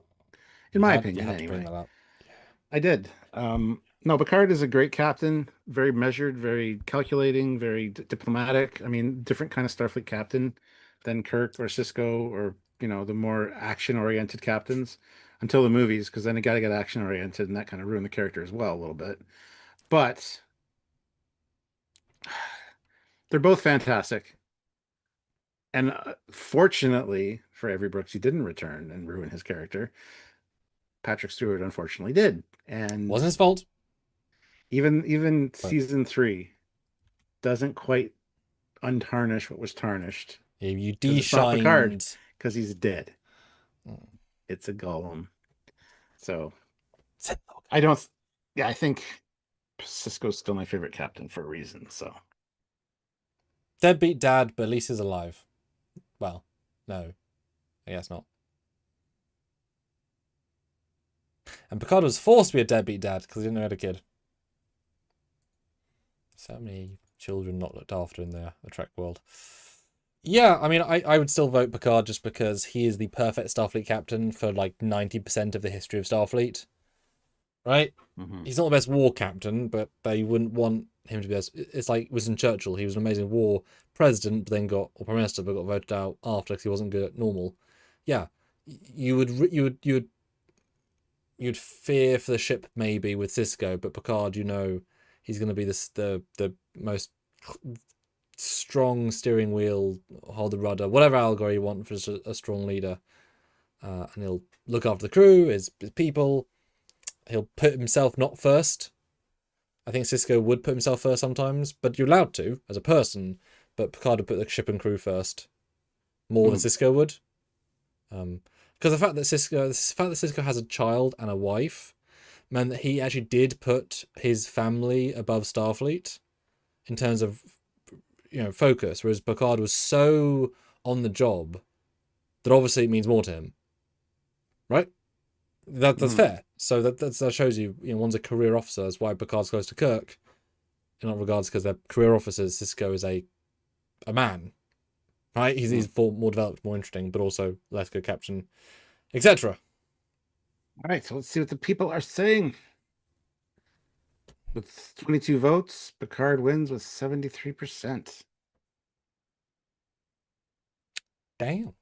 In my opinion, anyway. I did. No, Picard is a great captain, very measured, very calculating, very diplomatic. I mean, different kind of Starfleet captain than Kirk or Cisco or, the more action-oriented captains until the movies, because then it got to get action-oriented, and that kind of ruined the character as well a little bit. But they're both fantastic. And fortunately for Avery Brooks, he didn't return and ruin his character. Patrick Stewart unfortunately did, and wasn't his fault. Even season 3 doesn't quite untarnish what was tarnished. Yeah, you de-shined Picard because he's dead. It's a golem. So I think Cisco's still my favorite captain for a reason. So deadbeat dad, but at least he's alive. Well, no, I guess not. And Picard was forced to be a deadbeat dad because he didn't know how to kid. So many children not looked after in the Trek world. Yeah, I mean, I would still vote Picard just because he is the perfect Starfleet captain for like 90% of the history of Starfleet. Right? Mm-hmm. He's not the best war captain, but they wouldn't want him to be as... It's like Winston Churchill. He was an amazing war president, but then or prime minister, but got voted out after because he wasn't good at normal. Yeah, you'd fear for the ship maybe with Cisco, but Picard, he's going to be the most strong steering wheel, hold the rudder, whatever allegory you want for a strong leader. And he'll look after the crew, his people. He'll put himself not first. I think Cisco would put himself first sometimes, but you're allowed to as a person. But Picard would put the ship and crew first, more than Cisco would. Because the fact that Cisco has a child and a wife meant that he actually did put his family above Starfleet in terms of focus, whereas Picard was so on the job that obviously it means more to him, right? That's fair. So that shows you, one's a career officer. That's why Picard's close to Kirk, in all regards, because they're career officers. Cisco is a man, right? He's more developed, more interesting, but also less good captain, etc. All right, so let's see what the people are saying. With 22 votes, Picard wins with 73%. Damn.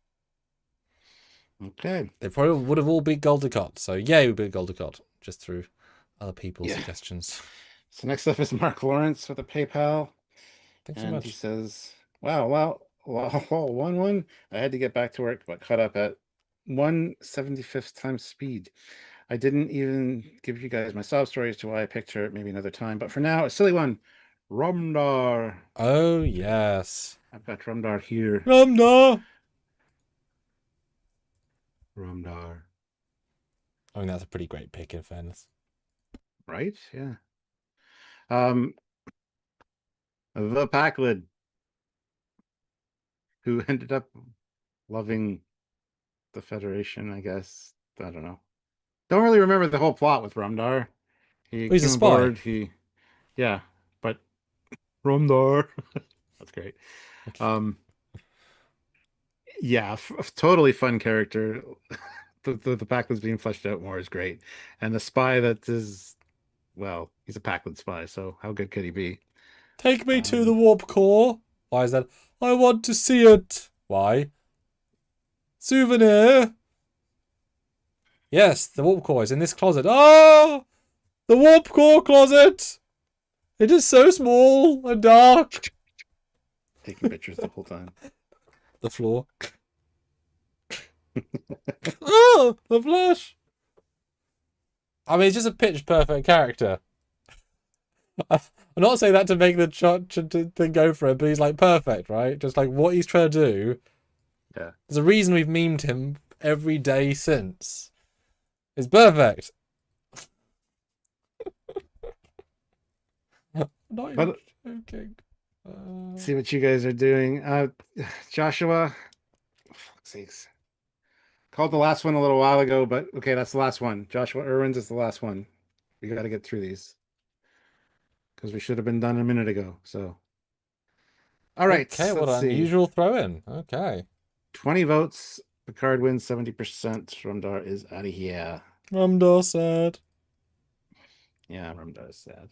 Okay. They probably would have all beat Goldicott. So yay, we beat Goldicott just through other people's suggestions. So next up is Mark Lawrence with a PayPal. Thanks so much. He says, wow, 1-1. I had to get back to work, but caught up at 1/75th times speed. I didn't even give you guys my sob story as to why I picked her, maybe another time. But for now, a silly one. Rumdar. Oh, yes. I've got Rumdar here. Rumdar. I mean, that's a pretty great pick in fairness. Right? Yeah. The Packlid, who ended up loving the Federation, I guess. I don't know. Don't really remember the whole plot with Rumdar. He Oh, he's a came spy. aboard. Yeah, but Rumdar, that's great. Um, yeah, totally fun character. The Packlid's being fleshed out more is great, and the spy that is, well, he's a Packlid spy, so how good could he be? Take me to the warp core. Why is that? I want to see it. Why? Souvenir. Yes, the warp core is in this closet. Oh, the warp core closet. It is so small and dark. Taking pictures the whole time. The floor. Oh, the flash. I mean, it's just a pitch perfect character. I'm not saying that to make the shot to go for it, but he's like perfect, right? Just like what he's trying to do. Yeah. There's a reason we've memed him every day since. It's perfect. Not even joking. See what you guys are doing. Joshua, fuck's sakes. Called the last one a little while ago, but okay, that's the last one. Joshua Irwin's is the last one. We got to get through these because we should have been done a minute ago. So, all right, Okay, what let's an see. unusual throw-in. Okay. 20 votes. Picard wins 70%. Rumdar is out of here. Rumdar sad. Yeah, Rumdar is sad.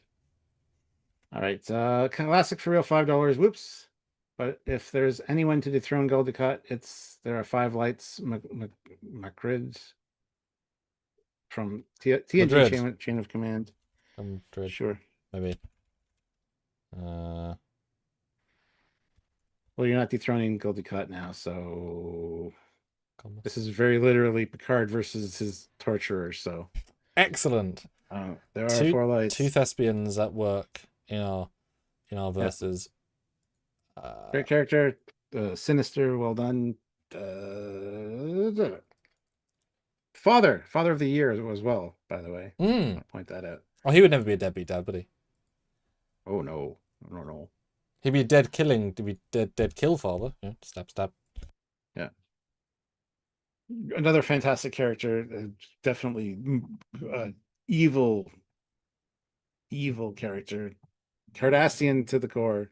All right, classic for real, $5. Whoops. But if there's anyone to dethrone Goldicott, there are 5 lights. Macrid from TNG Madrid. chain of command. Madrid. Sure. Maybe. Well, you're not dethroning Goldicott now, so this is very literally Picard versus his torturer. So excellent. There are 4 lights. Two thespians at work in our verses. Great character, sinister, well done. Father of the year as well, by the way. I'll point that out. Oh, he would never be a deadbeat dad, would he? Oh no, no. He'd be dead kill father. Yeah, stab. Yeah. Another fantastic character, definitely evil character, Cardassian to the core.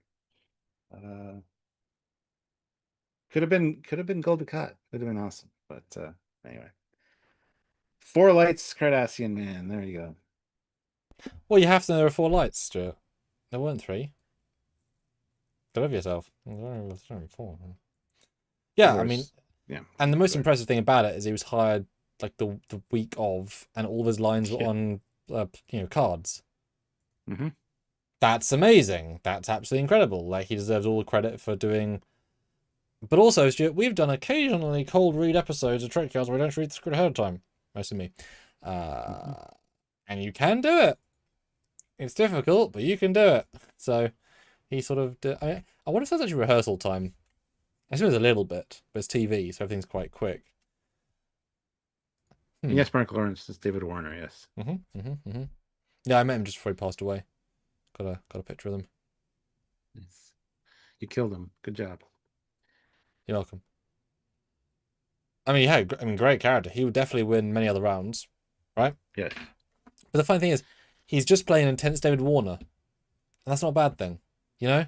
Could have been Goldicott. Would have been awesome, but anyway. 4 lights, Cardassian man. There you go. Well, you have to know there are 4 lights, Stuart. There weren't 3. Get over yourself. There's only 4. Yeah, I mean, yeah. And the most impressive thing about it is he was hired like the week of, and all of his lines were on, cards. Mm-hmm. That's amazing. That's absolutely incredible. Like, he deserves all the credit for doing. But also, Stuart, we've done occasionally cold read episodes of Trekyards where we don't read the script ahead of time. Mostly me. And you can do it. It's difficult, but you can do it. So he sort of did. I wonder if that's actually rehearsal time. I suppose a little bit, but it's TV, so everything's quite quick. Yes, Mark Lawrence is David Warner. Yes. Yeah, I met him just before he passed away. Got a picture of him. Yes. You killed him. Good job. You're welcome. I mean, great character. He would definitely win many other rounds, right? Yeah. But the funny thing is, he's just playing intense David Warner. And that's not a bad thing, you know?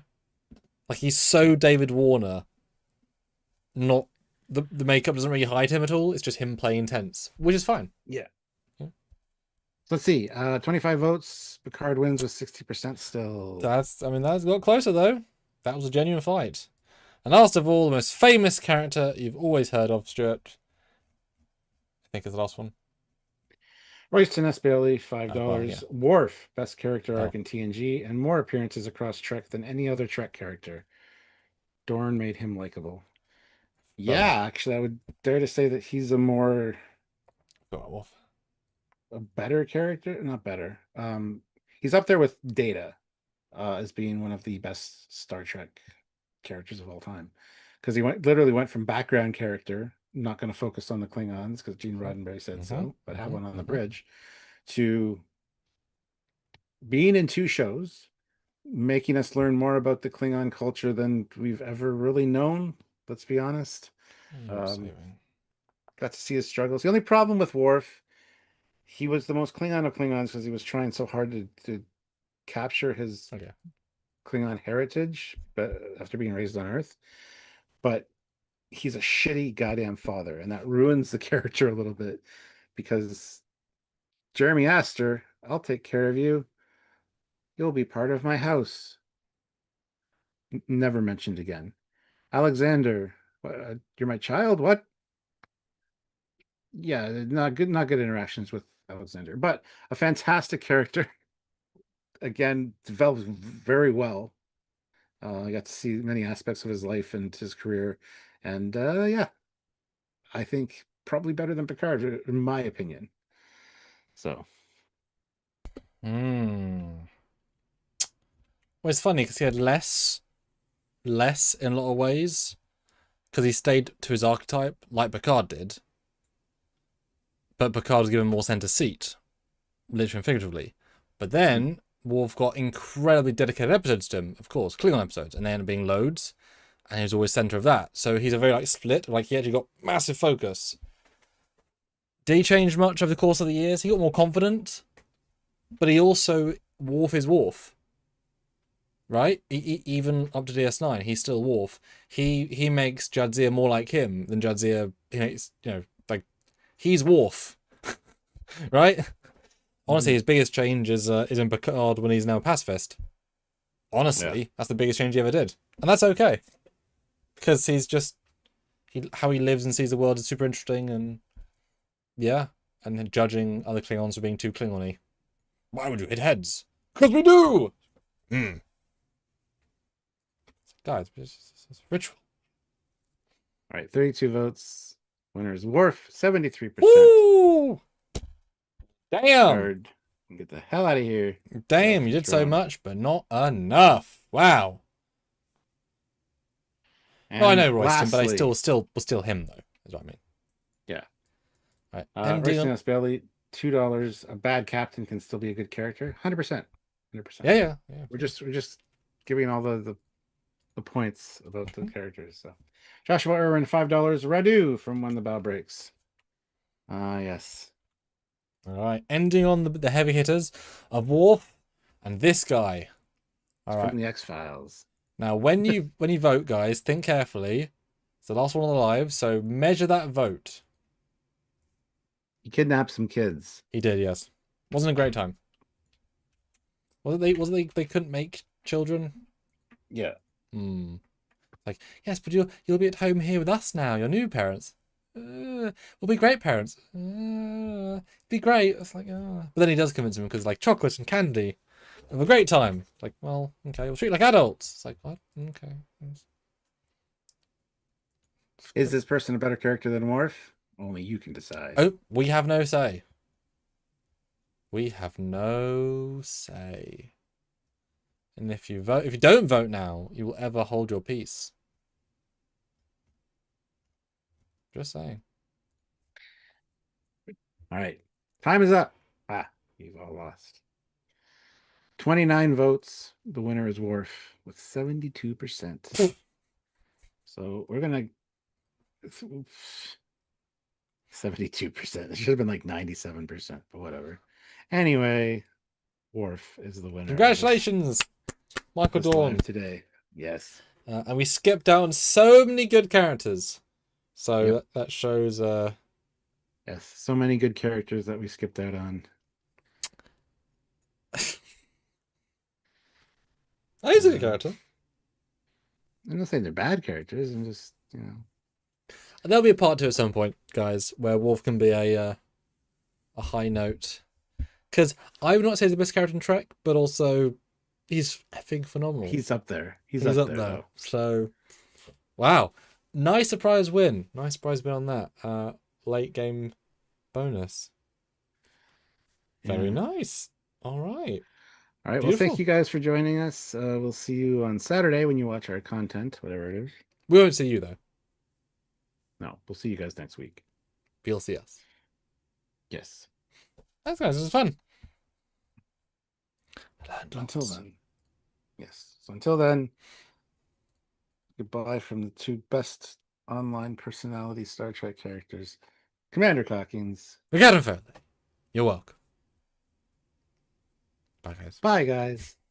Like, he's so David Warner. Not the makeup doesn't really hide him at all. It's just him playing intense, which is fine. Yeah. Let's see. 25 votes. Picard wins with 60% still. That's got closer though. That was a genuine fight. And last of all, the most famous character you've always heard of, Stuart. I think is the last one. Royston S. Bailey, $5. Yeah. Worf, best character arc in TNG, and more appearances across Trek than any other Trek character. Dorn made him likable. Yeah, actually, I would dare to say that he's a better character. Not better. He's up there with Data as being one of the best Star Trek characters of all time, because he literally went from background character not going to focus on the Klingons because Gene Roddenberry said so, but have one on the mhm. bridge, to being in 2 shows, making us learn more about the Klingon culture than we've ever really known. Let's be honest. You're saving. Got to see his struggles. The only problem with Worf, he was the most Klingon of Klingons because he was trying so hard to capture his Okay. Klingon heritage, but after being raised on Earth. But he's a shitty goddamn father, and that ruins the character a little bit because Jeremy Astor, I'll take care of you. You'll be part of my house. Never mentioned again. Alexander, you're my child? What? Yeah, not good interactions with Alexander, but a fantastic character. Again, develops very well. I got to see many aspects of his life and his career, and yeah, I think probably better than Picard, in my opinion. So, Hmm. Well, it's funny because he had less in a lot of ways because he stayed to his archetype like Picard did, but Picard was given more center seat, literally and figuratively. But then Worf got incredibly dedicated episodes to him, of course, Klingon episodes, and they ended up being loads, and he was always center of that. So he's a very like split, like he actually got massive focus. Did he change much over the course of the years? He got more confident, but he also Worf is Worf, right? Even up to DS9, he's still Worf. He makes Jadzia more like him than Jadzia. He makes like he's Worf, right? Honestly, his biggest change is in Picard when he's now a pacifist. Honestly, that's the biggest change he ever did, and that's okay because he's just how he lives and sees the world is super interesting, and yeah, and then judging other Klingons for being too Klingony. Why would you hit heads? Because we do. Guys, it's ritual. all right, 32 votes. Winner is Worf, 73%. Woo! Damn! Picard, get the hell out of here. Damn, you did so much, but not enough. Wow. And Oh, I know Royston, but I lastly, was still him though. Is what I mean. Yeah. Right. Royston S. Bailey, $2. A bad captain can still be a good character. 100%. 100%. Yeah. We're just giving all the points about the characters. So Joshua Irwin, $5. Radu from When the Bow Breaks. Yes. All right. Ending on the heavy hitters of Worf and this guy. All right. From the X-Files. Now, when you vote, guys, think carefully. It's the last one on the live, so measure that vote. He kidnapped some kids. He did, yes. Wasn't a great time. Wasn't they couldn't make children? Yeah. Like, yes, but you'll be at home here with us now, your new parents. We'll be great parents. Be great. It's like, But then he does convince him because like chocolate and candy. Have a great time. It's like, well, okay, we'll treat you like adults. It's like, what? Okay. Is this person a better character than Worf? Only you can decide. Oh, we have no say. We have no say. And if you don't vote now, you will ever hold your peace. Just saying. All right. Time is up. You've all lost. 29 votes. The winner is Worf with 72%. So we're going to 72%. It should have been like 97%, but whatever. Anyway, Worf is the winner. Congratulations, Michael Dawn. Today. Yes. And we skipped down so many good characters. So that shows... Yes, so many good characters that we skipped out on. He's a good character. I'm not saying they're bad characters. I'm just, There'll be a part 2 at some point, guys, where Worf can be a high note. Because I would not say he's the best character in Trek, but also he's effing phenomenal. He's up there. He's up there. Though. So, wow. Nice surprise win. Nice surprise win on that. Late game bonus. Very nice. All right. All right. Beautiful. Well, thank you guys for joining us. We'll see you on Saturday when you watch our content, whatever it is. We won't see you, though. No, we'll see you guys next week. You'll see us. Yes. That's guys. This is fun. I learned Until lots. then. Yes. So until then, goodbye from the two best online personality Star Trek characters, Commander Cockings. We got him, Foley. You're welcome. Bye, guys. Bye, guys.